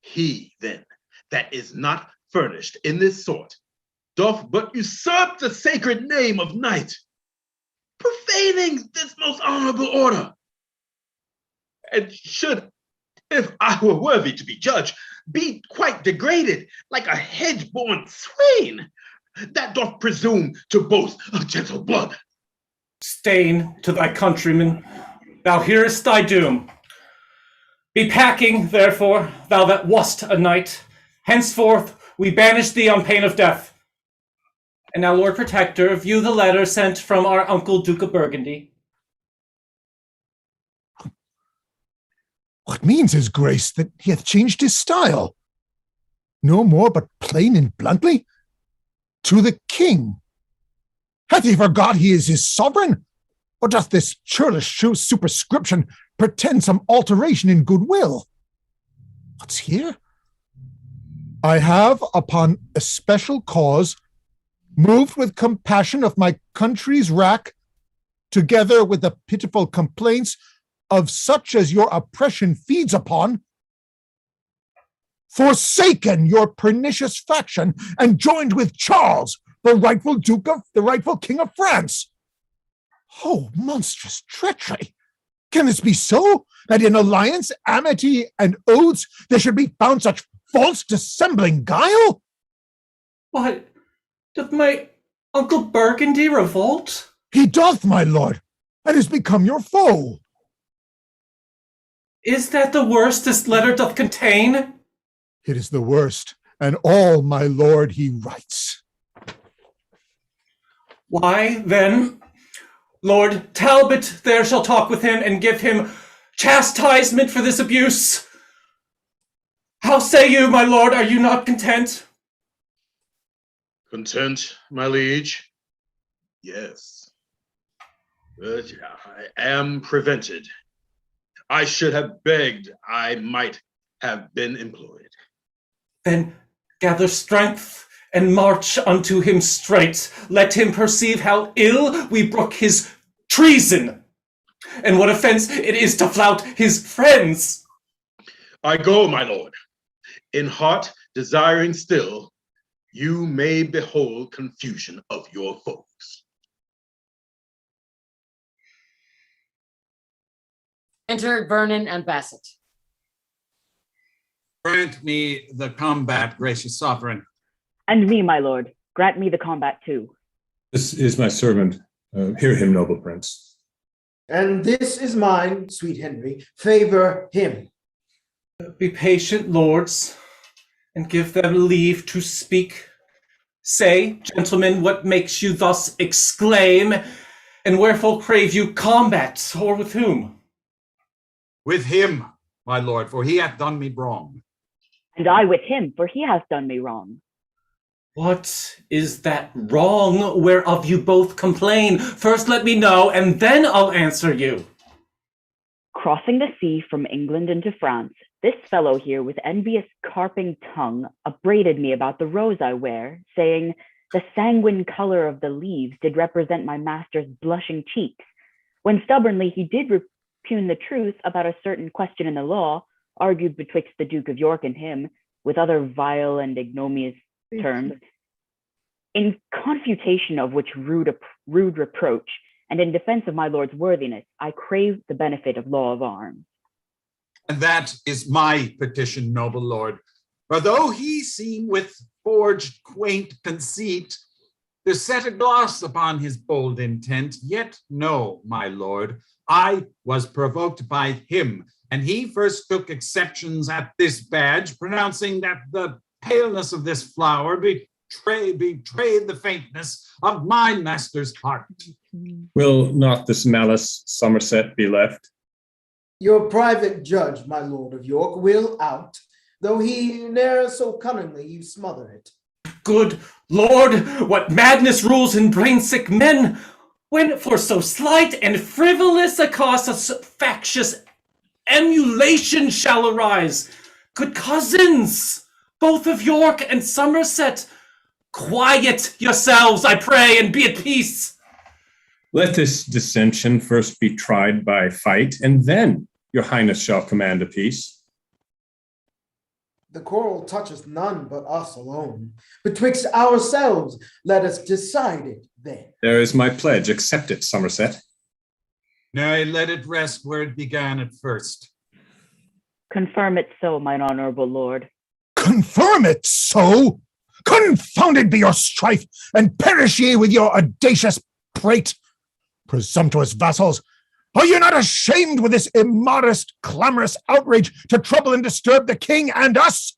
He then that is not furnished in this sort doth but usurp the sacred name of knight, profaning this most honorable order, and should, if I were worthy to be judge, be quite degraded like a hedge-born swain that doth presume to boast of gentle blood. Stain to thy countrymen, thou hearest thy doom. Be packing, therefore, thou that wast a knight. Henceforth we banish thee on pain of death. And now, Lord Protector, view the letter sent from our uncle Duke of Burgundy. What means his grace that he hath changed his style? No more but plain and bluntly? To the king. Hath he forgot he is his sovereign? Or doth this churlish superscription pretend some alteration in goodwill? What's here? I have, upon especial cause, moved with compassion of my country's wrack, together with the pitiful complaints of such as your oppression feeds upon, forsaken your pernicious faction and joined with Charles, the rightful King of France. Oh, monstrous treachery! Can this be so, that in alliance, amity, and oaths there should be found such false dissembling guile? What? Doth my Uncle Burgundy revolt? He doth, my lord, and is become your foe. Is that the worst this letter doth contain? It is the worst, and all, my lord, he writes. Why, then, Lord Talbot there shall talk with him and give him chastisement for this abuse. How say you, my lord, are you not content? Content, my liege? Yes. But I am prevented. I should have begged, I might have been employed. Then gather strength and march unto him straight. Let him perceive how ill we brook his treason, and what offense it is to flout his friends. I go, my lord, in heart desiring still, you may behold confusion of your foes. Enter Vernon and Bassett. Grant me the combat, gracious sovereign. And me, my lord. Grant me the combat too. This is my servant. Hear him, noble prince. And this is mine, sweet Henry. Favor him. Be patient, lords, and give them leave to speak. Say, gentlemen, what makes you thus exclaim, and wherefore crave you combat, or with whom? With him, my lord, for he hath done me wrong. And I with him, for he hath done me wrong. What is that wrong whereof you both complain? First let me know, and then I'll answer you. Crossing the sea from England into France, this fellow here with envious carping tongue upbraided me about the rose I wear, saying, The sanguine color of the leaves did represent my master's blushing cheeks, when stubbornly he did repugn the truth about a certain question in the law, argued betwixt the Duke of York and him, with other vile and ignominious terms, in confutation of which rude reproach, and in defense of my lord's worthiness, I crave the benefit of law of arms. And that is my petition, noble lord. For though he seem with forged quaint conceit to set a gloss upon his bold intent, yet know, my lord, I was provoked by him, and he first took exceptions at this badge, pronouncing that the paleness of this flower betrayed the faintness of my master's heart. Will not this malice, Somerset, be left? Your private judge, my lord of York, will out, though he ne'er so cunningly you smother it. Good Lord, what madness rules in brain-sick men, when for so slight and frivolous a cause a factious emulation shall arise. Good cousins, both of York and Somerset, quiet yourselves, I pray, and be at peace. Let this dissension first be tried by fight, and then your highness shall command a peace. The quarrel toucheth none but us alone. Betwixt ourselves, let us decide it then. There is my pledge. Accept it, Somerset. Nay, let it rest where it began at first. Confirm it so, mine honorable lord. Confirm it so? Confounded be your strife, and perish ye with your audacious prate. Presumptuous vassals, are you not ashamed with this immodest, clamorous outrage to trouble and disturb the king and us?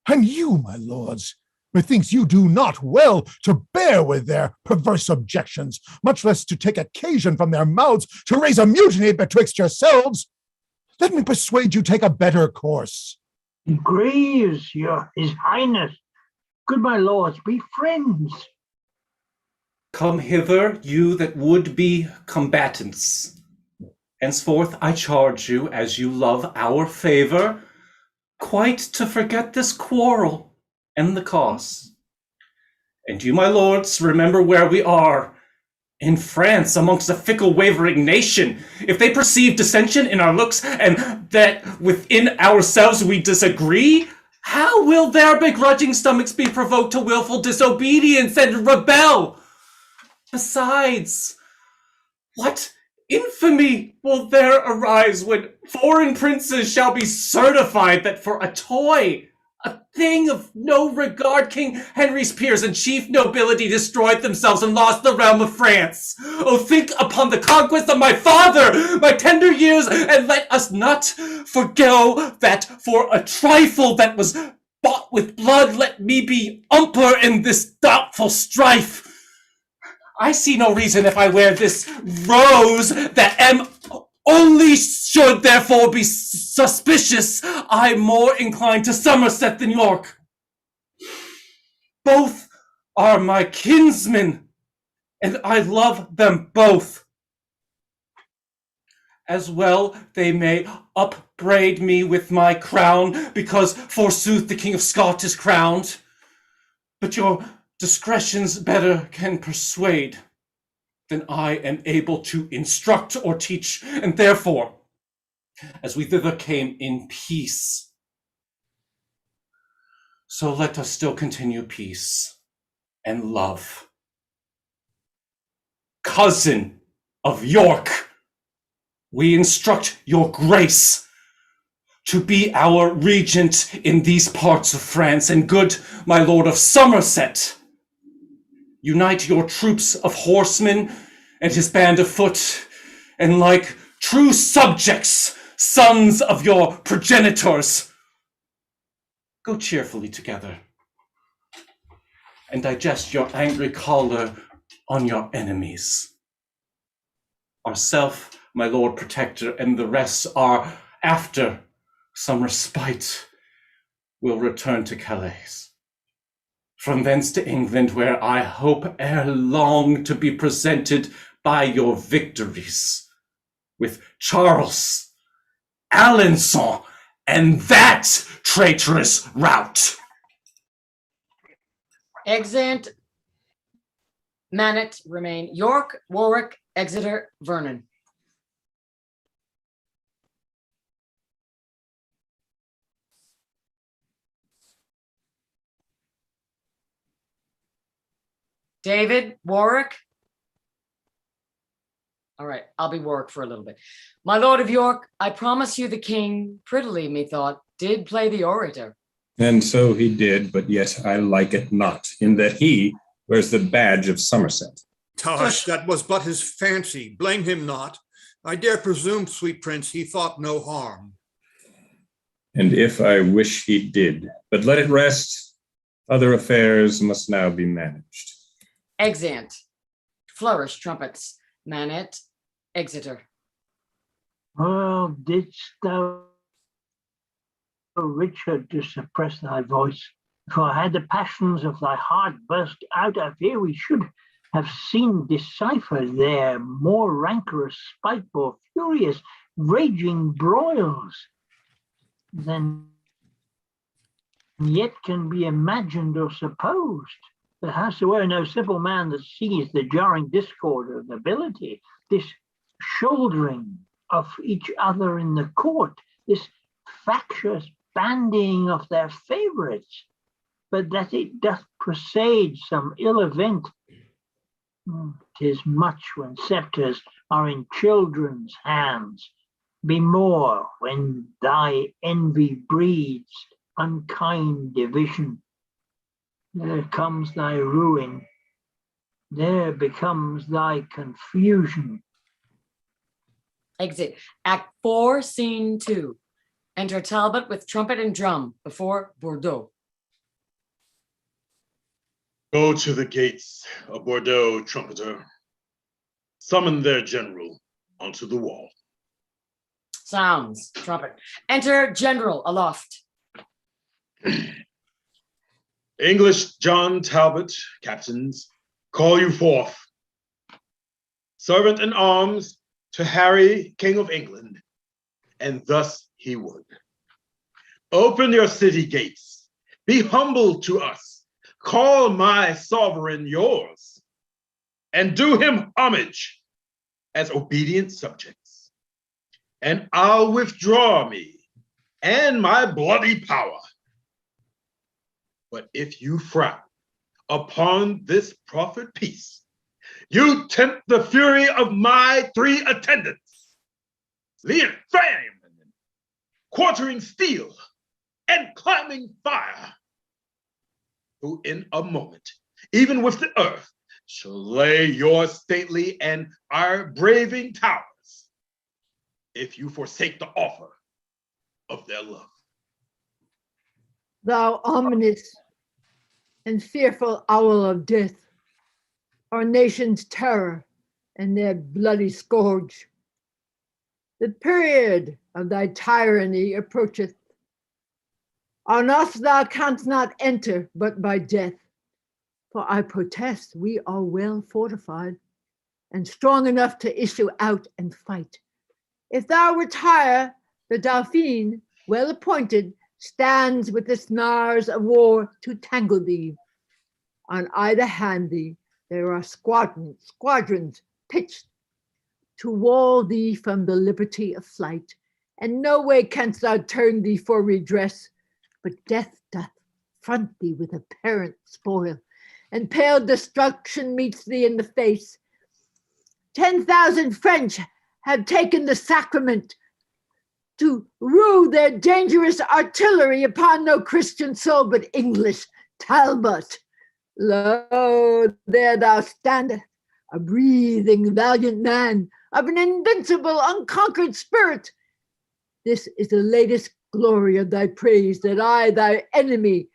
And you, my lords, methinks you do not well to bear with their perverse objections, much less to take occasion from their mouths to raise a mutiny betwixt yourselves. Let me persuade you take a better course. It grieves his highness. Good my lords, be friends. Come hither, you that would be combatants. Henceforth I charge you, as you love our favor, quite to forget this quarrel and the cause. And you, my lords, remember where we are. In France, amongst a fickle wavering nation, if they perceive dissension in our looks, and that within ourselves we disagree, how will their begrudging stomachs be provoked to willful disobedience and rebel? Besides, what infamy will there arise when foreign princes shall be certified that for a toy, a thing of no regard, King Henry's peers and chief nobility destroyed themselves and lost the realm of France? Oh, think upon the conquest of my father, my tender years, and let us not forgo that for a trifle that was bought with blood, let me be umpire in this doubtful strife. I see no reason if I wear this rose that am only should therefore be suspicious. I'm more inclined to Somerset than York. Both are my kinsmen, and I love them both. As well they may upbraid me with my crown, because forsooth the King of Scott is crowned. But your discretions better can persuade than I am able to instruct or teach, and therefore, as we thither came in peace, so let us still continue peace and love. Cousin of York, we instruct your grace to be our regent in these parts of France, and good my lord of Somerset, unite your troops of horsemen and his band of foot, and like true subjects, sons of your progenitors, go cheerfully together and digest your angry choler on your enemies. Ourself, my lord protector, and the rest are, after some respite, will return to Calais. From thence to England, where I hope ere long to be presented by your victories with Charles, Alençon, and that traitorous rout. Exeunt Manet remain York, Warwick, Exeter, Vernon. David, Warwick. All right, I'll be Warwick for a little bit. My lord of York, I promise you the king prettily, methought, did play the orator. And so he did, but yet I like it not, in that he wears the badge of Somerset. Tush, that was but his fancy. Blame him not. I dare presume, sweet prince, he thought no harm. And if I wish he did, but let it rest, other affairs must now be managed. Exeunt. Flourish, trumpets. Manet, Exeter. Well, didst thou, Richard, to suppress thy voice? For had the passions of thy heart burst out, I fear we should have seen deciphered there more rancorous spite, more furious raging broils than yet can be imagined or supposed. But howsoever no simple man that sees the jarring discord of nobility, this shouldering of each other in the court, this factious bandying of their favorites, but that it doth presage some ill event. 'Tis much when scepters are in children's hands. Be more when thy envy breeds unkind division. There comes thy ruin, there becomes thy confusion. Exit. Act 4, Scene 2. Enter Talbot with trumpet and drum before Bordeaux. Go to the gates of Bordeaux, trumpeter. Summon their general onto the wall. Sounds, trumpet. Enter General aloft. English John Talbot, captains, call you forth. Servant in arms to Harry, King of England, and thus he would. Open your city gates, be humble to us, call my sovereign yours, and do him homage as obedient subjects. And I'll withdraw me and my bloody power. But if you frown upon this proffered peace, you tempt the fury of my 3 attendants, lead flame, quartering steel, and climbing fire, who in a moment, even with the earth, shall lay your stately and our braving towers, if you forsake the offer of their love. Thou ominous and fearful owl of death, our nation's terror and their bloody scourge. The period of thy tyranny approacheth. On us thou canst not enter but by death, for I protest we are well fortified and strong enough to issue out and fight. If thou retire, the Dauphin, well appointed, stands with the snars of war to tangle thee. On either hand thee there are squadrons pitched to wall thee from the liberty of flight, and no way canst thou turn thee for redress, but death doth front thee with apparent spoil, and pale destruction meets thee in the face. 10,000 French have taken the sacrament to rue their dangerous artillery upon no Christian soul but English Talbot. Lo, there thou standest, a breathing valiant man of an invincible, unconquered spirit. This is the latest glory of thy praise, that I, thy enemy,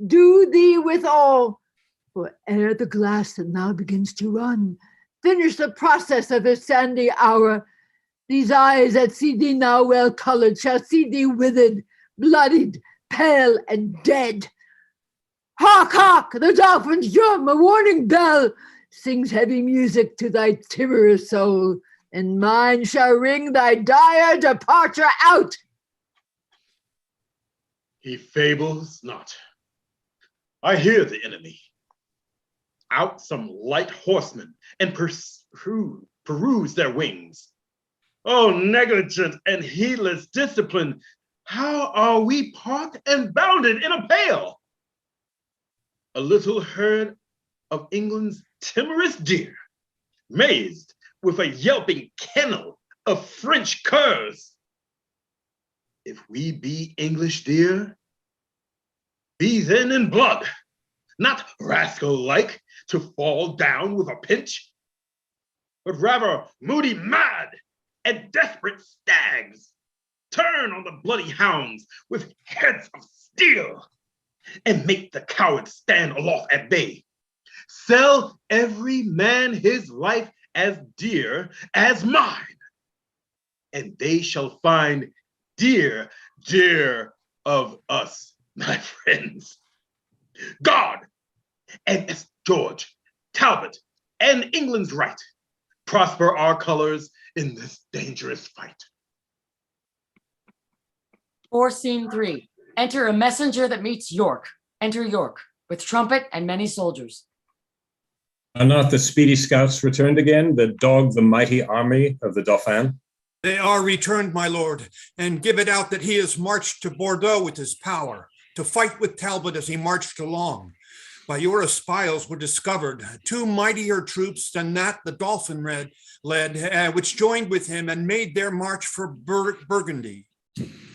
do thee withal. For ere the glass that now begins to run, finish the process of the sandy hour, these eyes that see thee now well colored shall see thee withered, bloodied, pale, and dead. Hark, hark, the dolphin's drum, a warning bell, sings heavy music to thy timorous soul, and mine shall ring thy dire departure out. He fables not. I hear the enemy. out some light horsemen and peruse their wings. Oh, negligent and heedless discipline, how are we parked and bounded in a pail? A little herd of England's timorous deer, mazed with a yelping kennel of French curs. If we be English deer, be then in blood, not rascal-like to fall down with a pinch, but rather moody mad and desperate stags, turn on the bloody hounds with heads of steel, and make the cowards stand aloft at bay. Sell every man his life as dear as mine, and they shall find dear of us, my friends. God and S. George, Talbot, and England's right, prosper our colors in this dangerous fight. Or scene 3. Enter a messenger that meets York. Enter York with trumpet and many soldiers. Are not the speedy scouts returned again that dogged the mighty army of the Dauphin? They are returned, my lord, and give it out that he has marched to Bordeaux with his power, to fight with Talbot as he marched along. By your espials were discovered 2 mightier troops than that the Dauphin led, which joined with him and made their march for Burgundy.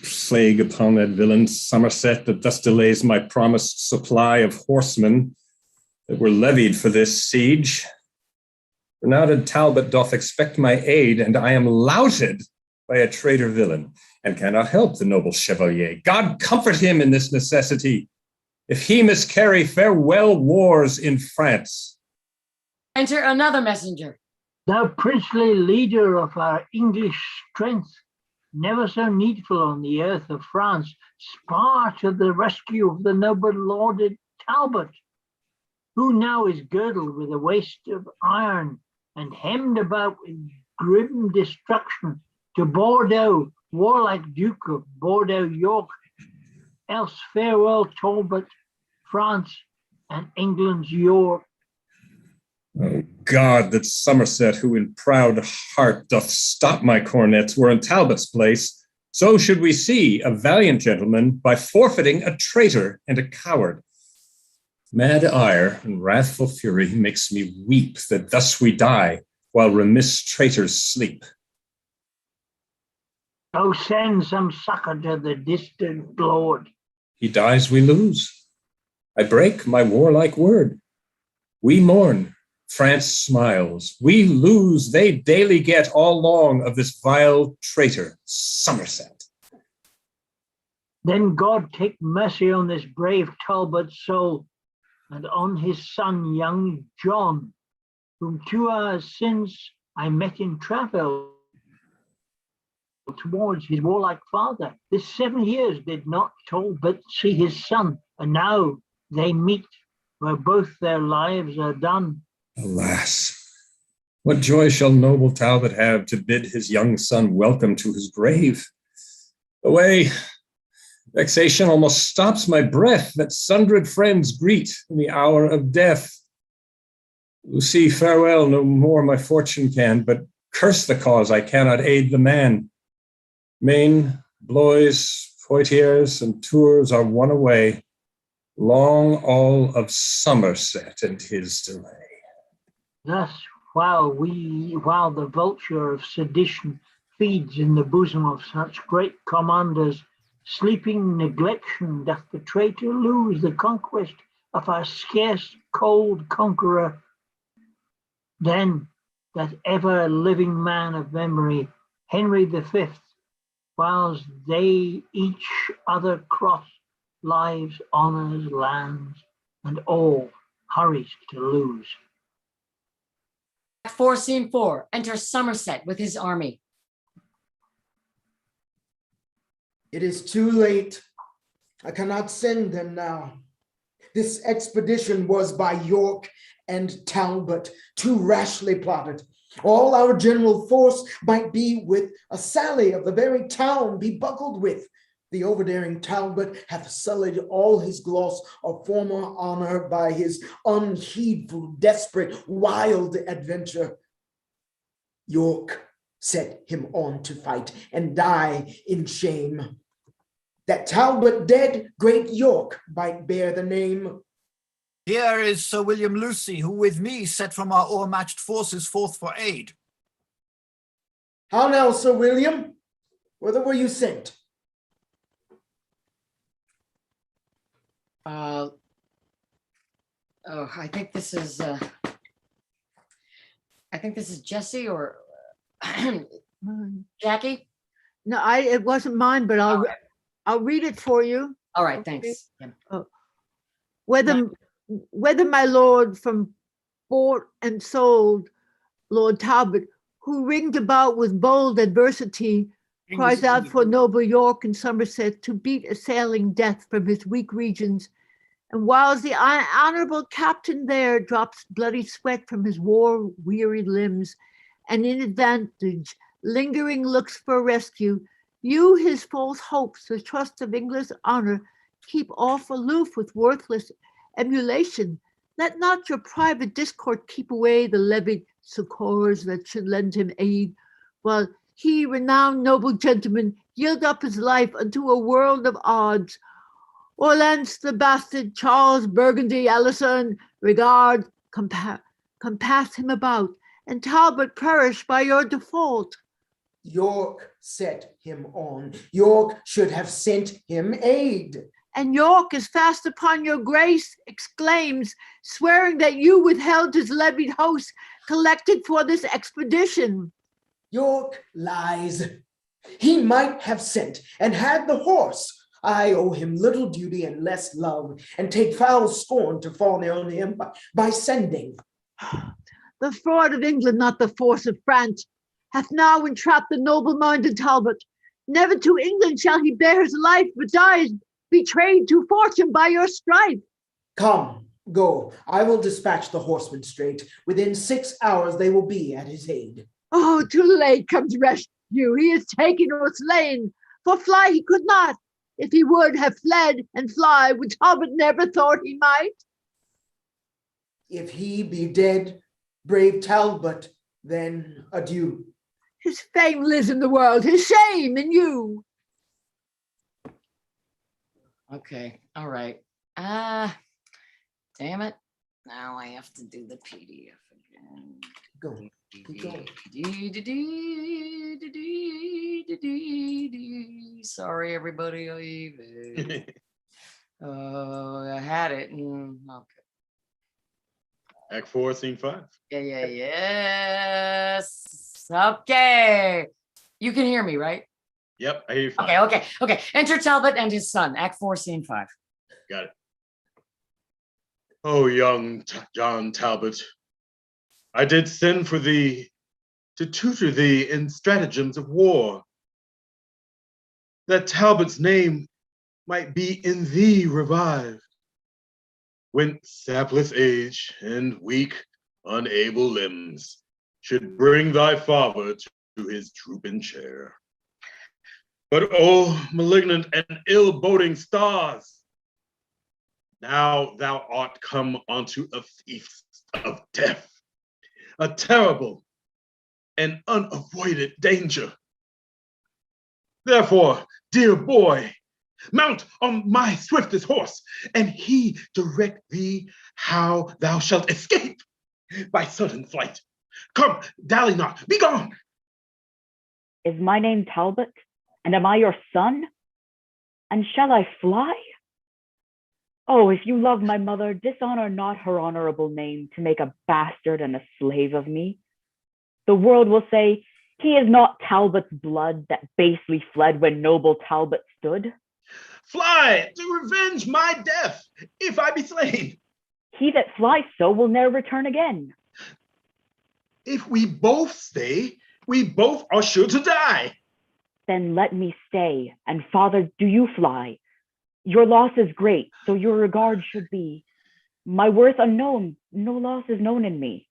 Plague upon that villain Somerset that thus delays my promised supply of horsemen that were levied for this siege. Renowned Talbot doth expect my aid, and I am louted by a traitor villain, and cannot help the noble chevalier. God comfort him in this necessity. If he miscarry, farewell wars in France. Enter another messenger. Thou princely leader of our English strength, never so needful on the earth of France, spar to the rescue of the noble lauded Talbot, who now is girdled with a waist of iron and hemmed about with grim destruction, to Bordeaux, warlike Duke of Bordeaux, York. Else farewell, Talbot, France, and England's York. Oh God, that Somerset, who in proud heart doth stop my cornets, were in Talbot's place, so should we see a valiant gentleman by forfeiting a traitor and a coward. Mad ire and wrathful fury makes me weep that thus we die, while remiss traitors sleep. Oh, send some succor to the distant lord. He dies, we lose. I break my warlike word. We mourn, France smiles. We lose, they daily get all long of this vile traitor, Somerset. Then God take mercy on this brave Talbot's soul, and on his son, young John, whom 2 hours since I met in travel towards his warlike father. This 7 years did not Talbot see his son, and now they meet where both their lives are done. Alas, what joy shall noble Talbot have to bid his young son welcome to his grave? Away, vexation almost stops my breath that sundred friends greet in the hour of death. Lucy, farewell, no more my fortune can, but curse the cause I cannot aid the man. Maine, Blois, Poitiers, and Tours are won away. Long all of Somerset and his delay. Thus, while the vulture of sedition feeds in the bosom of such great commanders, sleeping neglection doth the traitor lose the conquest of our scarce cold conqueror. Then that ever living man of memory, Henry V, whilst they each other cross, lives, honors, lands, and all hurries to lose. Act 4, scene 4. Enter Somerset with his army. It is too late. I cannot send them now. This expedition was by York and Talbot too rashly plotted. All our general force might be with a sally of the very town be buckled with. The overdaring Talbot hath sullied all his gloss of former honor by his unheedful, desperate, wild adventure. York set him on to fight and die in shame. That Talbot dead, great York might bear the name. Here is Sir William Lucy, who with me set from our o'ermatched forces forth for aid. How now, Sir William? Whither were you sent? I think this is Jesse or Jackie. No, it wasn't mine, but I'll read it for you. All right, thanks. Yeah. Whether my lord from bought and sold, Lord Talbot, who ringed about with bold adversity, cries out for noble York and Somerset to beat assailing death from his weak regions. And whilst the honorable captain there drops bloody sweat from his war-wearied limbs, and in advantage lingering looks for rescue, you his false hopes, the trust of English honor, keep off aloof with worthless emulation. Let not your private discord keep away the levied succors that should lend him aid, while he, renowned noble gentleman, yield up his life unto a world of odds. Orleans the bastard, Charles Burgundy, Alison, regard, compass him about, and Talbot perish by your default. York set him on. York should have sent him aid. And York is fast upon your grace, exclaims, swearing that you withheld his levied host collected for this expedition. York lies. He might have sent and had the horse. I owe him little duty and less love, and take foul scorn to fall on him by sending. The fraud of England, not the force of France, hath now entrapped the noble-minded Talbot. Never to England shall he bear his life, but dies betrayed to fortune by your strife. Come, go. I will dispatch the horsemen straight. Within 6 hours they will be at his aid. Oh, too late comes rescue. He is taken or slain, for fly he could not. If he would have fled and fly, would Talbot never thought he might? If he be dead, brave Talbot, then adieu. His fame lives in the world, his shame in you. Okay, all right. Damn it. Now I have to do the PDF again. Go. Keep going. Sorry, everybody. I had it. Okay. Act 4, Scene 5. Yes. Okay. You can hear me, right? Yep, I hear you fine. Okay. Enter Talbot and his son. Act 4, Scene 5. Got it. Oh, young John Talbot, I did send for thee to tutor thee in stratagems of war, that Talbot's name might be in thee revived, when sapless age and weak, unable limbs should bring thy father to his drooping chair. But oh, malignant and ill-boding stars, now thou art come unto a feast of death, a terrible and unavoided danger. Therefore, dear boy, mount on my swiftest horse, and he direct thee how thou shalt escape by sudden flight. Come, dally not, be gone. Is my name Talbot, and am I your son? And shall I fly? Oh, if you love my mother, dishonor not her honorable name to make a bastard and a slave of me. The world will say, he is not Talbot's blood that basely fled when noble Talbot stood. Fly to revenge my death, if I be slain. He that flies so will ne'er return again. If we both stay, we both are sure to die. Then let me stay, and father, do you fly. Your loss is great, so your regard should be. My worth unknown, no loss is known in me.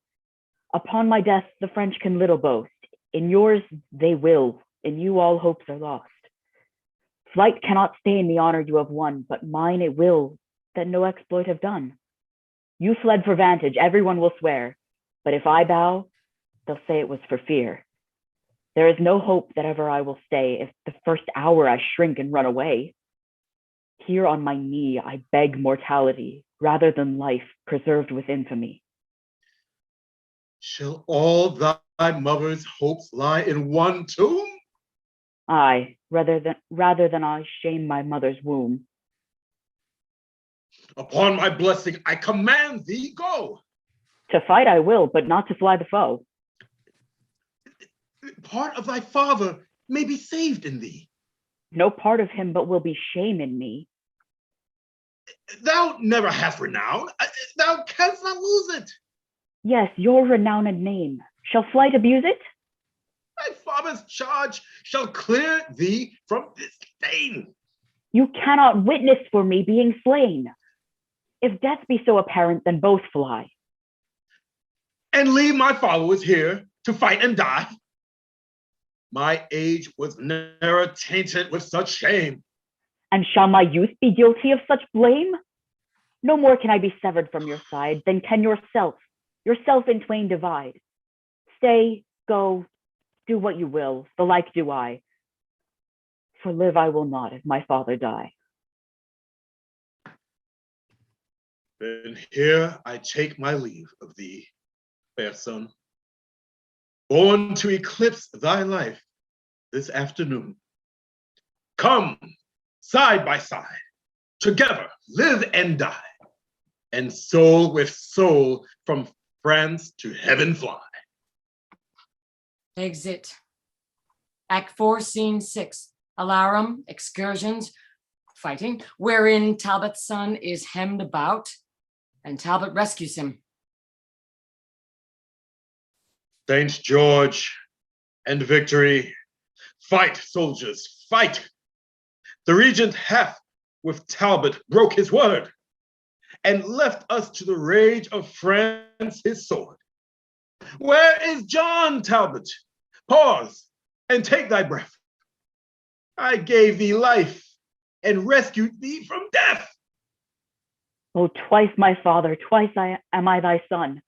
Upon my death, the French can little boast. In yours, they will. In you, all hopes are lost. Flight cannot stain the honor you have won, but mine it will that no exploit have done. You fled for vantage, everyone will swear, but if I bow, they'll say it was for fear. There is no hope that ever I will stay if the first hour I shrink and run away. Here on my knee I beg mortality rather than life preserved with infamy. Shall all thy mother's hopes lie in one tomb? Aye, rather than I shame my mother's womb. Upon my blessing, I command thee, go. To fight I will, but not to fly the foe. Part of thy father may be saved in thee. No part of him but will be shame in me. Thou never hast renown. Thou canst not lose it. Yes, your renowned name. Shall flight abuse it? Thy father's charge shall clear thee from this stain. You cannot witness for me being slain. If death be so apparent, then both fly. And leave my followers here to fight and die. My age was ne'er tainted with such shame. And shall my youth be guilty of such blame? No more can I be severed from your side than can yourself in twain divide. Stay, go, do what you will, the like do I. For live I will not if my father die. Then here I take my leave of thee, fair son, born to eclipse thy life this afternoon. Come, side by side, together live and die, and soul with soul from France to heaven fly. Exit. Act 4, Scene 6. Alarum, excursions, fighting, wherein Talbot's son is hemmed about, and Talbot rescues him. Saint George and victory. Fight, soldiers, fight. The regent hath with Talbot broke his word, and left us to the rage of France his sword. Where is John Talbot? Pause and take thy breath. I gave thee life and rescued thee from death. Oh, twice my father, twice am I thy son.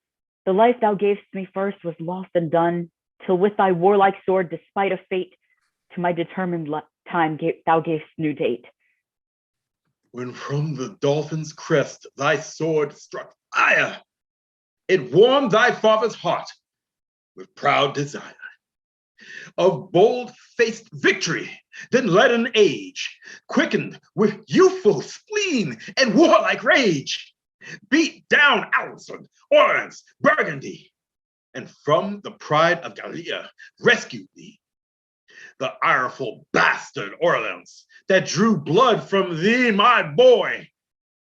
The life thou gavest me first was lost and done, till with thy warlike sword, despite of fate, to my determined time thou gavest new date. When from the dolphin's crest thy sword struck fire, it warmed thy father's heart with proud desire of bold-faced victory, then led an age, quickened with youthful spleen and warlike rage, beat down Alison, Orleans, Burgundy, and from the pride of Gallia rescued thee. The ireful bastard Orleans that drew blood from thee, my boy,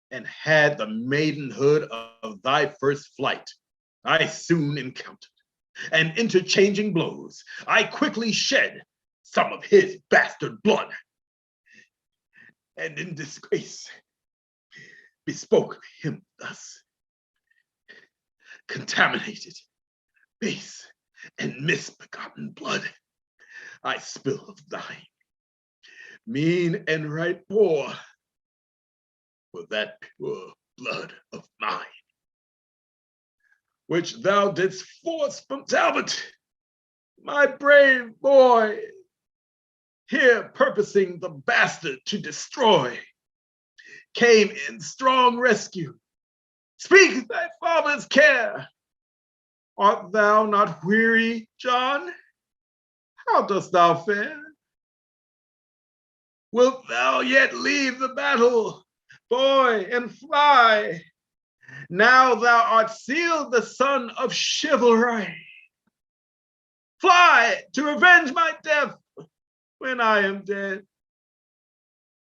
and had the maidenhood of thy first flight, I soon encountered, and interchanging blows, I quickly shed some of his bastard blood, and in disgrace bespoke him thus. Contaminated, base, and misbegotten blood, I spill of thine, mean and right poor, for that pure blood of mine, which thou didst force from Talbot, my brave boy, here purposing the bastard to destroy, came in strong rescue. Speak thy father's care. Art thou not weary, John? How dost thou fare? Wilt thou yet leave the battle, boy, and fly? Now thou art sealed the son of chivalry. Fly to revenge my death when I am dead.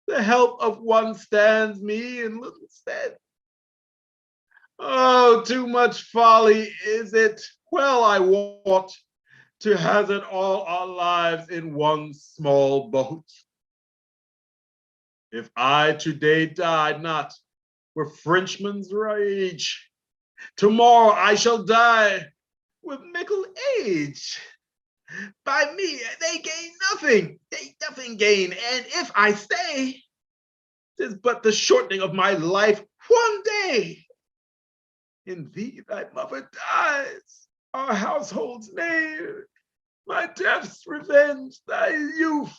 The help of one stands me in little stead. Oh, too much folly is it, well I wot, to hazard all our lives in one small boat. If I today died not with Frenchman's rage, tomorrow I shall die with mickle age. By me, they gain nothing. They nothing gain. And if I stay, 'tis but the shortening of my life one day. In thee thy mother dies, our household's name, my death's revenge, thy youth,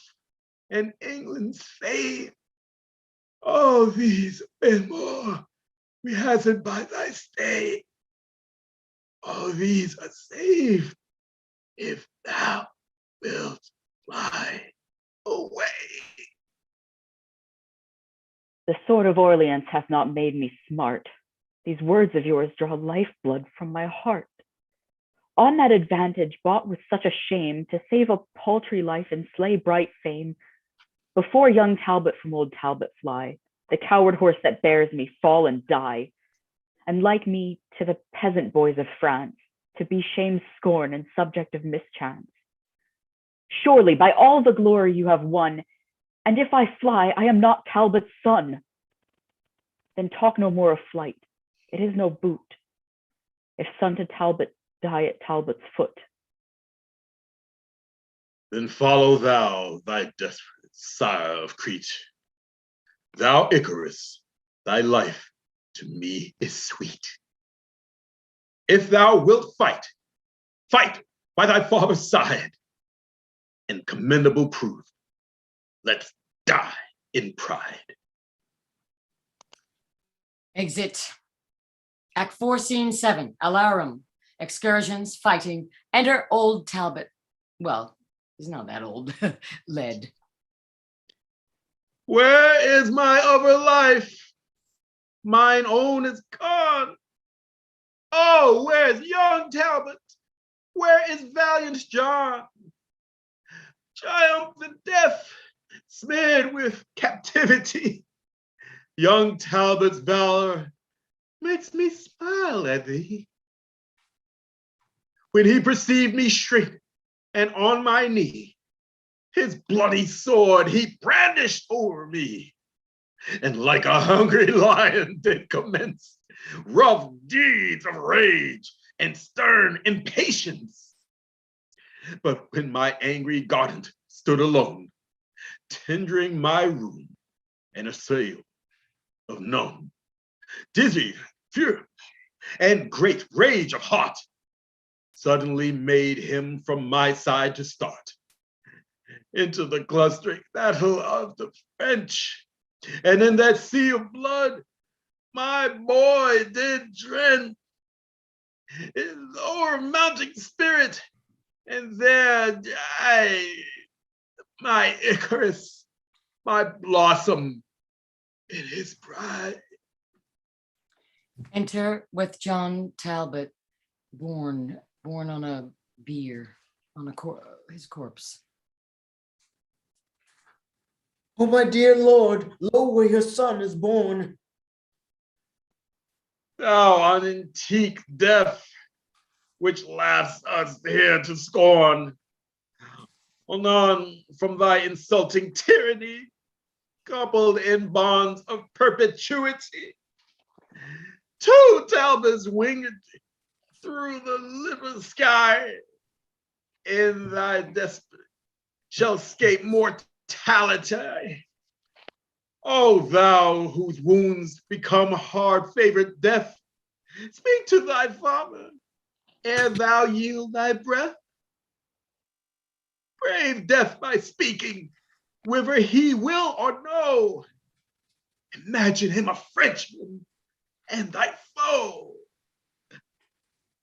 and England's fame. All these and more we hasten by thy stay. All these are saved if thou wilt fly away. The sword of Orleans hath not made me smart. These words of yours draw lifeblood from my heart. On that advantage bought with such a shame, to save a paltry life and slay bright fame, before young Talbot from old Talbot fly, the coward horse that bears me fall and die, and like me to the peasant boys of France, to be shame's scorn and subject of mischance. Surely by all the glory you have won, and if I fly, I am not Talbot's son. Then talk no more of flight, it is no boot, if son to Talbot die at Talbot's foot. Then follow thou thy desperate sire of Crete. Thou Icarus, thy life to me is sweet. If thou wilt fight, fight by thy father's side, and commendable prove, let's die in pride. Exit. Act 4, Scene 7, Alarum. Excursions, fighting. Enter old Talbot. Well, he's not that old. Led. Where is my other life? Mine own is gone. Oh, where is young Talbot? Where is valiant John? Triumphant death, smeared with captivity. Young Talbot's valor makes me smile at thee. When he perceived me shrink and on my knee, his bloody sword he brandished over me, and like a hungry lion did commence rough deeds of rage and stern impatience. But when my angry guardant stood alone, tendering my room and assailed of none, dizzy fury and great rage of heart, suddenly made him from my side to start into the clustering battle of the French. And in that sea of blood, my boy did drench his o'ermounting spirit, and there died my Icarus, my blossom in his pride. Enter with John Talbot, born on a bier, on his corpse. Oh, my dear Lord, lo, where your son is born. Thou unantique death, which laughs us here to scorn, anon from thy insulting tyranny, coupled in bonds of perpetuity, two Talbots winged through the liver sky, in thy despot shall scape mortality. O thou whose wounds become hard favored death, speak to thy father ere thou yield thy breath. Brave death by speaking, whether he will or no. Imagine him a Frenchman and thy foe.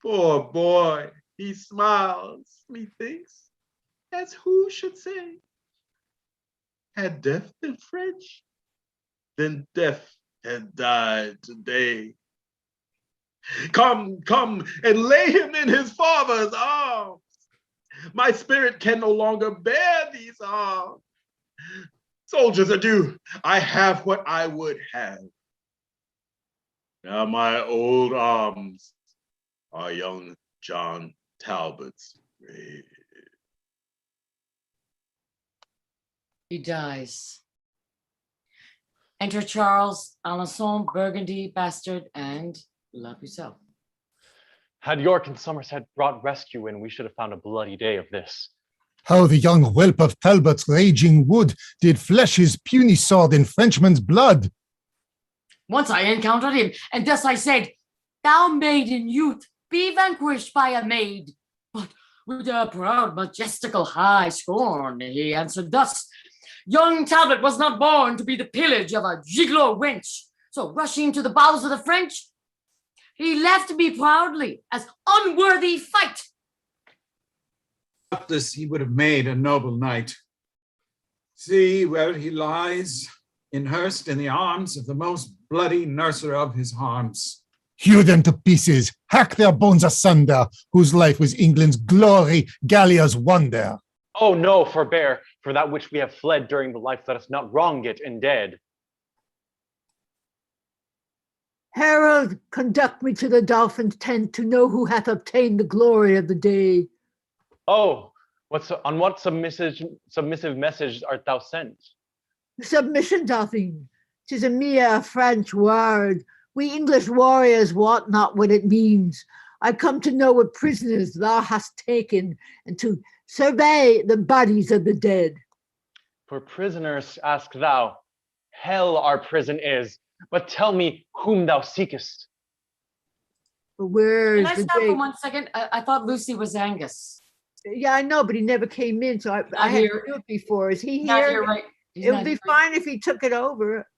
Poor boy, he smiles, methinks, as who should say, had death been French, then death had died today. Come, come, and lay him in his father's arms. My spirit can no longer bear these arms. Soldiers, adieu, I have what I would have. Now my old arms are young John Talbot's grave. He dies. Enter Charles, Alençon, Burgundy, Bastard, and La Pucelle. Had York and Somerset brought rescue in, we should have found a bloody day of this. How the young whelp of Talbot's raging wood did flesh his puny sword in Frenchman's blood. Once I encountered him, and thus I said, "Thou maiden youth, be vanquished by a maid." But with a proud, majestical high scorn, he answered thus, "Young Talbot was not born to be the pillage of a gigolo wench." So rushing to the bowels of the French, he left me proudly as unworthy fight. Doubtless he would have made a noble knight. See where he lies, inhearsed in the arms of the most bloody nurser of his harms. Hew them to pieces, hack their bones asunder, whose life was England's glory, Gallia's wonder. Oh no, forbear, for that which we have fled during the life, let us not wrong it in dead. Herald, conduct me to the Dolphin's tent to know who hath obtained the glory of the day. Oh, on what submissive message art thou sent? Submission, Dolphin. 'Tis a mere French word. We English warriors wot not what it means. I come to know what prisoners thou hast taken, and to survey the bodies of the dead. For prisoners ask thou, hell our prison is, but tell me whom thou seekest. Where Can is I the stop day? for 1 second? I thought Lucy was Angus. Yeah, I know, but he never came in, so I had to do it before. Is he Not here? here, right? He's It would not be here. fine if he took it over.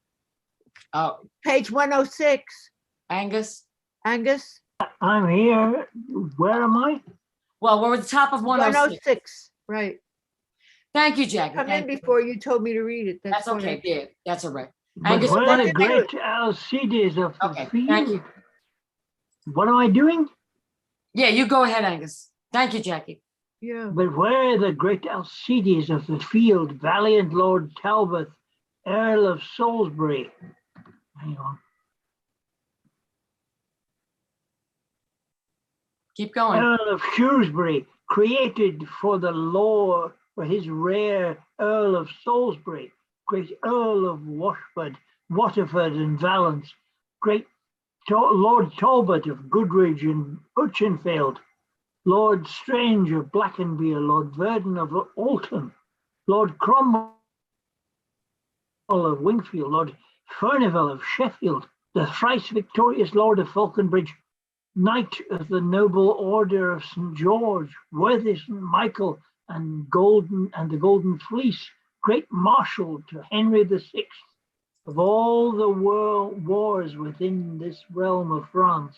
Oh, Page 106. Angus? Angus? I'm here. Where am I? Well, we're at the top of 106. 106, right. Thank you, Jackie. Come in Thank you. before you told me to read it. That's what okay, yeah, that's all right. But Angus, where what are the did you do? great Alcides of the Okay, field? thank you. What am I doing? Yeah, you go ahead, Angus. Thank you, Jackie. Yeah. But where are the great Alcides of the field, valiant Lord Talbot, Earl of Salisbury? Hang on. Keep going. Earl of Shrewsbury, created for the law for his rare Earl of Salisbury, great Earl of Washford, Waterford and Valence, great Lord Talbot of Goodridge and Urchinfield, Lord Strange of Blackenbeer, Lord Verdon of Alton, Lord Cromwell of Wingfield, Lord Furnivall of Sheffield, the thrice victorious Lord of Falconbridge, Knight of the Noble Order of St. George, worthy St. Michael and the Golden Fleece, great Marshal to Henry VI, of all the world wars within this realm of France.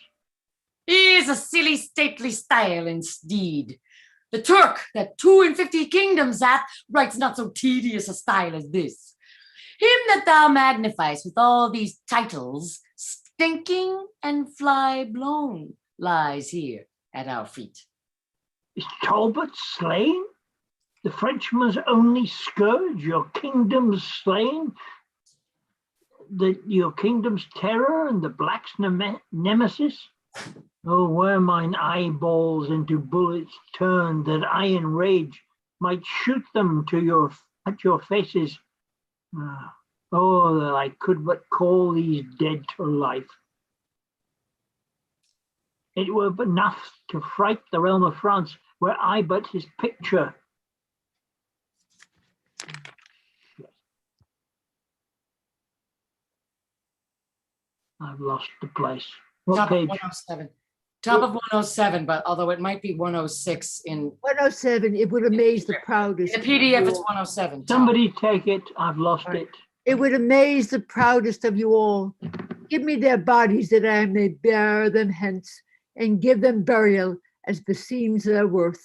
Here's a silly stately style indeed. The Turk that 52 kingdoms hath writes not so tedious a style as this. Him that thou magnifiest with all these titles, stinking and fly blown, lies here at our feet. Is Talbot slain? The Frenchman's only scourge, your kingdom's slain? Your kingdom's terror and the black's nemesis? Oh, were mine eyeballs into bullets turned, that I in rage might shoot them at your faces. Oh, that I could but call these dead to life. It were but enough to fright the realm of France, were I but his picture. I've lost the place. What Top page? of 107. Top of 107, but although it might be 106 in 107, it would amaze the proudest. the PDF, it's 107. Tom. Somebody take it. I've lost it. It would amaze the proudest of you all. Give me their bodies that I may bear them hence and give them burial as beseems their worth.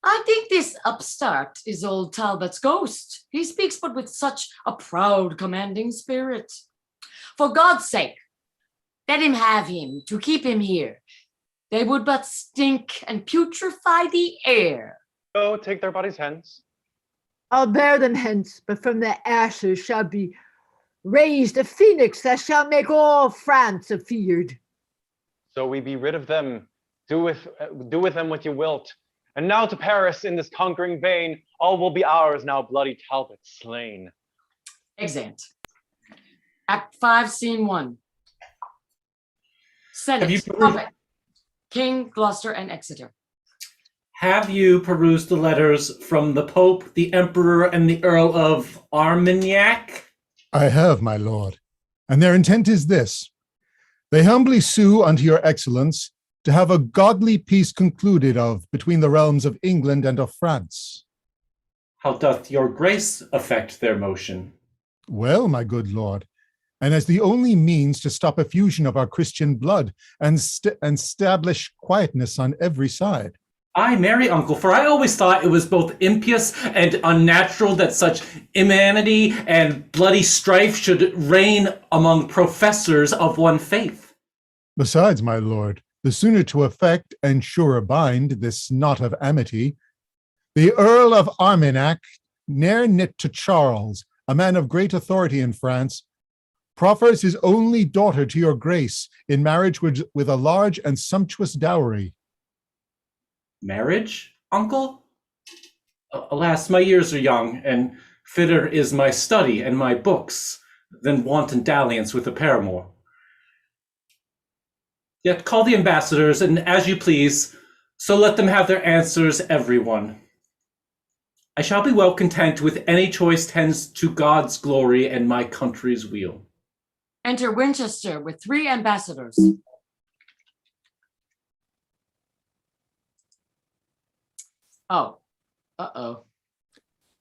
I think this upstart is old Talbot's ghost. He speaks but with such a proud, commanding spirit. For God's sake, let him have him to keep him here. They would but stink and putrefy the air. Oh, take their bodies hence. I'll bear them hence, but from their ashes shall be raised a phoenix that shall make all France afeared. So we be rid of them. Do with them what you wilt. And now to Paris in this conquering vein, all will be ours now, bloody Talbot slain. Exeunt. Act 5, Scene 1. Senate, Trumpet, King, Gloucester, and Exeter. Have you perused the letters from the Pope, the Emperor, and the Earl of Armagnac? I have, my lord, and their intent is this. They humbly sue unto your excellence to have a godly peace concluded of between the realms of England and of France. How doth your grace affect their motion? Well, my good lord, and as the only means to stop effusion of our Christian blood and establish quietness on every side. I marry, uncle, for I always thought it was both impious and unnatural that such immanity and bloody strife should reign among professors of one faith. Besides, my lord, the sooner to effect and surer bind this knot of amity, the Earl of Armagnac, ne'er knit to Charles, a man of great authority in France, proffers his only daughter to your grace in marriage with a large and sumptuous dowry. Marriage, uncle? Alas, my years are young, and fitter is my study and my books than wanton dalliance with a paramour. Yet call the ambassadors, and as you please, so let them have their answers, everyone. I shall be well content with any choice tends to God's glory and my country's weal. Enter Winchester with 3 ambassadors. Oh, uh-oh.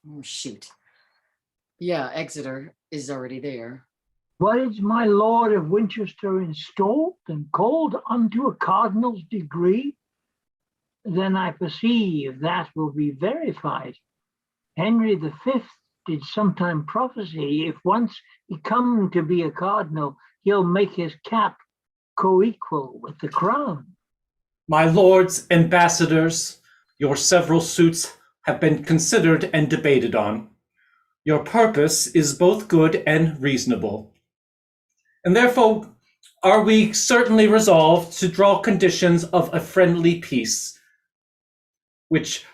Oh, shoot. Yeah, Exeter is already there. Was my lord of Winchester installed and called unto a cardinal's degree? Then I perceive that will be verified. Henry V did sometime prophesy, if once he come to be a cardinal, he'll make his cap co-equal with the crown. My lords ambassadors, your several suits have been considered and debated on. Your purpose is both good and reasonable. And therefore are we certainly resolved to draw conditions of a friendly peace, which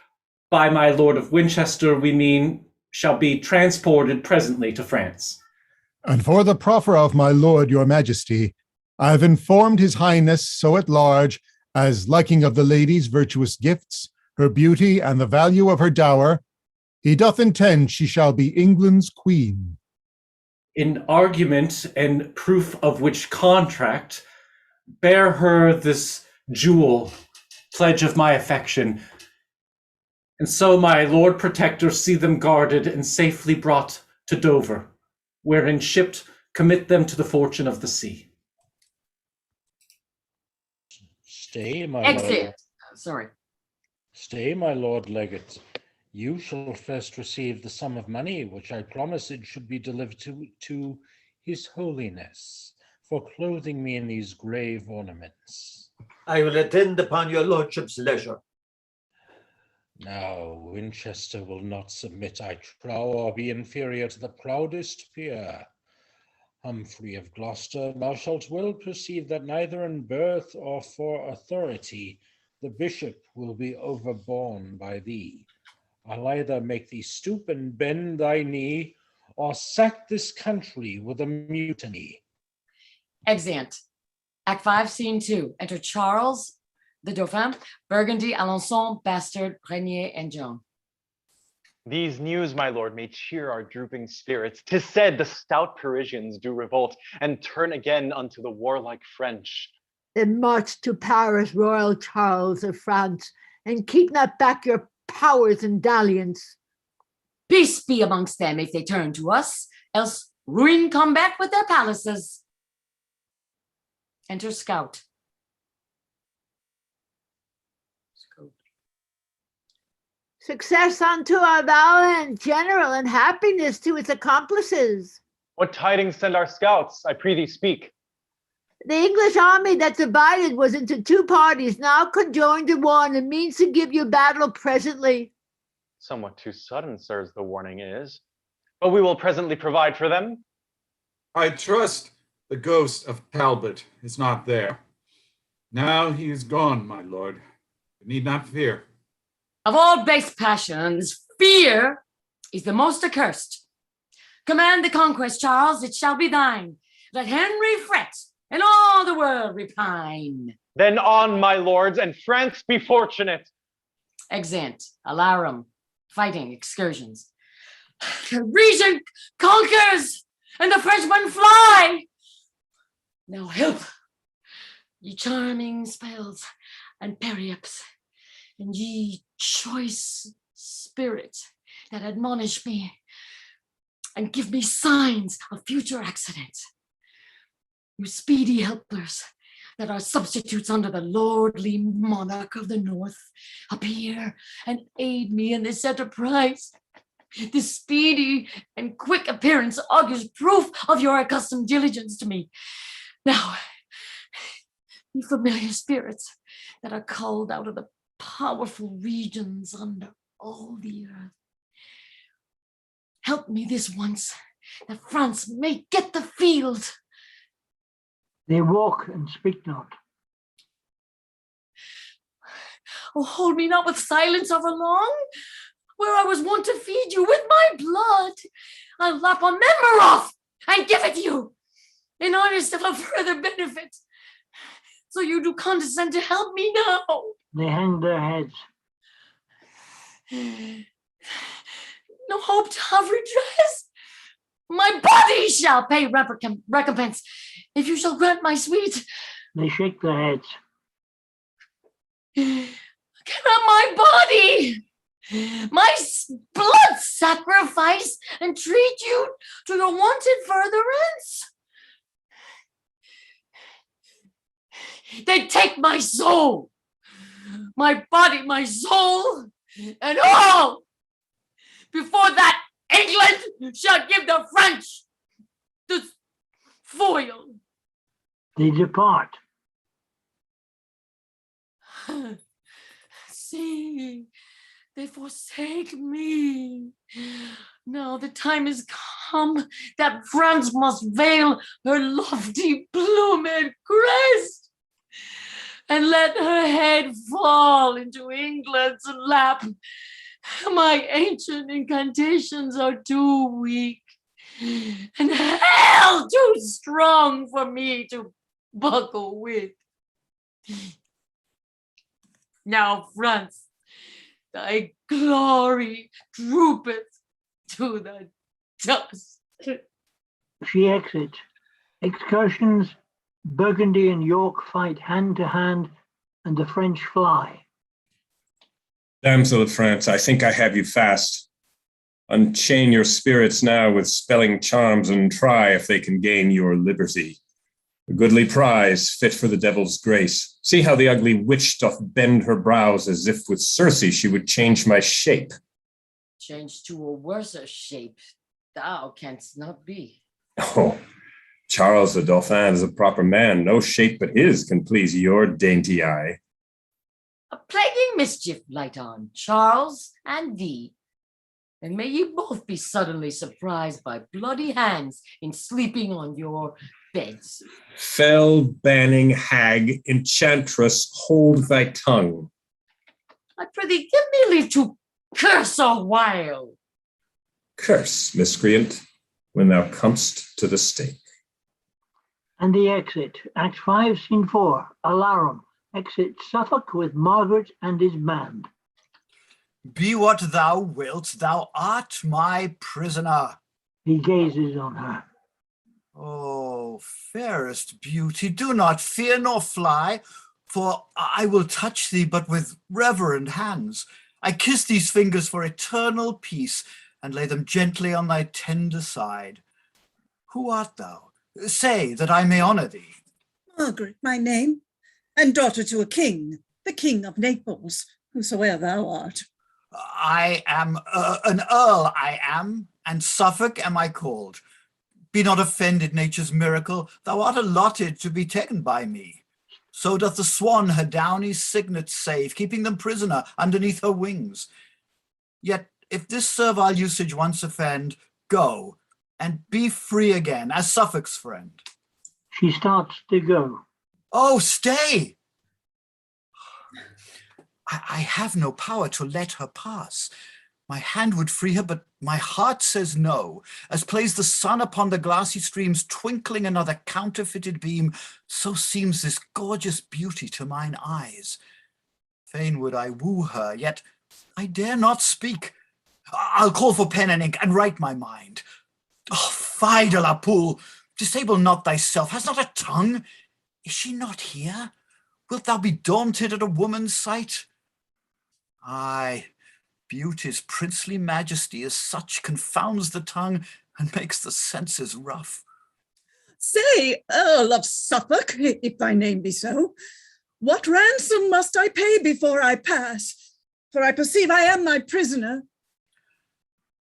by my Lord of Winchester we mean shall be transported presently to France. And for the proffer of my lord your majesty, I have informed his highness so at large, as liking of the lady's virtuous gifts, her beauty, and the value of her dower, he doth intend she shall be England's queen. In argument and proof of which contract, bear her this jewel, pledge of my affection. And so my Lord Protector see them guarded and safely brought to Dover, wherein shipped commit them to the fortune of the sea. Stay, my Exit. lord. Sorry. Stay, my lord legate. You shall first receive the sum of money which I promise it should be delivered to His Holiness for clothing me in these grave ornaments. I will attend upon your lordship's leisure. Now, Winchester will not submit, I trow, or be inferior to the proudest peer. Humphrey of Gloucester, thou shalt well perceive that neither in birth or for authority the bishop will be overborne by thee. I'll either make thee stoop and bend thy knee, or sack this country with a mutiny. Exeunt. Act 5, Scene 2. Enter Charles, the Dauphin, Burgundy, Alençon, Bastard, Renier, and Joan. These news, my lord, may cheer our drooping spirits. 'Tis said the stout Parisians do revolt and turn again unto the warlike French. Then march to Paris, Royal Charles of France, and keep not back your powers and dalliance. Peace be amongst them if they turn to us, else ruin come back with their palaces. Enter Scout. Success unto our valiant general and happiness to his accomplices. What tidings send our scouts? I prithee speak. The English army that divided was into 2 parties, now conjoined in one, and means to give you battle presently. Somewhat too sudden, sirs, the warning is. But we will presently provide for them. I trust the ghost of Talbot is not there. Now he is gone, my lord. You need not fear. Of all base passions, fear is the most accursed. Command the conquest, Charles, it shall be thine. Let Henry fret, and all the world repine. Then on, my lords, and France be fortunate. Exant, alarum, fighting, excursions. The region conquers, and the Frenchmen fly. Now help, ye charming spells and periaps, and ye choice spirits that admonish me and give me signs of future accidents. You speedy helpers that are substitutes under the lordly monarch of the north, appear and aid me in this enterprise. This speedy and quick appearance augurs proof of your accustomed diligence to me. Now, ye familiar spirits that are called out of the powerful regions under all the earth, help me this once, that France may get the field. They walk and speak not. Oh, hold me not with silence over long, where I was wont to feed you with my blood. I'll lap a member off and give it you, in earnest of a further benefit. So you do condescend to help me now. They hang their heads. No hope to have redress. My body shall pay recompense, if you shall grant my sweet. They shake their heads. Cannot my body, my blood sacrifice, entreat you to your wanted furtherance? Then take my soul, my body, my soul, and all, before that England shall give the French the foil. They depart. See, they forsake me. Now the time is come that France must veil her lofty plumed crest and let her head fall into England's lap. My ancient incantations are too weak, and hell too strong for me to buckle with. Now, France, thy glory droopeth to the dust. She exits. Excursions, Burgundy and York fight hand to hand, and the French fly. Damsel of France, I think I have you fast. Unchain your spirits now with spelling charms and try if they can gain your liberty. A goodly prize fit for the devil's grace. See how the ugly witch doth bend her brows as if with Circe she would change my shape. Change to a worser shape thou canst not be. Oh, Charles the Dauphin is a proper man. No shape but his can please your dainty eye. A plaguing mischief light on Charles and thee, and may ye both be suddenly surprised by bloody hands in sleeping on your beds. Fell, banning hag, enchantress, hold thy tongue. I prithee, give me leave to curse a while. Curse, miscreant, when thou comest to the stake. And the exit. Act 5, Scene 4. Alarum. Exit Suffolk with Margaret and his band. Be what thou wilt, thou art my prisoner. He gazes on her. Oh, fairest beauty, do not fear nor fly, for I will touch thee but with reverent hands. I kiss these fingers for eternal peace, and lay them gently on thy tender side. Who art thou? Say, that I may honor thee. Margaret, my name, and daughter to a king, the King of Naples, whosoe'er thou art. I am an earl, I am, and Suffolk am I called. Be not offended, nature's miracle, thou art allotted to be taken by me. So doth the swan her downy signet save, keeping them prisoner underneath her wings. Yet if this servile usage once offend, go, and be free again, as Suffolk's friend. She starts to go. Oh, stay! I have no power to let her pass. My hand would free her, but my heart says no. As plays the sun upon the glassy streams, twinkling another counterfeited beam, so seems this gorgeous beauty to mine eyes. Fain would I woo her, yet I dare not speak. I'll call for pen and ink and write my mind. Oh, fie de la poule, disable not thyself. Has not a tongue? Is she not here? Wilt thou be daunted at a woman's sight? Aye, beauty's princely majesty as such confounds the tongue and makes the senses rough. Say, Earl of Suffolk, if thy name be so, what ransom must I pay before I pass? For I perceive I am my prisoner.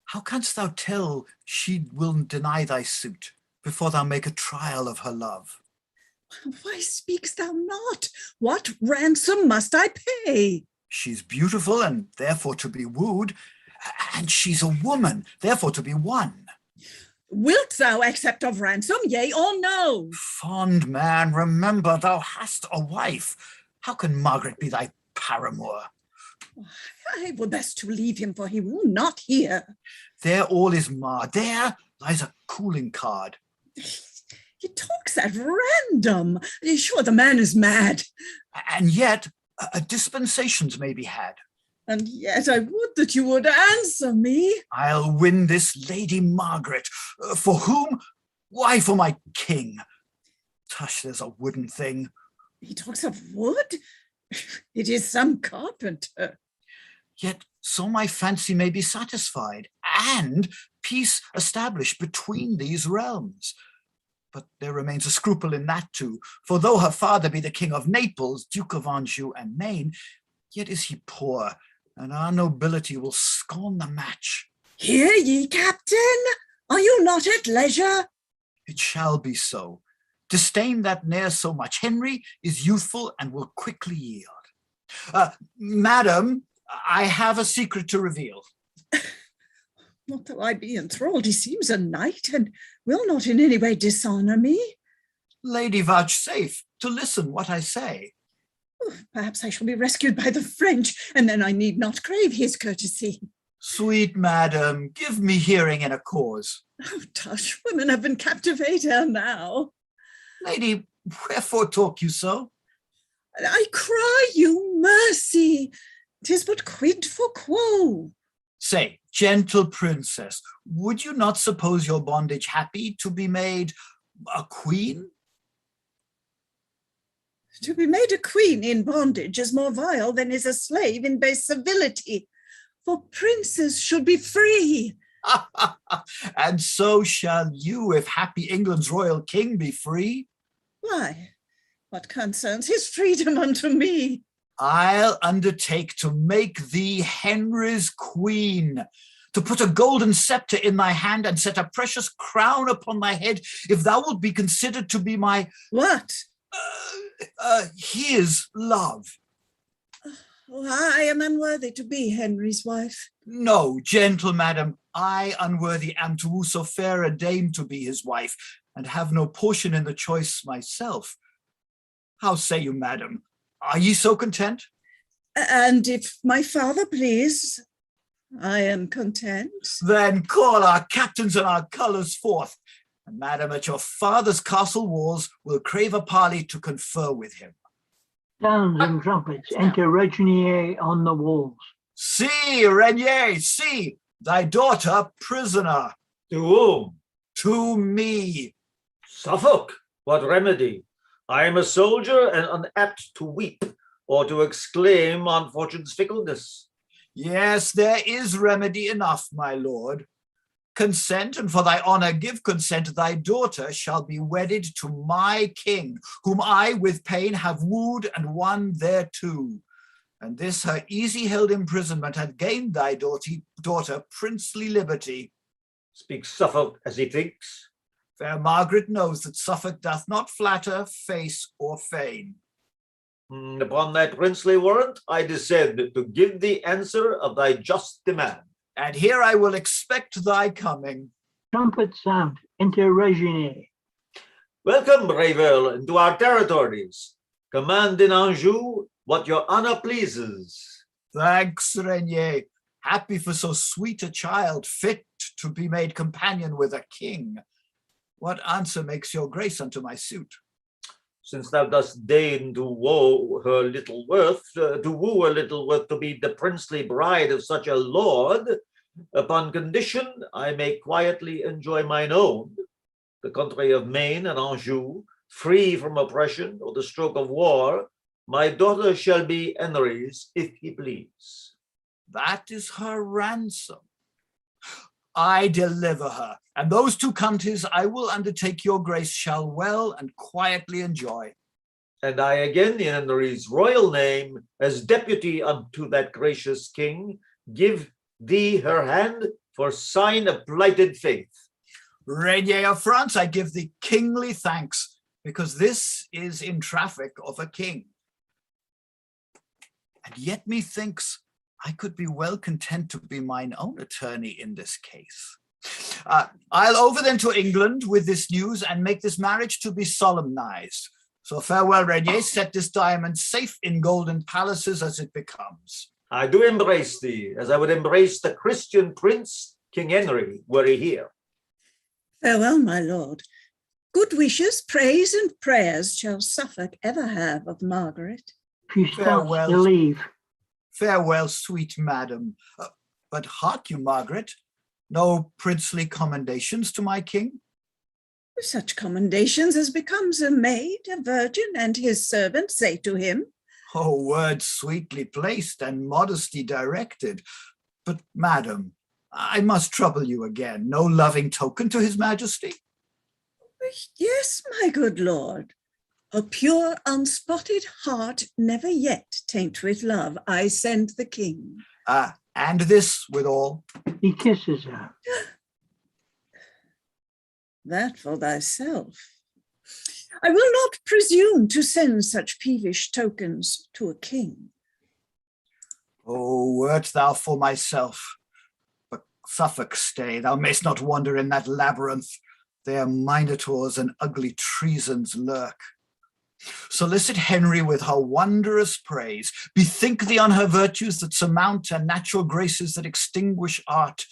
How canst thou tell she will deny thy suit before thou make a trial of her love? Why speakst thou not? What ransom must I pay? She's beautiful and therefore to be wooed, and she's a woman, therefore to be won. Wilt thou accept of ransom, yea or no? Fond man, remember thou hast a wife. How can Margaret be thy paramour? I were best to leave him, for he will not hear. There all is marred. There lies a cooling card. He talks at random. Sure, the man is mad. And yet, dispensations may be had. And yet I would that you would answer me. I'll win this Lady Margaret. For whom? Why, for my king. Tush, there's a wooden thing. He talks of wood? It is some carpenter. Yet so my fancy may be satisfied, and peace established between these realms. But there remains a scruple in that too, for though her father be the King of Naples, Duke of Anjou and Maine, yet is he poor, and our nobility will scorn the match. Hear ye, Captain? Are you not at leisure? It shall be so. Disdain that ne'er so much. Henry is youthful and will quickly yield. Madam, I have a secret to reveal. Not though I be enthralled, he seems a knight and will not in any way dishonor me. Lady, vouchsafe to listen what I say. Oh, perhaps I shall be rescued by the French, and then I need not crave his courtesy. Sweet madam, give me hearing in a cause. Oh, tush, women have been captivated now. Lady, wherefore talk you so? I cry you mercy. 'Tis but quid for quo. Say, gentle princess, would you not suppose your bondage happy to be made a queen? To be made a queen in bondage is more vile than is a slave in base civility, for princes should be free. And so shall you, if happy England's royal king be free. Why, what concerns his freedom unto me? I'll undertake to make thee Henry's queen, to put a golden scepter in thy hand and set a precious crown upon thy head, if thou wilt be considered to be my... What? His love. Oh, I am unworthy to be Henry's wife. No, gentle madam, I unworthy am to woo so fair a dame to be his wife, and have no portion in the choice myself. How say you, madam? Are ye so content? And if my father please, I am content. Then call our captains and our colours forth, and madam, at your father's castle walls will crave a parley to confer with him. Sounds and trumpets, enter Regnier on the walls. See, Regnier, see, thy daughter prisoner. To whom? To me. Suffolk, what remedy? I am a soldier and unapt to weep or to exclaim on fortune's fickleness. Yes, there is remedy enough, my lord. Consent, and for thy honour give consent, thy daughter shall be wedded to my king, whom I with pain have wooed and won thereto. And this her easy held imprisonment hath gained thy daughter princely liberty. Speaks Suffolk as he thinks. Fair Margaret knows that Suffolk doth not flatter, face, or feign. Upon thy princely warrant, I descend to give the answer of thy just demand. And here I will expect thy coming. Trumpet sound, enter Regnier. Welcome, brave Earl, into our territories. Command in Anjou what your honor pleases. Thanks, Regnier. Happy for so sweet a child, fit to be made companion with a king. What answer makes your grace unto my suit? since thou dost deign to woo her little worth, to be the princely bride of such a lord, upon condition I may quietly enjoy mine own, the country of Maine and Anjou, free from oppression or the stroke of war. My daughter shall be Henry's, if he please. That is her ransom. I deliver her, and those two counties I will undertake your grace shall well and quietly enjoy. And I again, in Henry's royal name, as deputy unto that gracious king, give thee her hand for sign of plighted faith. Rainier of France, I give thee kingly thanks, because this is in traffic of a king. And yet methinks I could be well content to be mine own attorney in this case. I'll over then to England with this news and make this marriage to be solemnized. So farewell, Rainier, set this diamond safe in golden palaces as it becomes. I do embrace thee, as I would embrace the Christian prince, King Henry, were he here. Farewell, my lord. Good wishes, praise, and prayers shall Suffolk ever have of Margaret. She starts to leave. Farewell, sweet madam. But hark you, Margaret, no princely commendations to my king? Such commendations as becomes a maid, a virgin, and his servant say to him. Oh, words sweetly placed and modesty directed. But madam, I must trouble you again. No loving token to his majesty? Yes, my good lord. A pure, unspotted heart never yet taint with love. I send the king. And this withal. He kisses her. That for thyself. I will not presume to send such peevish tokens to a king. Oh, wert thou for myself. But Suffolk stay, thou mayst not wander in that labyrinth. There minotaurs and ugly treasons lurk. Solicit Henry with her wondrous praise. Bethink thee on her virtues that surmount and natural graces that extinguish art.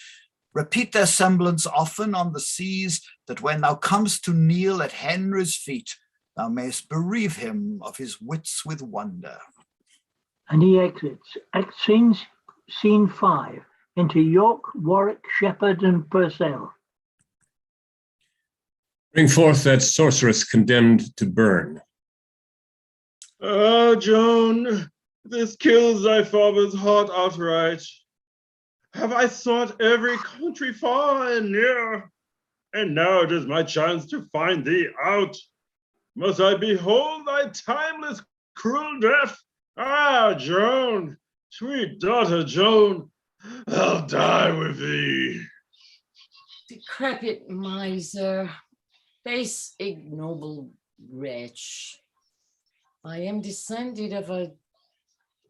Repeat their semblance often on the seas, that when thou comest to kneel at Henry's feet, thou mayst bereave him of his wits with wonder. And he exits. Scene 5, into York, Warwick, Shepherd, and Purcell. Bring forth that sorceress condemned to burn. Ah, Joan, this kills thy father's heart outright. Have I sought every country far and near? And now it is my chance to find thee out. Must I behold thy timeless cruel death? Ah, Joan, sweet daughter Joan, I'll die with thee. Decrepit miser, base ignoble wretch. I am descended of a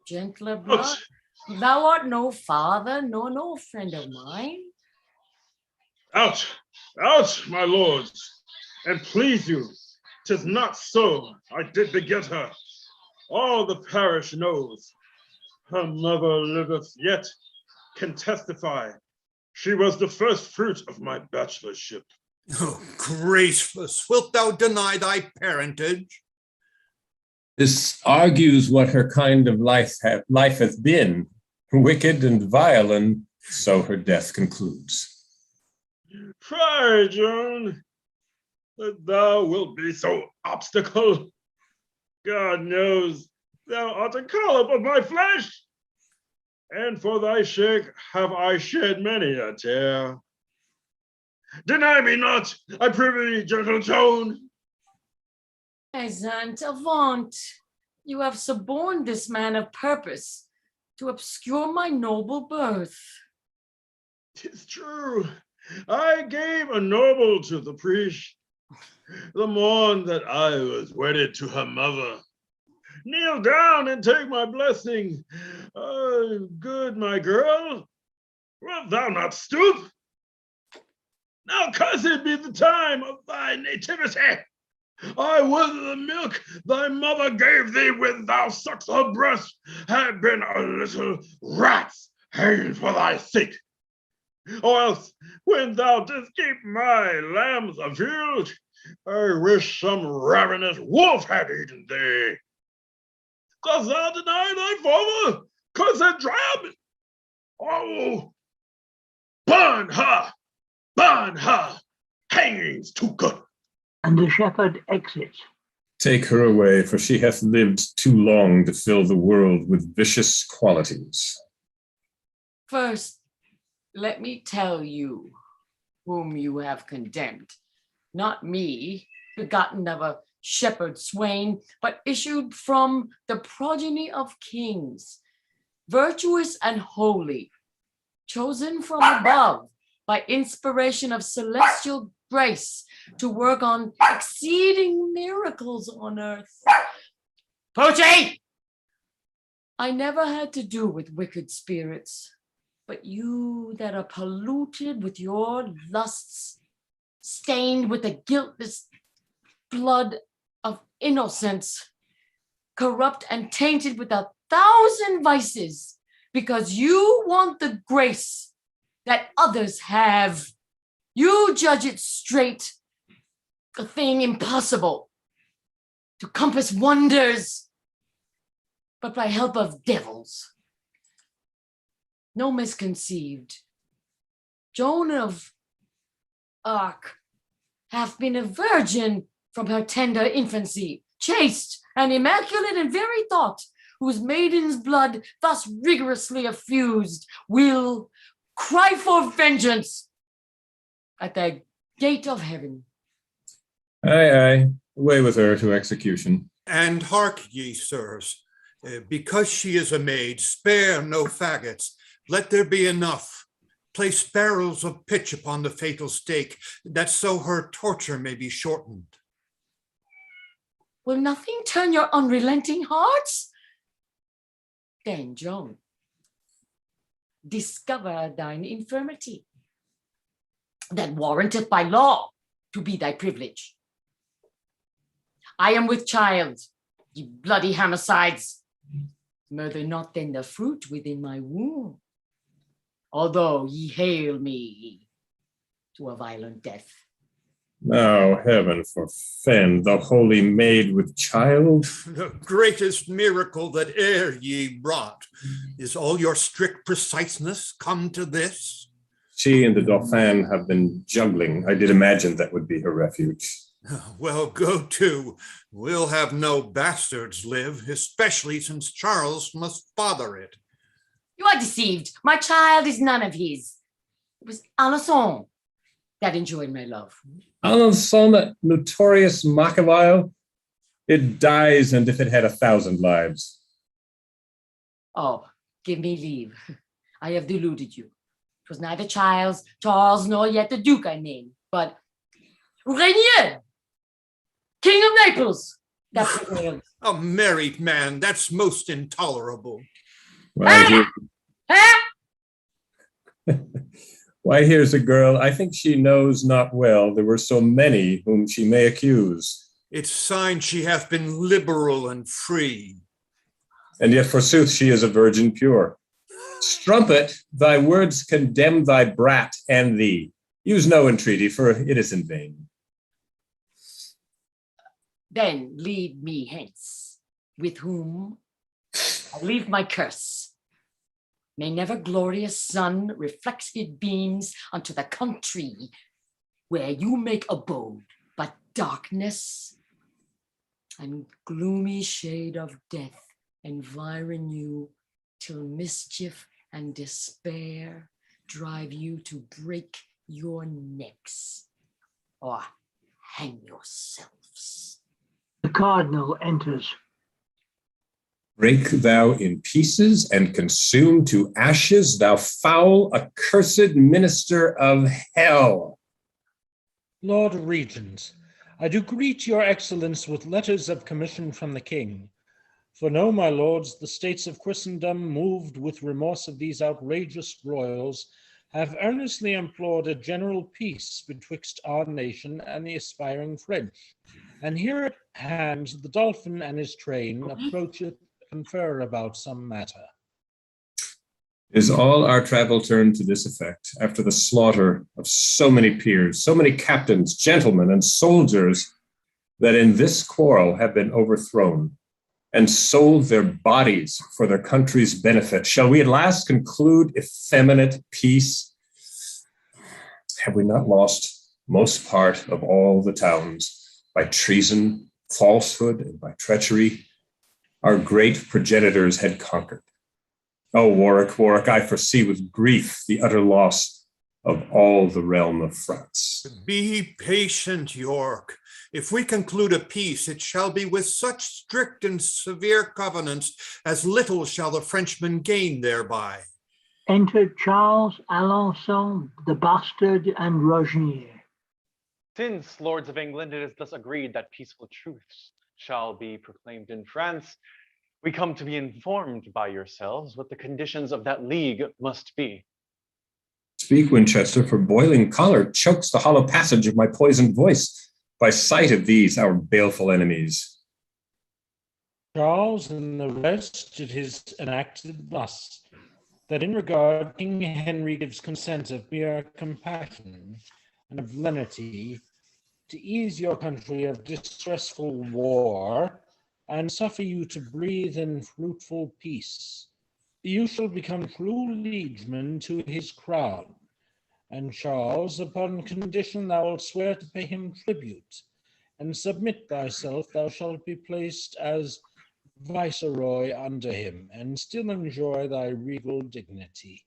gentler blood. Thou art no father, nor no friend of mine. Out, out, my lords, and please you, 'tis not so. I did beget her. All the parish knows. Her mother liveth yet, can testify. She was the first fruit of my bachelorship. Oh, graceless, wilt thou deny thy parentage? This argues what her kind of life hath been, wicked and vile, and so her death concludes. Pray, Joan, that thou wilt be so obstacle. God knows thou art a collop of my flesh, and for thy sake have I shed many a tear. Deny me not, I prithee, gentle Joan. Peasant, avaunt. You have suborned this man of purpose to obscure my noble birth. 'Tis true. I gave a noble to the priest the morn that I was wedded to her mother. Kneel down and take my blessing. Good, my girl. Wilt thou not stoop? Now cursed be the time of thy nativity. I would the milk thy mother gave thee when thou sucked her breast had been a little rat's hanging for thy sake. or else when thou didst keep my lambs afield, I wish some ravenous wolf had eaten thee. Dost thou deny thy father, cursed drab? Oh, burn her! Burn her! Hanging's too good. And the shepherd exits. Take her away, for she hath lived too long to fill the world with vicious qualities. First, let me tell you whom you have condemned. Not me, begotten of a shepherd swain, but issued from the progeny of kings, virtuous and holy, chosen from above by inspiration of celestial grace to work on exceeding miracles on earth. Poochie! I never had to do with wicked spirits, but you that are polluted with your lusts, stained with the guiltless blood of innocence, corrupt and tainted with 1,000 vices, because you want the grace that others have. You judge it straight, a thing impossible to compass wonders, but by help of devils. No misconceived. Joan of Arc hath been a virgin from her tender infancy, chaste and immaculate in very thought, whose maiden's blood thus rigorously effused will cry for vengeance at the gate of heaven. Aye, aye, away with her to execution. And hark ye, sirs, because she is a maid, spare no faggots. Let there be enough. Place barrels of pitch upon the fatal stake, that so her torture may be shortened. Will nothing turn your unrelenting hearts? Then, Joan, discover thine infirmity, that warranteth by law to be thy privilege. I am with child, ye bloody homicides. Murder not then the fruit within my womb, although ye hail me to a violent death. Now, heaven forfend the holy maid with child. The greatest miracle that e'er ye wrought. Is all your strict preciseness come to this? She and the Dauphin have been juggling. I did imagine that would be her refuge. Well, go to. We'll have no bastards live, especially since Charles must father it. You are deceived. My child is none of his. It was Alençon that enjoyed my love. Alençon, that notorious Machiavel, it dies, and if it had 1,000 lives. Oh, give me leave. I have deluded you. It was neither Charles, nor yet the Duke I named, but Rainier, King of Naples. That's prevailed. A married man, that's most intolerable. Why, why, here's a girl, I think she knows not well there were so many whom she may accuse. It's sign she hath been liberal and free. And yet, forsooth, she is a virgin pure. Strumpet, thy words condemn thy brat and thee. Use no entreaty, for it is in vain. Then lead me hence, with whom I leave my curse. May never glorious sun reflect his beams unto the country where you make abode, but darkness and gloomy shade of death environ you, till mischief and despair drive you to break your necks or hang yourselves. The cardinal enters. Break thou in pieces and consume to ashes, thou foul, accursed minister of hell. Lord Regent, I do greet your excellence with letters of commission from the king. For know, my lords, the states of Christendom, moved with remorse of these outrageous broils, have earnestly implored a general peace betwixt our nation and the aspiring French. And here at hand the Dolphin and his train approacheth to confer about some matter. Is all our travel turned to this effect, after the slaughter of so many peers, so many captains, gentlemen, and soldiers, that in this quarrel have been overthrown and sold their bodies for their country's benefit, shall we at last conclude effeminate peace? Have we not lost most part of all the towns by treason, falsehood, and by treachery? Our great progenitors had conquered. Oh, Warwick, Warwick, I foresee with grief the utter loss of all the realm of France. Be patient, York. If we conclude a peace, it shall be with such strict and severe covenants as little shall the Frenchmen gain thereby. Enter Charles, Alençon, the Bastard, and Rognier. Since, lords of England, it is thus agreed that peaceful truce shall be proclaimed in France, we come to be informed by yourselves what the conditions of that league must be. Speak, Winchester, for boiling choler chokes the hollow passage of my poisoned voice by sight of these, our baleful enemies. Charles and the rest, it is enacted thus, that in regard King Henry gives consent of mere compassion and of lenity to ease your country of distressful war and suffer you to breathe in fruitful peace. You shall become true liegemen to his crown, and Charles, upon condition thou wilt swear to pay him tribute, and submit thyself, thou shalt be placed as viceroy under him, and still enjoy thy regal dignity.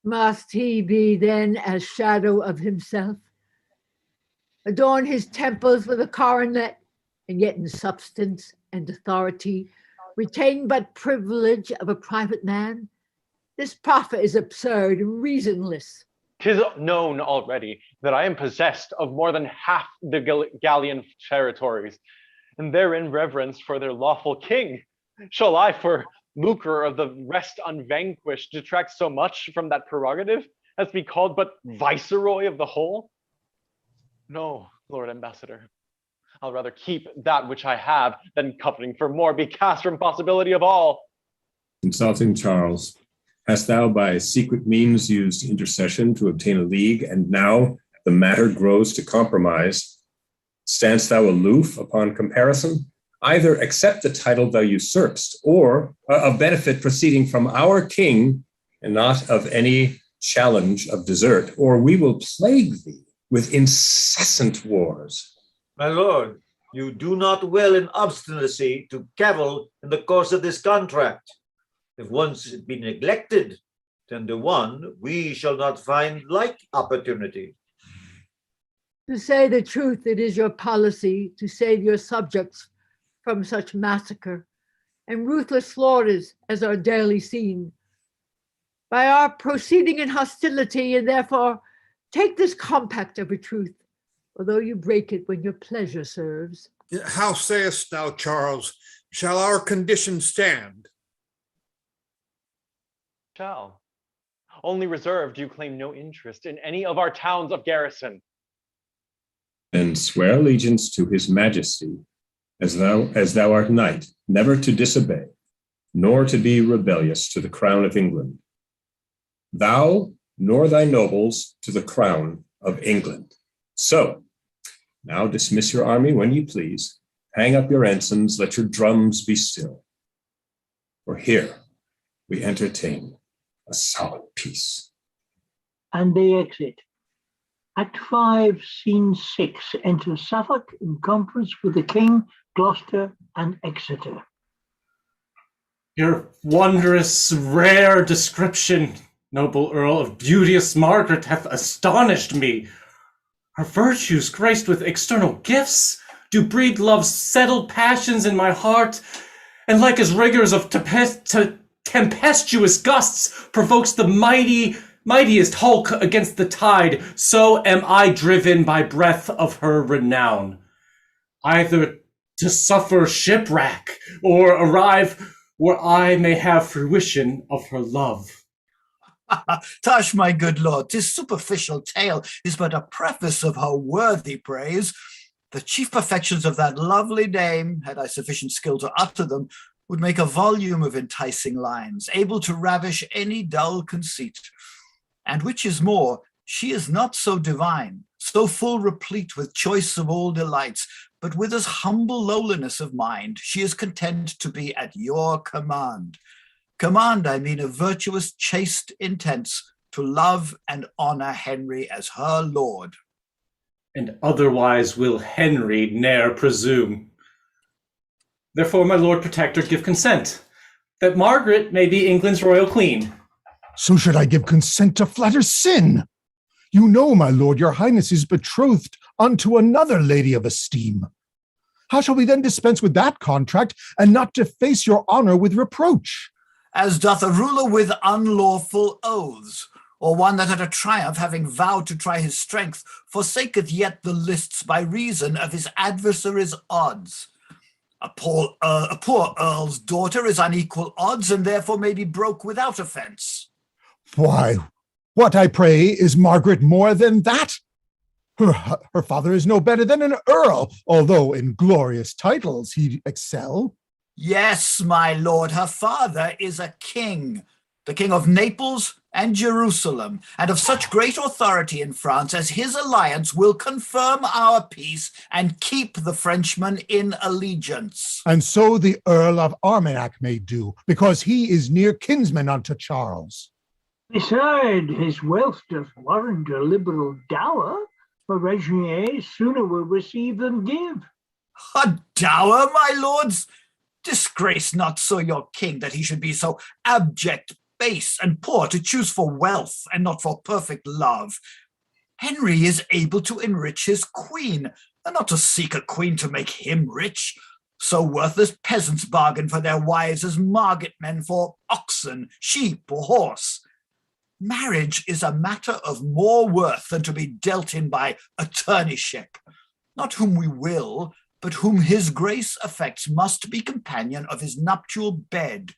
Must he be then as shadow of himself? Adorn his temples with a coronet, and yet in substance and authority retain but privilege of a private man? This proffer is absurd and reasonless. 'Tis known already that I am possessed of more than half the Gallian territories, and therein reverence for their lawful king. Shall I, for lucre of the rest unvanquished, detract so much from that prerogative as be called but viceroy of the whole? No, Lord Ambassador. I'll rather keep that which I have than coveting for more be cast from possibility of all. Consulting Charles, hast thou by secret means used intercession to obtain a league, and now the matter grows to compromise? Standst thou aloof upon comparison? Either accept the title thou usurpst, or of benefit proceeding from our king, and not of any challenge of desert, or we will plague thee with incessant wars. My lord, you do not well in obstinacy to cavil in the course of this contract. If once it be neglected, 10 to 1, we shall not find like opportunity. To say the truth, it is your policy to save your subjects from such massacre and ruthless slaughters as are daily seen. By our proceeding in hostility, and therefore take this compact of a truth, although you break it when your pleasure serves. How sayest thou, Charles? Shall our conditions stand? Shall. Only reserved you claim no interest in any of our towns of garrison. And swear allegiance to his majesty, as thou art knight, never to disobey, nor to be rebellious to the crown of England. Thou, nor thy nobles, to the crown of England. So, now dismiss your army when you please. Hang up your ensigns, let your drums be still. For here we entertain a solemn peace. And they exit. Act 5, Scene 6, enter Suffolk in conference with the King, Gloucester, and Exeter. Your wondrous, rare description, noble Earl, of beauteous Margaret hath astonished me. Her virtues, graced with external gifts, do breed love's settled passions in my heart, and like as rigors of tempestuous gusts provokes the mightiest hulk against the tide, so am I driven by breath of her renown, either to suffer shipwreck or arrive where I may have fruition of her love. Tush, my good lord, 'tis superficial tale is but a preface of her worthy praise. The chief perfections of that lovely dame, had I sufficient skill to utter them, would make a volume of enticing lines, able to ravish any dull conceit. And which is more, she is not so divine, so full replete with choice of all delights, but with as humble lowliness of mind, she is content to be at your command. Command, I mean, of virtuous, chaste intents, to love and honor Henry as her lord. And otherwise will Henry ne'er presume. Therefore, my Lord Protector, give consent, that Margaret may be England's royal queen. So should I give consent to flatter sin? You know, my lord, your highness is betrothed unto another lady of esteem. How shall we then dispense with that contract, and not deface your honor with reproach? As doth a ruler with unlawful oaths, or one that at a triumph, having vowed to try his strength, forsaketh yet the lists by reason of his adversary's odds. A poor earl's daughter is unequal odds, and therefore may be broke without offence. Why, what, I pray, is Margaret more than that? Her father is no better than an earl, although in glorious titles he excel. Yes, my lord, her father is a king, the king of Naples and Jerusalem, and of such great authority in France as his alliance will confirm our peace and keep the Frenchmen in allegiance. And so the Earl of Armagnac may do, because he is near kinsman unto Charles. Beside, his wealth doth warrant a liberal dower, for Regnier sooner will receive than give. A dower, my lords? Disgrace not so your king, that he should be so abject, base, and poor to choose for wealth and not for perfect love. Henry is able to enrich his queen, and not to seek a queen to make him rich. So worthless peasants bargain for their wives as market men for oxen, sheep, or horse. Marriage is a matter of more worth than to be dealt in by attorneyship. Not whom we will, but whom his grace affects must be companion of his nuptial bed.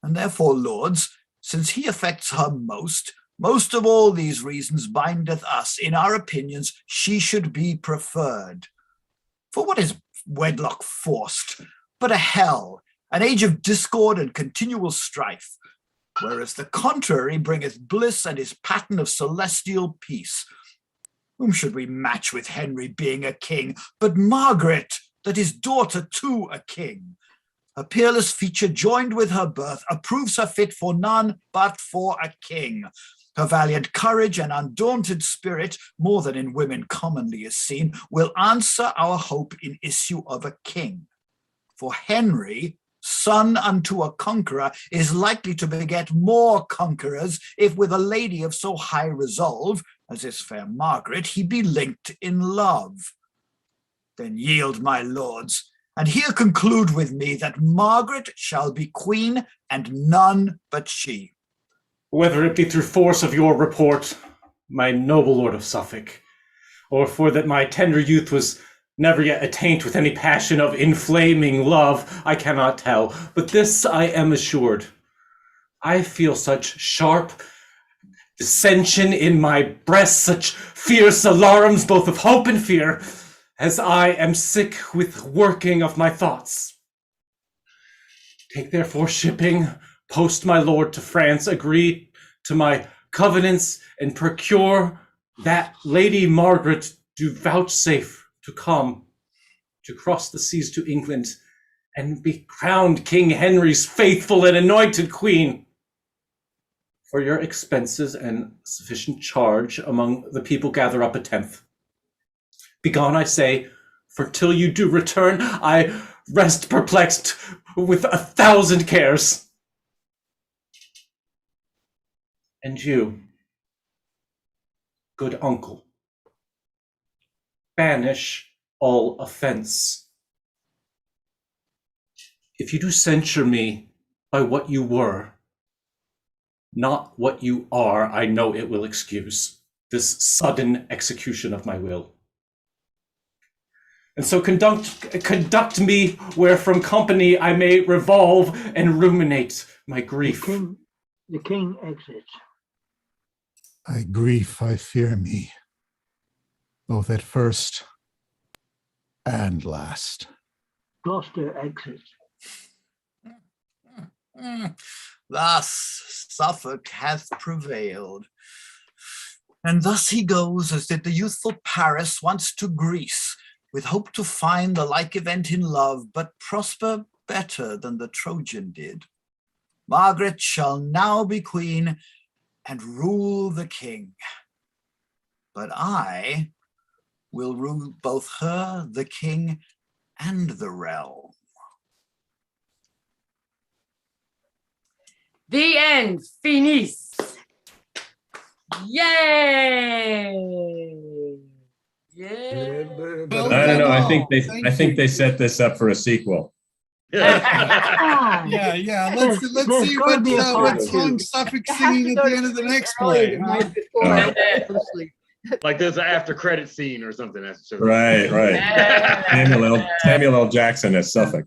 And therefore, lords, since he affects her most of all these reasons bindeth us, in our opinions, she should be preferred. For what is wedlock forced, but a hell, an age of discord and continual strife, whereas the contrary bringeth bliss and is pattern of celestial peace. Whom should we match with Henry being a king, but Margaret, that is daughter to a king? Her peerless feature joined with her birth approves her fit for none but for a king. Her valiant courage and undaunted spirit, more than in women commonly is seen, will answer our hope in issue of a king. For Henry, son unto a conqueror, is likely to beget more conquerors, if with a lady of so high resolve as is fair Margaret, he be linked in love. Then yield, my lords, and here conclude with me that Margaret shall be queen, and none but she. Whether it be through force of your report, my noble lord of Suffolk, or for that my tender youth was never yet attaint with any passion of inflaming love, I cannot tell, but this I am assured. I feel such sharp dissension in my breast, such fierce alarms both of hope and fear, as I am sick with working of my thoughts. Take therefore shipping, post my lord to France, agree to my covenants, and procure that Lady Margaret do vouchsafe to come, to cross the seas to England, and be crowned King Henry's faithful and anointed queen. For your expenses and sufficient charge among the people gather up a tenth. Begone, I say, for till you do return, I rest perplexed with 1,000 cares. And you, good uncle, banish all offense. If you do censure me by what you were, not what you are, I know it will excuse this sudden execution of my will. And so conduct me where from company I may revolve and ruminate my grief. The king exits. I grief, I fear me, both at first and last. Gloucester exits. Thus Suffolk hath prevailed. And thus he goes, as did the youthful Paris once to Greece, with hope to find the like event in love, but prosper better than the Trojan did. Margaret shall now be queen and rule the king. But I will rule both her, the king, and the realm. The end. Finis. Yay! Yay! I don't know. I think they set this up for a sequel. Yeah. Let's see what song Suffolk's singing at the end of the next play. Like there's an after credit scene or something. Right. Samuel L. Jackson as Suffolk.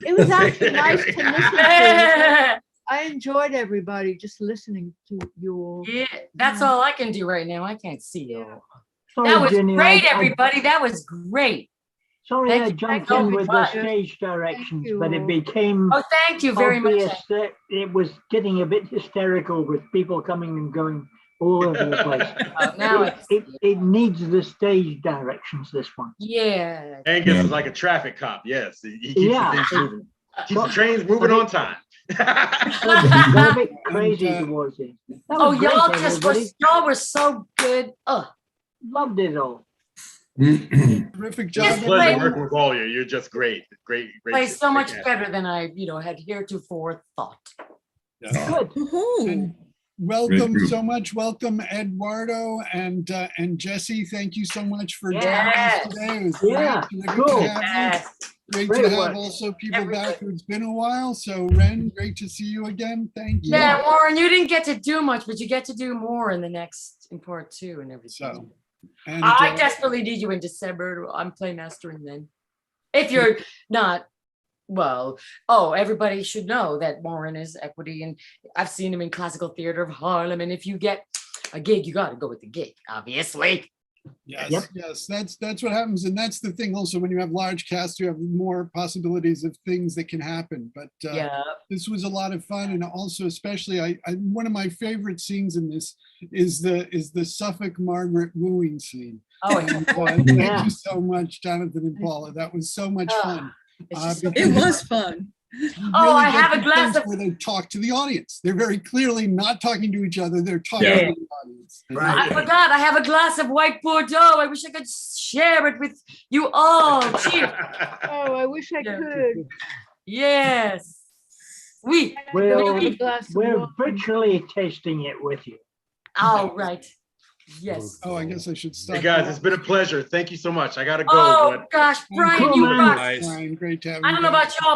It was actually nice to listen to. I enjoyed everybody just listening to you all. Yeah, that's all I can do right now. I can't see you all. Sorry, That was Jenny, great, everybody. That was great. Sorry, Thank I you. jumped Thank in you with very the much. stage directions, but it became Oh, thank you very much. obvious that it was getting a bit hysterical with people coming and going all over the place. Now it needs the stage directions, this one. Yeah. Angus is like a traffic cop. Yes, he keeps the things moving. Keeps the trains moving on time. Got a bit crazy towards it. That Oh, was great, y'all just were, everybody. y'all were so good. Loved it all. Terrific job. It's a pleasure working with all you. You're just great. Great. Play so much cast. better than I, had heretofore thought. Good. And welcome so much. Welcome, Eduardo and Jesse. Thank you so much for joining us today. It was great. Cool. To have you. Great Great to have work. also people back who it's been a while. So Ren, great to see you again. Thank you. Yeah, Warren, you didn't get to do much, but you get to do more in part 2 and everything. And, I desperately need you in December. I'm playmastering then. If you're not, everybody should know that Warren is equity, and I've seen him in Classical Theater of Harlem. And if you get a gig, you got to go with the gig, obviously. Yes, that's what happens. And that's the thing also, when you have large casts, you have more possibilities of things that can happen. But this was a lot of fun. And also, especially, I one of my favorite scenes in this is the Suffolk Margaret wooing scene. Oh, Thank you so much, Jonathan and Paula. That was so much fun. It was fun. I have a glass of. Where they talk to the audience. They're very clearly not talking to each other. They're talking to the audience. I forgot. I have a glass of white Bordeaux. I wish I could share it with you all. Cheers. Oh, I wish I could. Yes. We're virtually tasting it with you. All right. Yes. Oh, I guess I should stop. Hey guys, it's been a pleasure. Thank you so much. I gotta go. Oh gosh, Brian, you rock. Brian, great to have you. I don't know about y'all, but